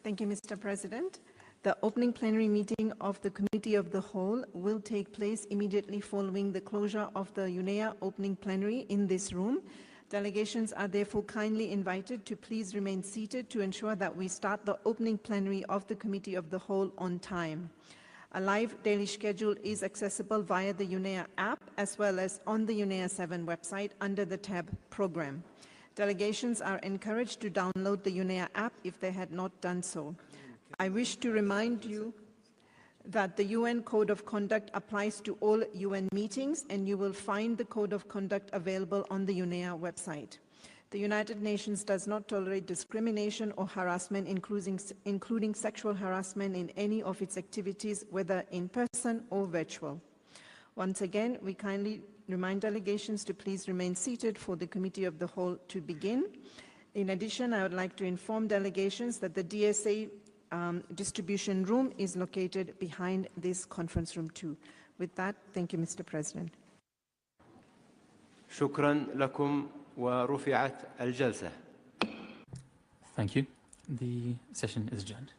Thank you, Mr. President. The opening plenary meeting of the Committee of the Whole will take place immediately following the closure of the UNEA opening plenary in this room. Delegations are therefore kindly invited to please remain seated to ensure that we start the opening plenary of the Committee of the Whole on time. A live daily schedule is accessible via the UNEA app as well as on the UNEA 7 website under the tab Program. Delegations are encouraged to download the UNEA app if they had not done so. I wish to remind you that the UN Code of Conduct applies to all UN meetings, and you will find the Code of Conduct available on the UNEA website. The United Nations does not tolerate discrimination or harassment, including sexual harassment in any of its activities, whether in person or virtual. Once again, we kindly remind delegations to please remain seated for the Committee of the Whole to begin. In addition, I would like to inform delegations that the DSA distribution room is located behind this conference room too. With that, thank you, Mr. President. شكرا لكم ورفعت الجلسة. Thank you. The session is adjourned.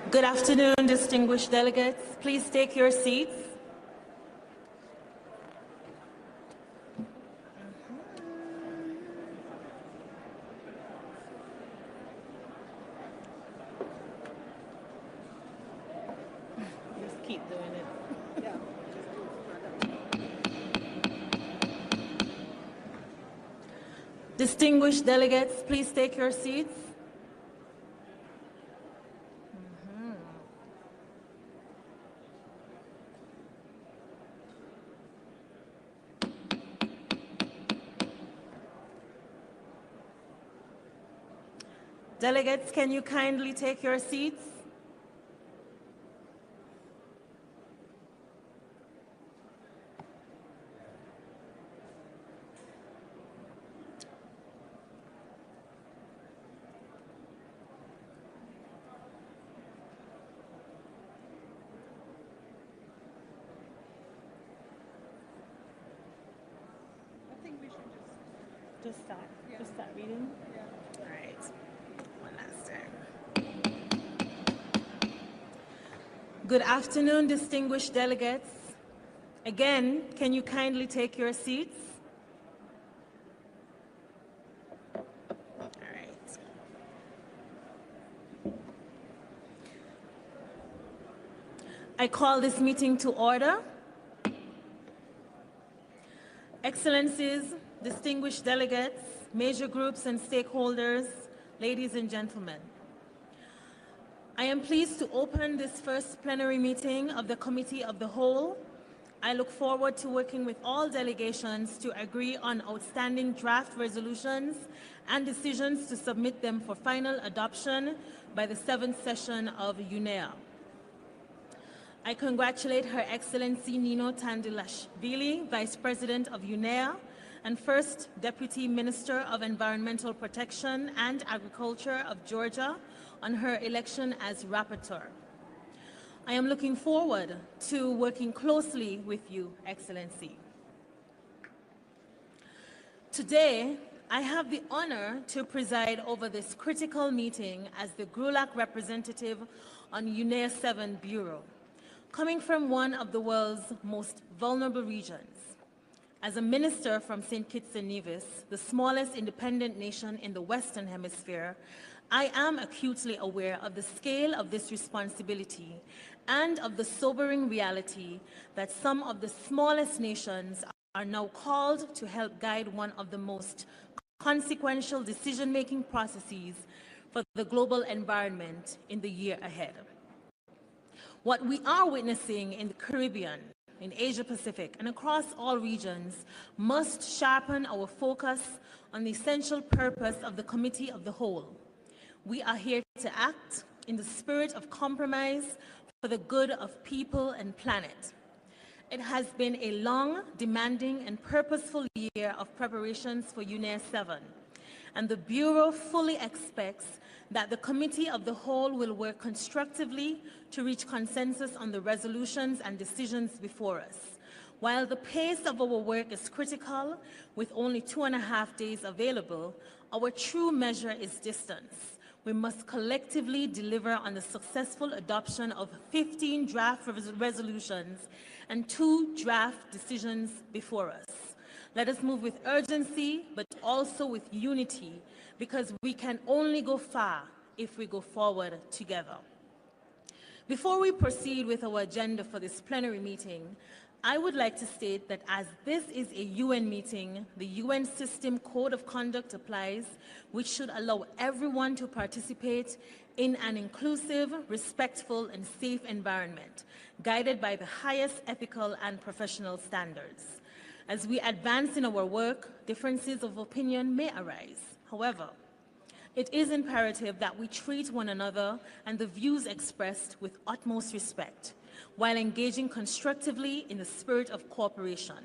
Good afternoon, distinguished delegates. Please take your seats. Just keep doing it. Distinguished delegates, please take your seats. Delegates, can you kindly take your seats? I think we should Just start reading. All right. One last time. Good afternoon, distinguished delegates. Again, can you kindly take your seats? All right. I call this meeting to order. Excellencies, distinguished delegates, major groups and stakeholders, ladies and gentlemen. I am pleased to open this first plenary meeting of the Committee of the Whole. I look forward to working with all delegations to agree on outstanding draft resolutions and decisions to submit them for final adoption by the 7th session of UNEA. I congratulate Her Excellency Nino Tandilashvili, Vice President of UNEA and First Deputy Minister of Environmental Protection and Agriculture of Georgia, on her election as rapporteur. I am looking forward to working closely with you, Excellency. Today, I have the honor to preside over this critical meeting as the GRULAC representative on UNEA 7 Bureau, coming from one of the world's most vulnerable regions. As a minister from St. Kitts and Nevis, the smallest independent nation in the Western Hemisphere, I am acutely aware of the scale of this responsibility and of the sobering reality that some of the smallest nations are now called to help guide one of the most consequential decision-making processes for the global environment in the year ahead. What we are witnessing in the Caribbean, in Asia-Pacific, and across all regions must sharpen our focus on the essential purpose of the Committee of the Whole. We are here to act in the spirit of compromise for the good of people and planet. It has been a long, demanding, and purposeful year of preparations for UNEA 7, and the Bureau fully expects that the Committee of the Whole will work constructively to reach consensus on the resolutions and decisions before us. While the pace of our work is critical, with only 2.5 days available, our true measure is distance. We must collectively deliver on the successful adoption of 15 draft resolutions and 2 draft decisions before us. Let us move with urgency, but also with unity, because we can only go far if we go forward together. Before we proceed with our agenda for this plenary meeting, I would like to state that as this is a UN meeting, the UN System Code of Conduct applies, which should allow everyone to participate in an inclusive, respectful, and safe environment, guided by the highest ethical and professional standards. As we advance in our work, differences of opinion may arise. However, it is imperative that we treat one another and the views expressed with utmost respect, while engaging constructively in the spirit of cooperation.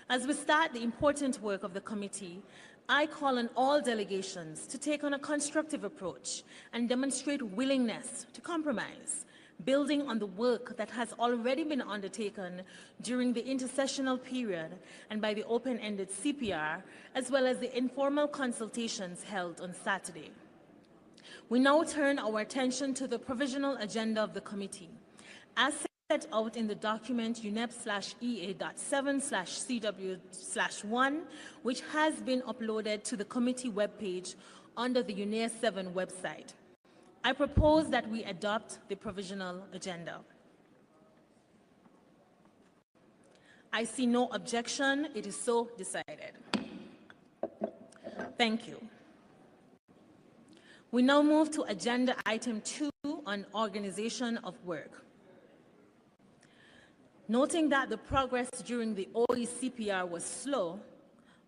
As we start the important work of the committee, I call on all delegations to take on a constructive approach and demonstrate willingness to compromise, building on the work that has already been undertaken during the intercessional period and by the open-ended CPR, as well as the informal consultations held on Saturday. We now turn our attention to the provisional agenda of the committee. As set out in the document UNEP/EA.7/CW/1, which has been uploaded to the committee webpage under the UNEA 7 website. I propose that we adopt the provisional agenda. I see no objection. It is so decided. Thank you. We now move to agenda item 2 on organization of work. Noting that the progress during the OECPR was slow,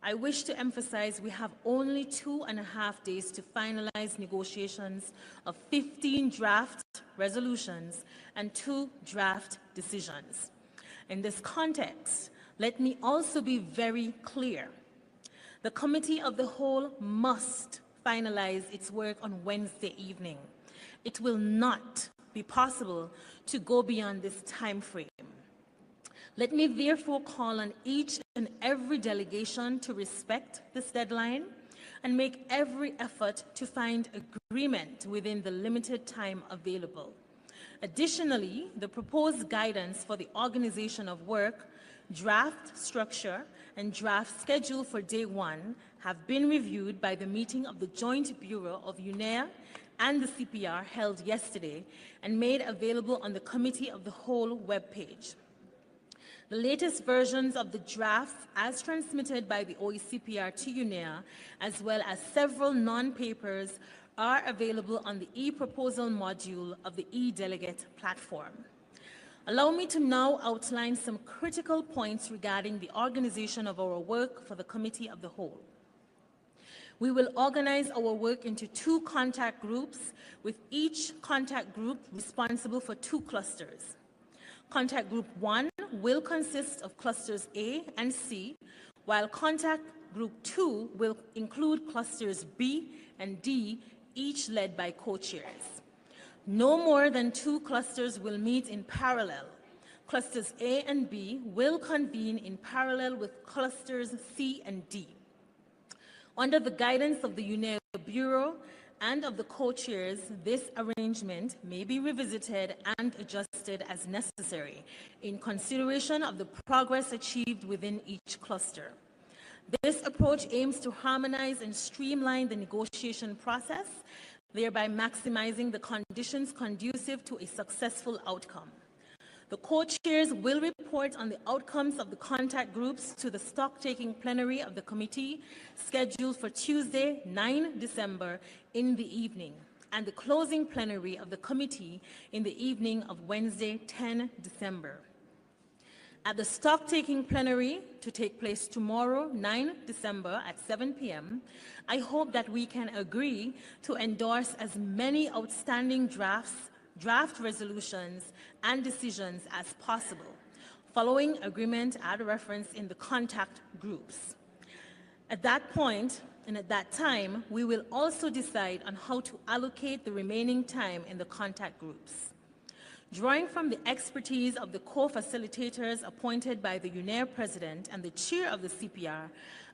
I wish to emphasize we have only 2.5 days to finalize negotiations of 15 draft resolutions and 2 draft decisions. In this context, let me also be very clear. The Committee of the Whole must finalize its work on Wednesday evening. It will not be possible to go beyond this time frame. Let me therefore call on each and every delegation to respect this deadline and make every effort to find agreement within the limited time available. Additionally, the proposed guidance for the organization of work, draft structure, and draft schedule for day 1 have been reviewed by the meeting of the Joint Bureau of UNEA and the CPR held yesterday and made available on the Committee of the Whole webpage. The latest versions of the drafts as transmitted by the OECPR to UNEA, as well as several non-papers, are available on the e-proposal module of the e-delegate platform. Allow me to now outline some critical points regarding the organization of our work for the Committee of the Whole. We will organize our work into 2 contact groups, with each contact group responsible for 2 clusters. Contact Group 1 will consist of clusters A and C, while Contact Group 2 will include clusters B and D, each led by co-chairs. No more than 2 clusters will meet in parallel. Clusters A and B will convene in parallel with clusters C and D. Under the guidance of the UNEA Bureau and of the co-chairs, this arrangement may be revisited and adjusted as necessary in consideration of the progress achieved within each cluster. This approach aims to harmonize and streamline the negotiation process, thereby maximizing the conditions conducive to a successful outcome. The co-chairs will report on the outcomes of the contact groups to the stock-taking plenary of the committee, scheduled for Tuesday, 9 December in the evening, and the closing plenary of the committee in the evening of Wednesday, 10 December. At the stock-taking plenary to take place tomorrow, 9 December at 7 p.m., I hope that we can agree to endorse as many outstanding draft resolutions and decisions as possible, following agreement at reference in the contact groups. At that point, and at that time, we will also decide on how to allocate the remaining time in the contact groups. Drawing from the expertise of the co-facilitators appointed by the UNEA President and the Chair of the CPR,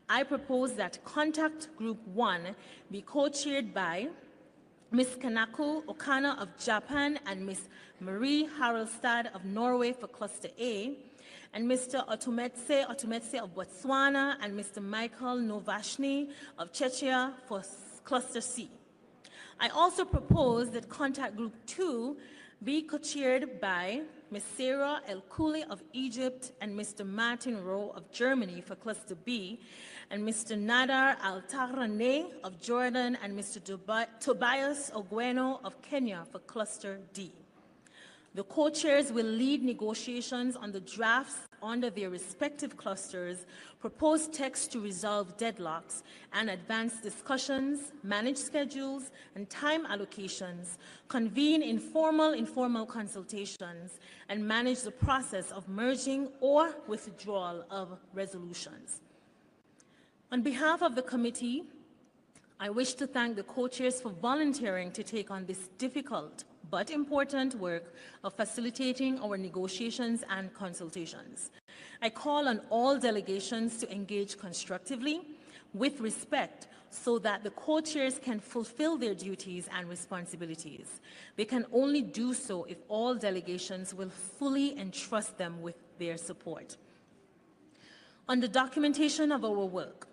I propose that Contact Group 1 be co-chaired by Ms. Kanako Okana of Japan and Ms. Marie Haraldstad of Norway for Cluster A, and Mr. Otumetse of Botswana and Mr. Michael Novashny of Czechia for Cluster C. I also propose that Contact Group 2 be co-chaired by Ms. Sarah El Kouli of Egypt and Mr. Martin Rowe of Germany for Cluster B, and Mr. Nadar Al-Tahrane of Jordan and Mr. Tobias Ogweno of Kenya for Cluster D. The co-chairs will lead negotiations on the drafts under their respective clusters, propose text to resolve deadlocks, and advance discussions, manage schedules and time allocations, convene informal consultations, and manage the process of merging or withdrawal of resolutions. On behalf of the committee, I wish to thank the co-chairs for volunteering to take on this difficult but important work of facilitating our negotiations and consultations. I call on all delegations to engage constructively, with respect, so that the co-chairs can fulfill their duties and responsibilities. They can only do so if all delegations will fully entrust them with their support. On the documentation of our work,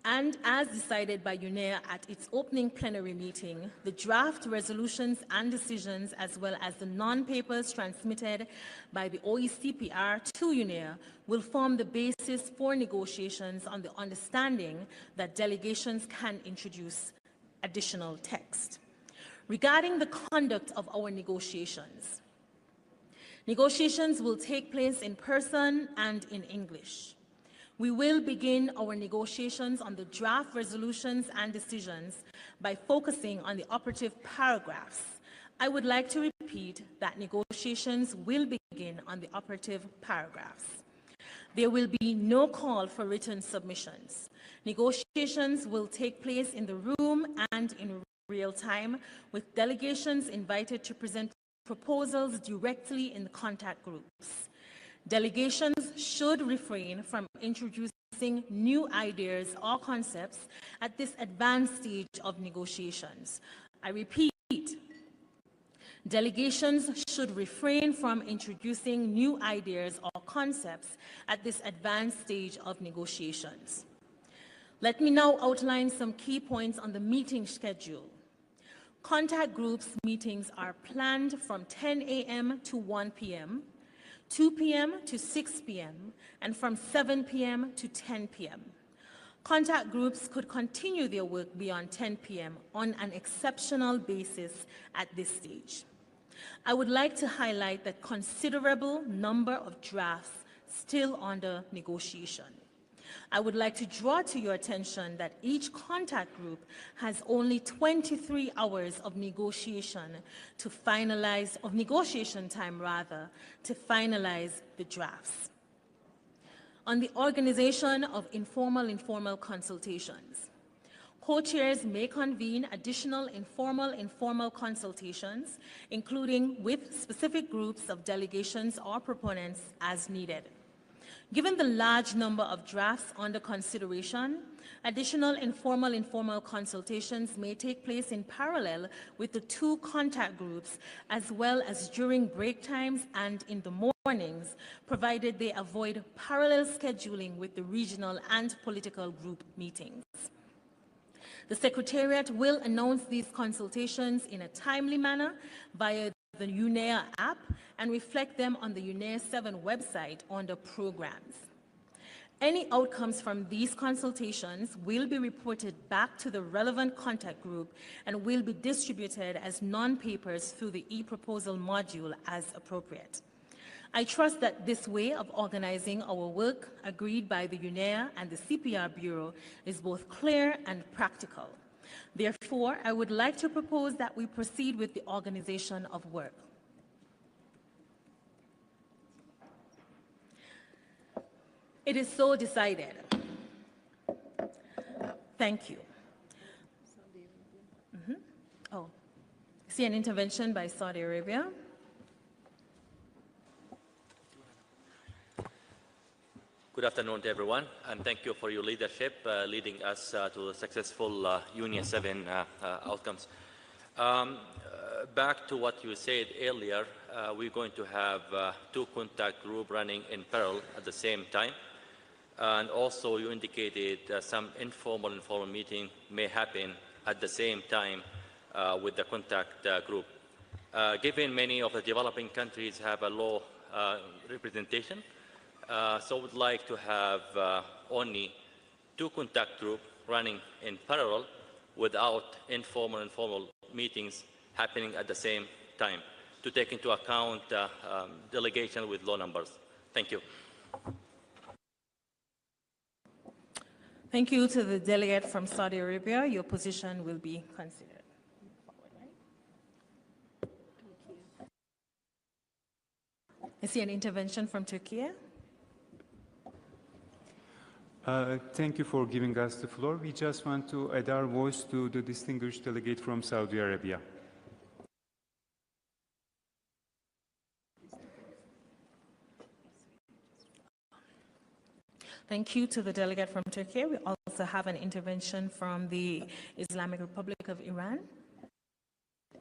and as decided by UNEA at its opening plenary meeting, the draft resolutions and decisions, as well as the non-papers transmitted by the OECPR to UNEA, will form the basis for negotiations on the understanding that delegations can introduce additional text. Regarding the conduct of our negotiations, negotiations will take place in person and in English. We will begin our negotiations on the draft resolutions and decisions by focusing on the operative paragraphs. I would like to repeat that negotiations will begin on the operative paragraphs. There will be no call for written submissions. Negotiations will take place in the room and in real time, with delegations invited to present proposals directly in the contact groups. Delegations should refrain from introducing new ideas or concepts at this advanced stage of negotiations. I repeat, delegations should refrain from introducing new ideas or concepts at this advanced stage of negotiations. Let me now outline some key points on the meeting schedule. Contact groups meetings are planned from 10 a.m. to 1 p.m., 2 p.m. to 6 p.m., and from 7 p.m. to 10 p.m. Contact groups could continue their work beyond 10 p.m. on an exceptional basis at this stage. I would like to highlight that considerable number of drafts still under negotiation. I would like to draw to your attention that each contact group has only 23 hours of negotiation to finalize, of negotiation time rather, to finalize the drafts. On the organization of informal consultations, co-chairs may convene additional informal consultations, including with specific groups of delegations or proponents as needed. Given the large number of drafts under consideration, additional informal consultations may take place in parallel with the two contact groups, as well as during break times and in the mornings, provided they avoid parallel scheduling with the regional and political group meetings. The Secretariat will announce these consultations in a timely manner via the UNEA app and reflect them on the UNEA 7 website under programs. Any outcomes from these consultations will be reported back to the relevant contact group and will be distributed as non-papers through the e-proposal module as appropriate. I trust that this way of organizing our work, agreed by the UNEA and the CPR Bureau, is both clear and practical. Therefore, I would like to propose that we proceed with the organization of work. It is so decided. Thank you. Oh, I see an intervention by Saudi Arabia. Good afternoon to everyone, and thank you for your leadership leading us to successful UNEA 7 outcomes. Back to what you said earlier, we're going to have two contact groups running in parallel at the same time. And also you indicated some informal meeting may happen at the same time with the contact group. Given many of the developing countries have a low representation, so we'd like to have only two contact groups running in parallel without informal meetings happening at the same time to take into account delegation with low numbers. Thank you. Thank you to the delegate from Saudi Arabia. Your position will be considered. I see an intervention from Turkey. Thank you for giving us the floor. We just want to add our voice to the distinguished delegate from Saudi Arabia. Thank you to the delegate from Turkey. We also have an intervention from the Islamic Republic of Iran.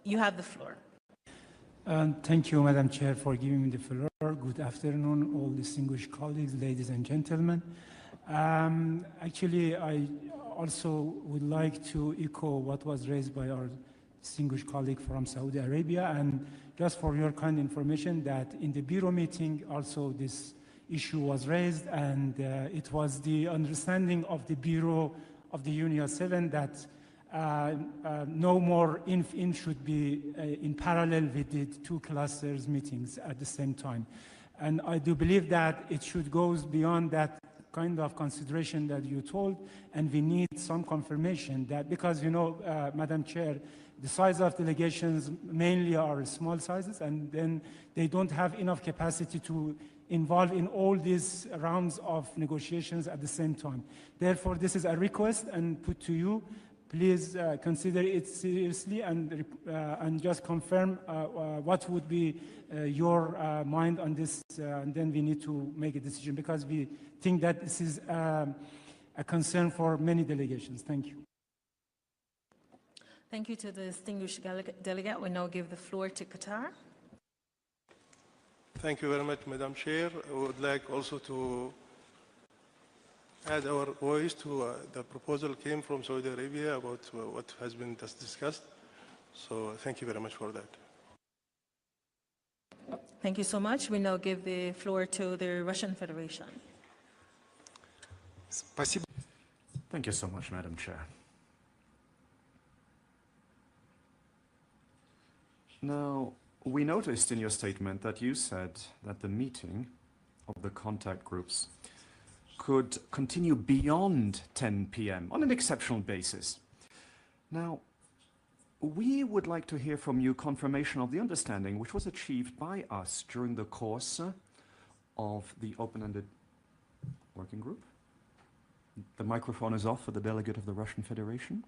You have the floor. Thank you, Madam Chair, for giving me the floor. Good afternoon, all distinguished colleagues, ladies and gentlemen. Actually, I also would like to echo what was raised by our distinguished colleague from Saudi Arabia, and just for your kind information that in the Bureau meeting also this issue was raised, and it was the understanding of the Bureau of the UNEA 7 that no more in should be in parallel with the two clusters meetings at the same time. And I do believe that it should go beyond that kind of consideration that you told, and we need some confirmation that, because, you know, Madam Chair, the size of delegations mainly are small sizes, and then they don't have enough capacity to involve in all these rounds of negotiations at the same time. Therefore, this is a request and put to you. Please consider it seriously and just confirm what would be your mind on this, and then we need to make a decision, because we think that this is a concern for many delegations. Thank you. Thank you to the distinguished delegate. We now give the floor to Qatar. Thank you very much, Madam Chair. I would like also to add our voice to the proposal came from Saudi Arabia about what has been just discussed. So thank you very much for that. Thank you so much. We now give the floor to the Russian Federation. Thank you so much, Madam Chair. Now, we noticed in your statement that you said that the meeting of the contact groups could continue beyond 10 p.m. on an exceptional basis. Now, we would like to hear from you confirmation of the understanding which was achieved by us during the course of the open-ended working group. The microphone is off for the delegate of the Russian Federation.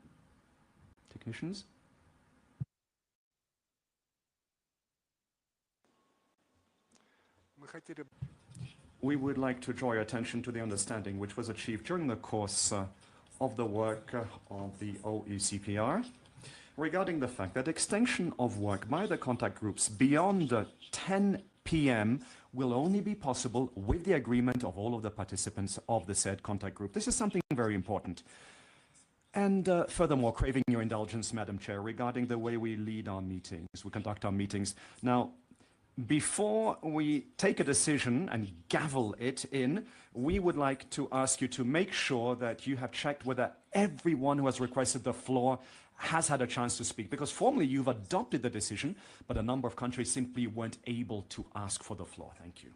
Technicians. We would like to draw your attention to the understanding which was achieved during the course of the work of the OECPR regarding the fact that extension of work by the contact groups beyond 10 p.m. will only be possible with the agreement of all of the participants of the said contact group. This is something very important. And furthermore, craving your indulgence, Madam Chair, regarding the way we lead our meetings, we conduct our meetings. Now, before we take a decision and gavel it in, we would like to ask you to make sure that you have checked whether everyone who has requested the floor has had a chance to speak. Because formally you've adopted the decision, but a number of countries simply weren't able to ask for the floor. Thank you.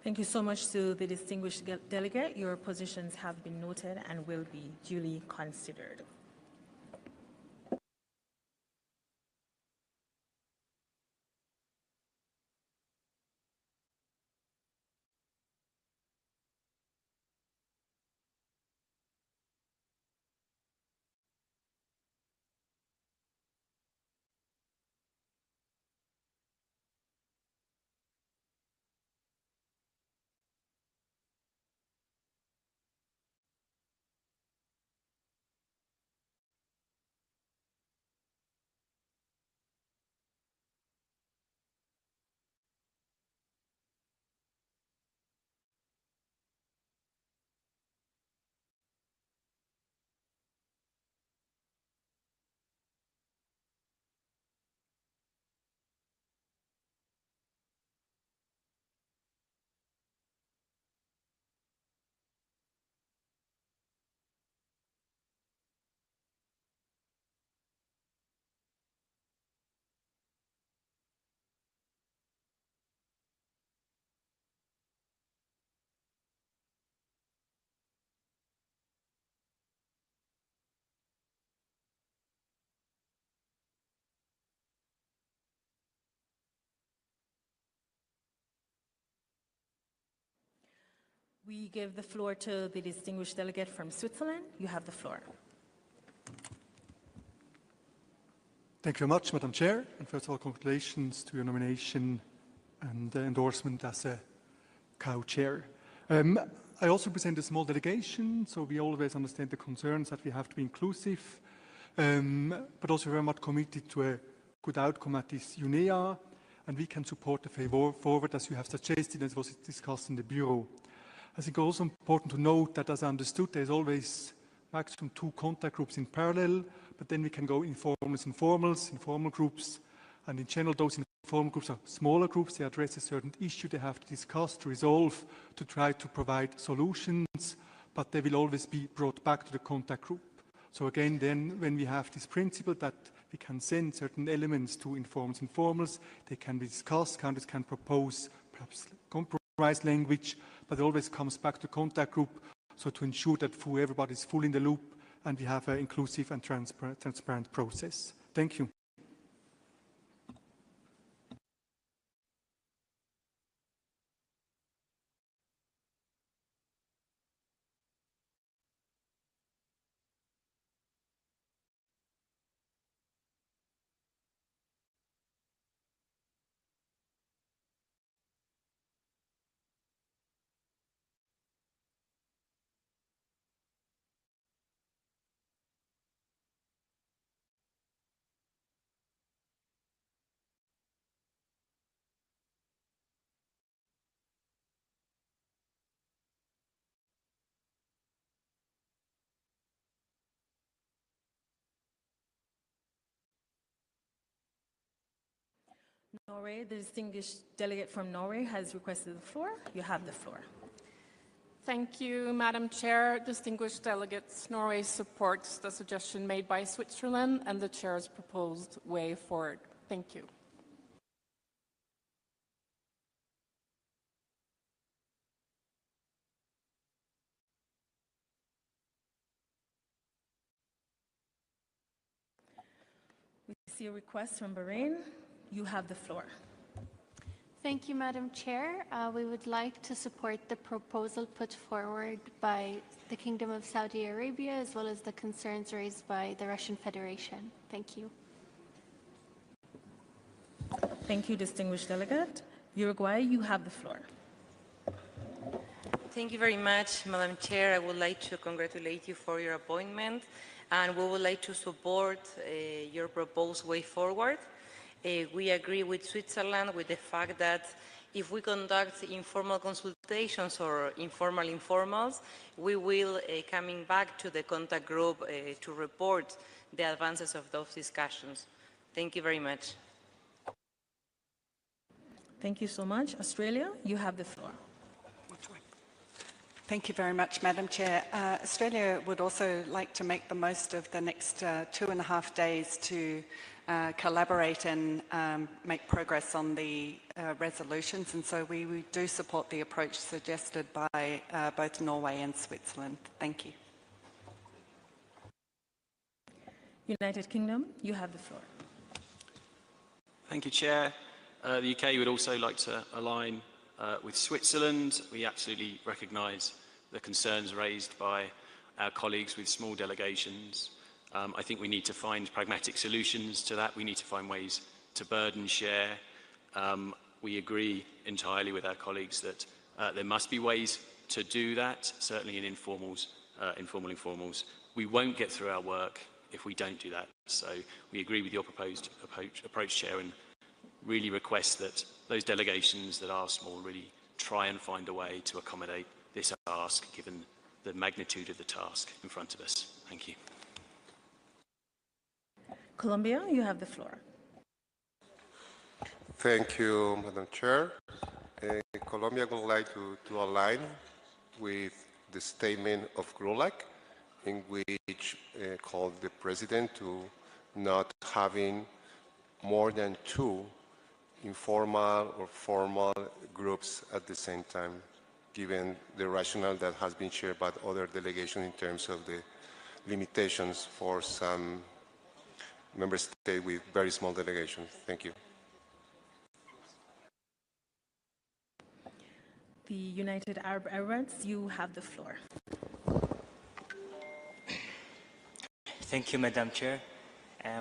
Thank you so much to the distinguished delegate. Your positions have been noted and will be duly considered. We give the floor to the distinguished delegate from Switzerland. You have the floor. Thank you very much, Madam Chair. And first of all, congratulations to your nomination and endorsement as a co-chair. I also present a small delegation, so we always understand the concerns that we have to be inclusive, but also very much committed to a good outcome at this UNEA, and we can support the way forward as you have suggested, as was discussed in the Bureau. I think also important to note that, as I understood, there's always maximum 2 contact groups in parallel, but then we can go informals, informals, informal groups, and in general those informal groups are smaller groups. They address a certain issue they have to discuss, to resolve, to try to provide solutions, but they will always be brought back to the contact group. So again, then when we have this principle that we can send certain elements to informals, informals, they can be discussed, countries can propose perhaps compromise language, but it always comes back to contact group, so to ensure that everybody is fully in the loop and we have an inclusive and transparent process. Thank you. Norway, the distinguished delegate from Norway has requested the floor. You have the floor. Thank you, Madam Chair. Distinguished delegates, Norway supports the suggestion made by Switzerland and the Chair's proposed way forward. Thank you. We see a request from Bahrain. You have the floor. Thank you, Madam Chair. We would like to support the proposal put forward by the Kingdom of Saudi Arabia, as well as the concerns raised by the Russian Federation. Thank you. Thank you, distinguished delegate. Uruguay, you have the floor. Thank you very much, Madam Chair. I would like to congratulate you for your appointment, and we would like to support your proposed way forward. We agree with Switzerland with the fact that if we conduct informal consultations or informal informals, we will coming back to the contact group to report the advances of those discussions. Thank you very much. Thank you so much. Australia, you have the floor. Thank you very much, Madam Chair. Australia would also like to make the most of the next 2.5 days to collaborate and make progress on the resolutions, and so we do support the approach suggested by both Norway and Switzerland. Thank you. United Kingdom, you have the floor. Thank you, Chair. The UK would also like to align with Switzerland. We absolutely recognise the concerns raised by our colleagues with small delegations. I think we need to find pragmatic solutions to that. We need to find ways to burden share. We agree entirely with our colleagues that there must be ways to do that, certainly in informals, informals. We won't get through our work if we don't do that. So we agree with your proposed approach, Chair, and really request that those delegations that are small really try and find a way to accommodate this ask, given the magnitude of the task in front of us. Thank you. Colombia, you have the floor. Thank you, Madam Chair. Colombia would like to align with the statement of GRULAC, in which called the President to not having more than 2 informal or formal groups at the same time, given the rationale that has been shared by other delegations in terms of the limitations for some member states with very small delegations. Thank you. The United Arab Emirates, you have the floor. Thank you, Madam Chair.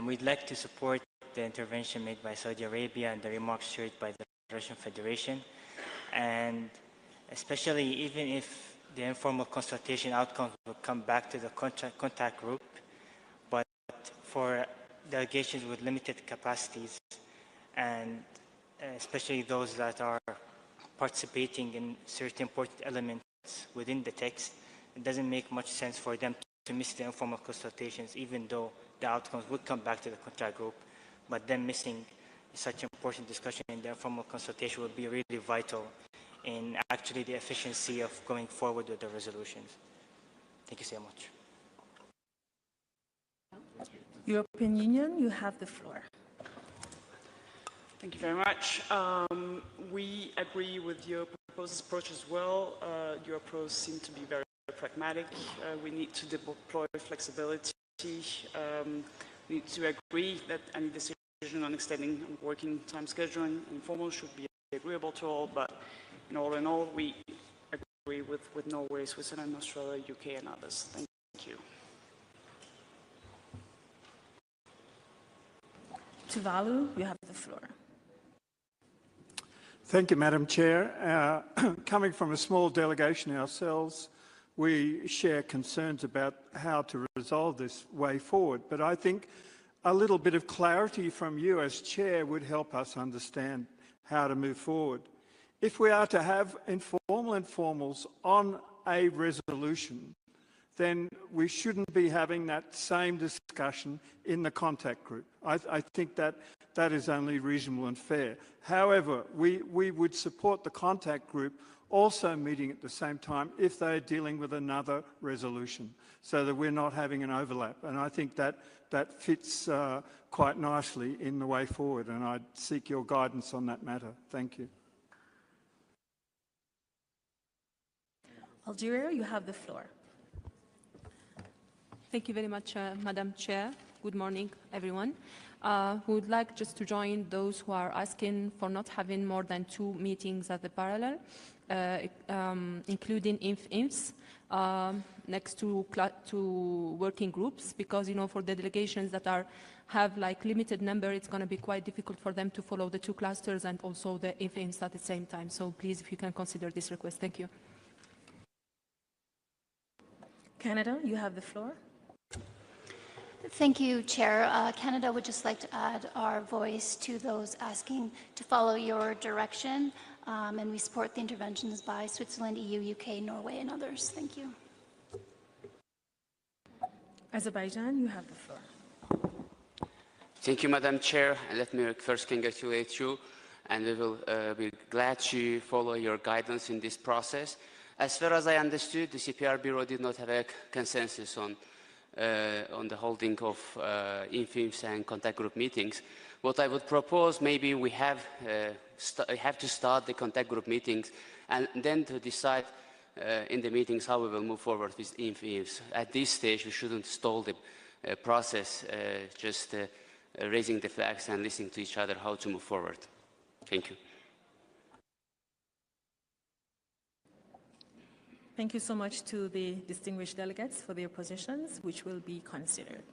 We'd like to support the intervention made by Saudi Arabia and the remarks shared by the Russian Federation. And especially even if the informal consultation outcomes will come back to the contact group, but for delegations with limited capacities, and especially those that are participating in certain important elements within the text, it doesn't make much sense for them to miss the informal consultations, even though the outcomes would come back to the contact group. But them missing such important discussion in the informal consultation would be really vital in actually the efficiency of going forward with the resolutions. Thank you so much. European Union, you have the floor. Thank you very much. We agree with your proposed approach as well. Your approach seems to be very pragmatic. We need to deploy flexibility. We need to agree that any decision on extending working time schedule and informal should be agreeable to all, but in all, we agree with Norway, Switzerland, Australia, UK, and others. Thank you. Tuvalu, you have the floor. Thank you, Madam Chair. Coming from a small delegation ourselves, we share concerns about how to resolve this way forward. But I think a little bit of clarity from you as Chair would help us understand how to move forward. If we are to have informal and formals on a resolution, then we shouldn't be having that same discussion in the contact group. I think that is only reasonable and fair. However, we would support the contact group also meeting at the same time if they're dealing with another resolution, so that we're not having an overlap. And I think that fits quite nicely in the way forward, and I'd seek your guidance on that matter. Thank you. Algeria, you have the floor. Thank you very much, Madam Chair. Good morning, everyone. We would like just to join those who are asking for not having more than 2 meetings at the parallel, including INF-INFs, next to working groups, because, you know, for the delegations that have like limited number, it's going to be quite difficult for them to follow the 2 clusters and also the INF-INFs at the same time. So please, if you can consider this request. Thank you. Canada, you have the floor. Thank you, Chair. Canada would just like to add our voice to those asking to follow your direction, and we support the interventions by Switzerland, EU, UK, Norway, and others. Thank you. Azerbaijan, you have the floor. Thank you, Madam Chair, and let me first congratulate you, and we will be glad to follow your guidance in this process. As far as I understood, the CPR Bureau did not have a consensus on the holding of INF-INFs and contact group meetings. What I would propose, maybe we have to start the contact group meetings and then to decide in the meetings how we will move forward with INF-INFs. At this stage, we shouldn't stall the process, just raising the flags and listening to each other how to move forward. Thank you. Thank you so much to the distinguished delegates for their positions, which will be considered.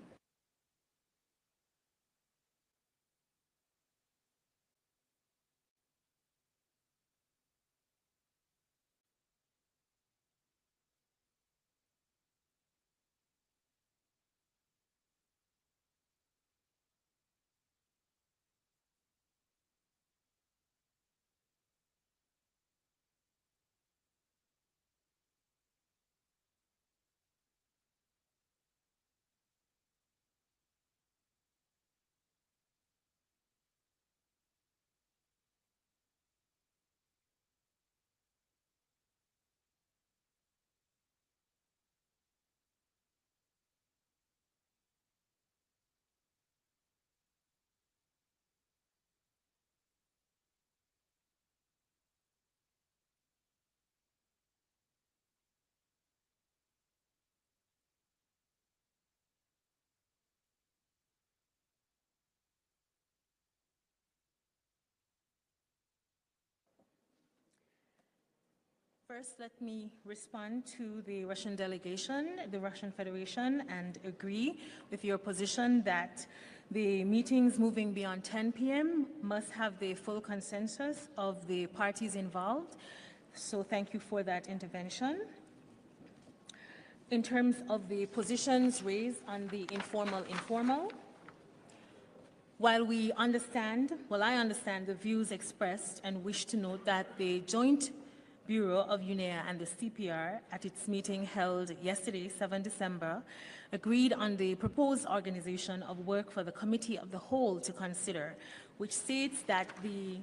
First, let me respond to the Russian delegation, the Russian Federation, and agree with your position that The meetings moving beyond 10 p.m. must have the full consensus of the parties involved. So thank you for that intervention. In terms of the positions raised on the informal, while I understand the views expressed and wish to note that the Joint Bureau of UNEA and the CPR at its meeting held yesterday, 7 December, agreed on the proposed organization of work for the Committee of the Whole to consider, which states that the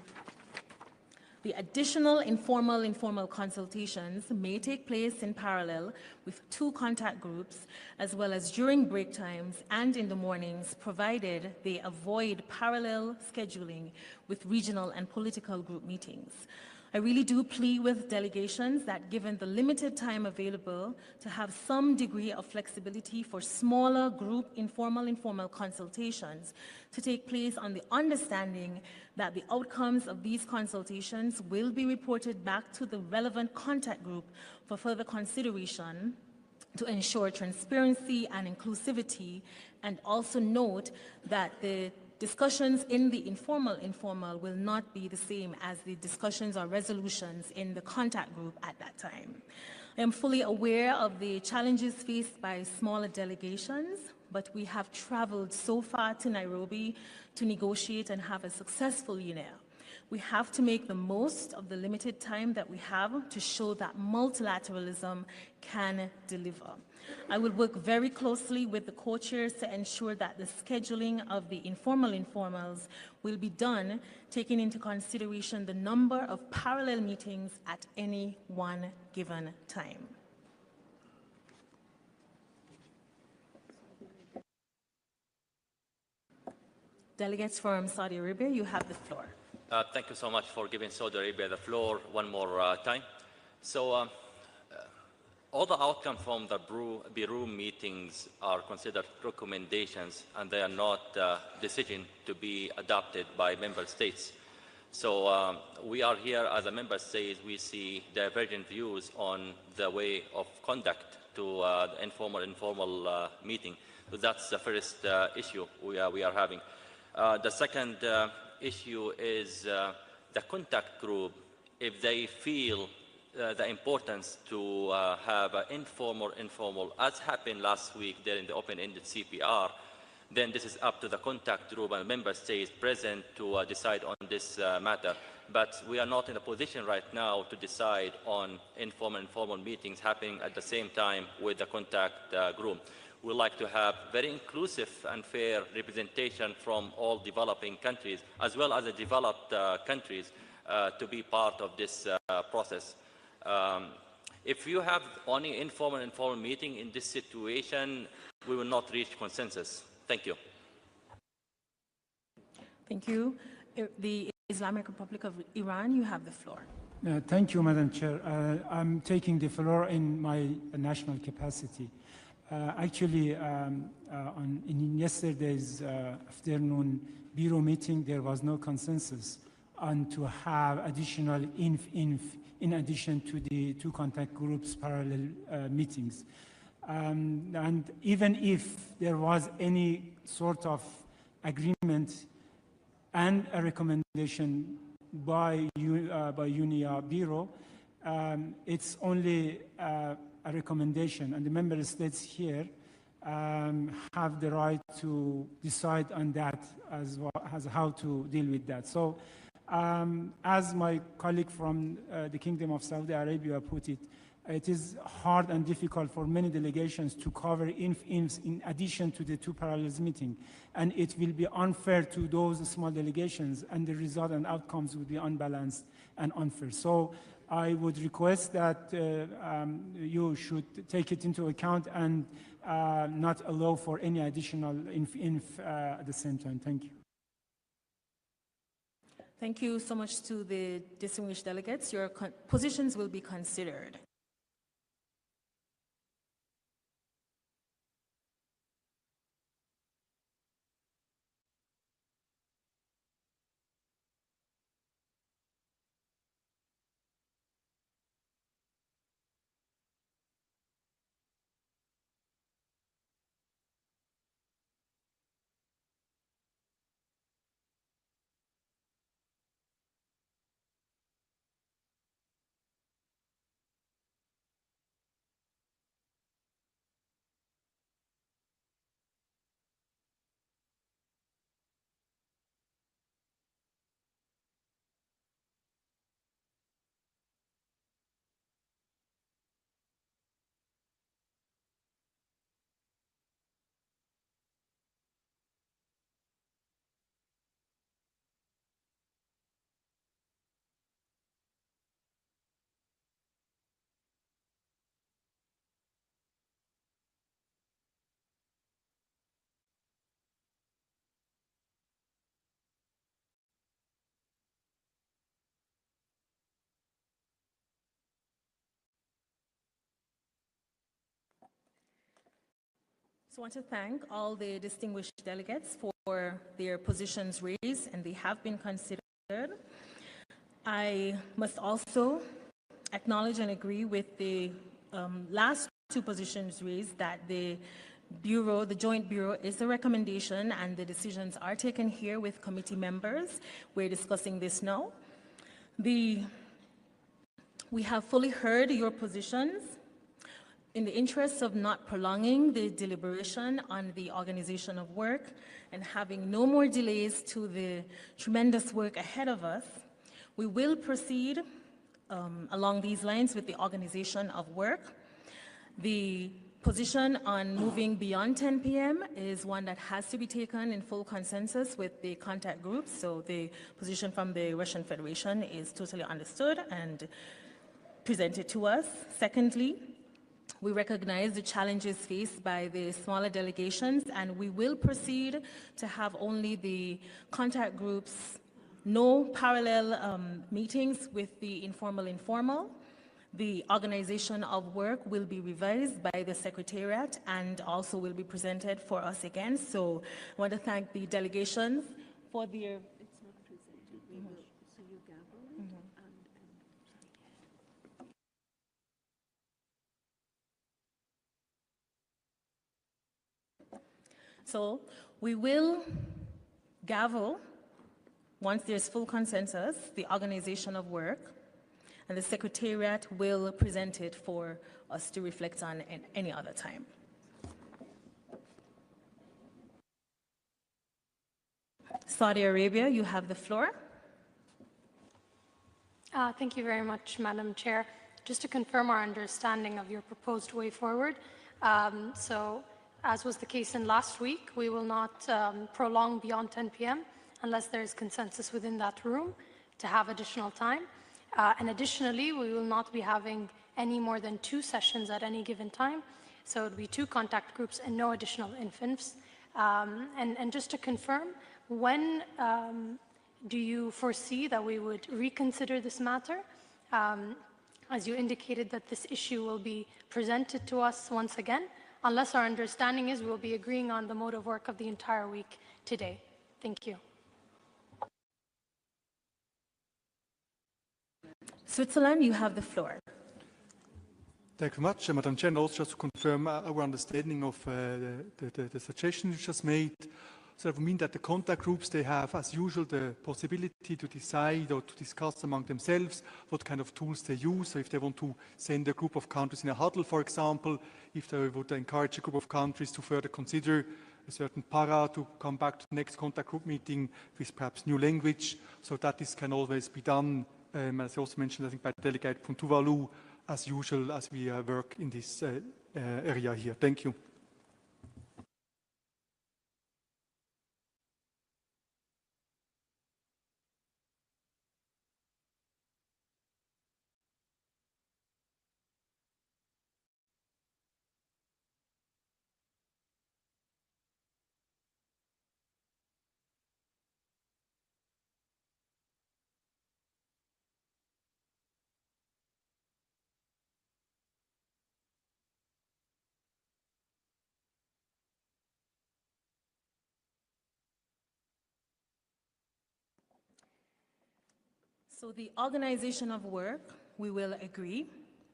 additional informal consultations may take place in parallel with 2 contact groups, as well as during break times and in the mornings, provided they avoid parallel scheduling with regional and political group meetings. I really do plead with delegations that, given the limited time available, to have some degree of flexibility for smaller group informal consultations to take place on the understanding that the outcomes of these consultations will be reported back to the relevant contact group for further consideration to ensure transparency and inclusivity, and also note that the discussions in the informal will not be the same as the discussions or resolutions in the contact group at that time. I am fully aware of the challenges faced by smaller delegations, but we have traveled so far to Nairobi to negotiate and have a successful UNEA. We have to make the most of the limited time that we have to show that multilateralism can deliver. I will work very closely with the co-chairs to ensure that the scheduling of the informals will be done, taking into consideration the number of parallel meetings at any one given time. Delegates from Saudi Arabia, you have the floor. Thank you so much for giving Saudi Arabia the floor one more time. So all the outcomes from the Bureau meetings are considered recommendations, and they are not decisions to be adopted by member states. So we are here as a member state. We see divergent views on the way of conduct to the informal meeting. So that's the first issue we are having. The second issue is the contact group. If they feel the importance to have an informal, as happened last week there in the open-ended CPR, then this is up to the contact group and member states present to decide on this matter. But we are not in a position right now to decide on informal meetings happening at the same time with the contact group. We like to have very inclusive and fair representation from all developing countries, as well as the developed countries, to be part of this process. If you have only informal meeting in this situation, we will not reach consensus. Thank you. Thank you. The Islamic Republic of Iran, you have the floor. Thank you, Madam Chair. I'm taking the floor in my national capacity. Actually, in yesterday's afternoon Bureau meeting, there was no consensus on to have additional in addition to the 2 contact groups parallel meetings. And even if there was any sort of agreement and a recommendation by UNEA Bureau, it's only a recommendation, and the member states here have the right to decide on that as how to deal with that. So as my colleague from the Kingdom of Saudi Arabia put it, it is hard and difficult for many delegations to cover in addition to the 2 parallel meetings, and it will be unfair to those small delegations, and the result and outcomes will be unbalanced and unfair. So I would request that you should take it into account and not allow for any additional at the same time. Thank you. Thank you so much to the distinguished delegates. Your positions will be considered. So I want to thank all the distinguished delegates for their positions raised, and they have been considered. I must also acknowledge and agree with the last two positions raised, that the Bureau, the Joint Bureau, is a recommendation and the decisions are taken here with committee members. We're discussing this now. We have fully heard your positions. In the interest of not prolonging the deliberation on the organization of work and having no more delays to the tremendous work ahead of us, we will proceed along these lines with the organization of work. The position on moving beyond 10 p.m. is one that has to be taken in full consensus with the contact groups. So the position from the Russian Federation is totally understood and presented to us. Secondly, we recognize the challenges faced by the smaller delegations, and we will proceed to have only the contact groups, no parallel meetings with the informal. The organization of work will be revised by the Secretariat and also will be presented for us again. So I want to thank the delegations for their... It's not presented. We will, so you gavel it So we will gavel, once there's full consensus, the organization of work, and the Secretariat will present it for us to reflect on at any other time. Saudi Arabia, you have the floor. Thank you very much, Madam Chair. Just to confirm our understanding of your proposed way forward, so as was the case in last week, we will not prolong beyond 10 p.m. unless there is consensus within that room to have additional time. And additionally, we will not be having any more than 2 sessions at any given time. So it would be 2 contact groups and no additional infants. And just to confirm, when do you foresee that we would reconsider this matter? As you indicated that this issue will be presented to us once again, unless our understanding is we will be agreeing on the mode of work of the entire week today. Thank you. Switzerland, you have the floor. Thank you very much, Madam Chair. And also just to confirm our understanding of the suggestion you just made. So that would mean that the contact groups, they have, as usual, the possibility to decide or to discuss among themselves what kind of tools they use. So if they want to send a group of countries in a huddle, for example, if they would encourage a group of countries to further consider a certain para to come back to the next contact group meeting with perhaps new language. So that this can always be done, as I also mentioned, I think, by Delegate Puntuvalu, as usual, as we work in this area here. Thank you. So the organization of work, we will agree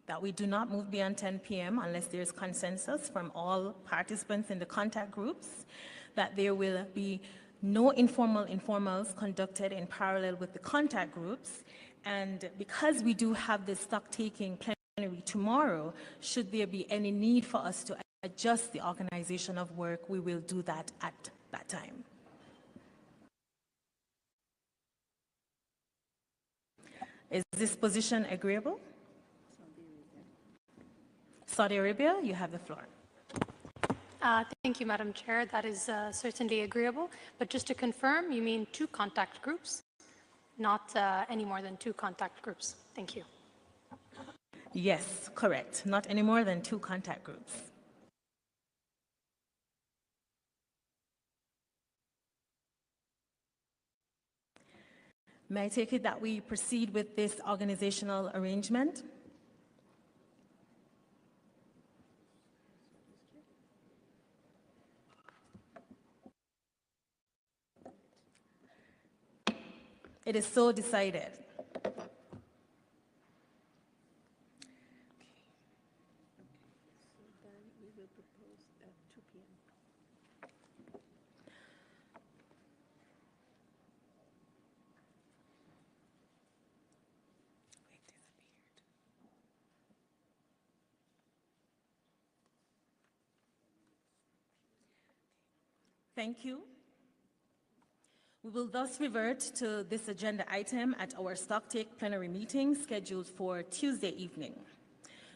that we do not move beyond 10 p.m. unless there is consensus from all participants in the contact groups, that there will be no informals conducted in parallel with the contact groups. And because we do have the stock-taking plenary tomorrow, should there be any need for us to adjust the organization of work, we will do that at that time. Is this position agreeable? Saudi Arabia, you have the floor. Thank you, Madam Chair. That is certainly agreeable. But just to confirm, you mean 2 contact groups, not any more than 2 contact groups. Thank you. Yes, correct. Not any more than 2 contact groups. May I take it that we proceed with this organizational arrangement? It is so decided. Thank you. We will thus revert to this agenda item at our stocktake plenary meeting scheduled for Tuesday evening.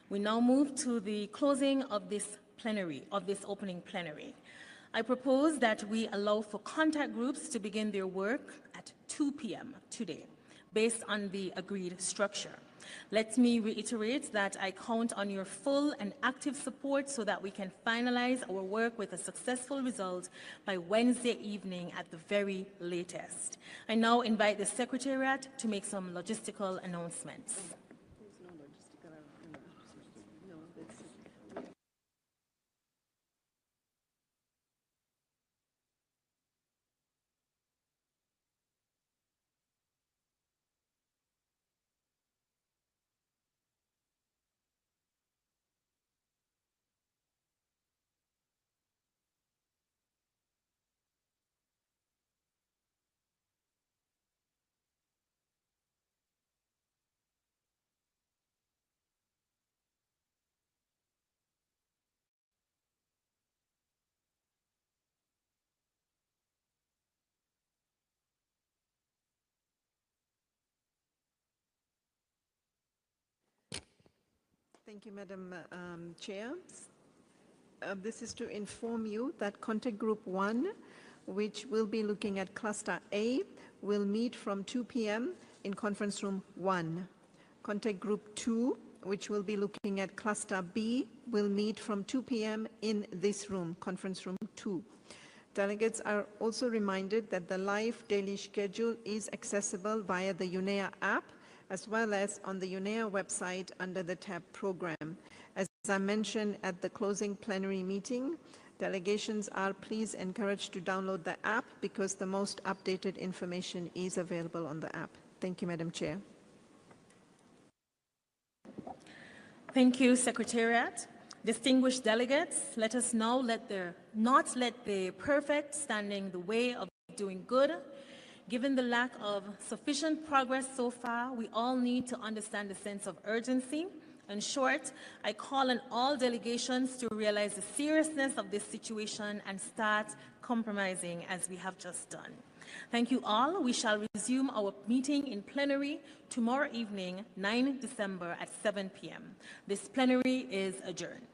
We now move to the closing of this opening plenary. I propose that we allow for contact groups to begin their work at 2 p.m. today, based on the agreed structure. Let me reiterate that I count on your full and active support so that we can finalize our work with a successful result by Wednesday evening at the very latest. I now invite the Secretariat to make some logistical announcements. Thank you, Madam Chair. This is to inform you that Contact Group 1, which will be looking at Cluster A, will meet from 2 p.m. in Conference Room 1. Contact Group 2, which will be looking at Cluster B, will meet from 2 p.m. in this room, Conference Room 2. Delegates are also reminded that the live daily schedule is accessible via the UNEA app, as well as on the UNEA website under the tab Program. As I mentioned at the closing plenary meeting, delegations are please encouraged to download the app because the most updated information is available on the app. Thank you, Madam Chair. Thank you, Secretariat. Distinguished delegates, let us now not let the perfect stand in the way of doing good. Given the lack of sufficient progress so far, we all need to understand the sense of urgency. In short, I call on all delegations to realize the seriousness of this situation and start compromising as we have just done. Thank you all. We shall resume our meeting in plenary tomorrow evening, 9 December at 7 p.m. This plenary is adjourned.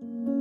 you.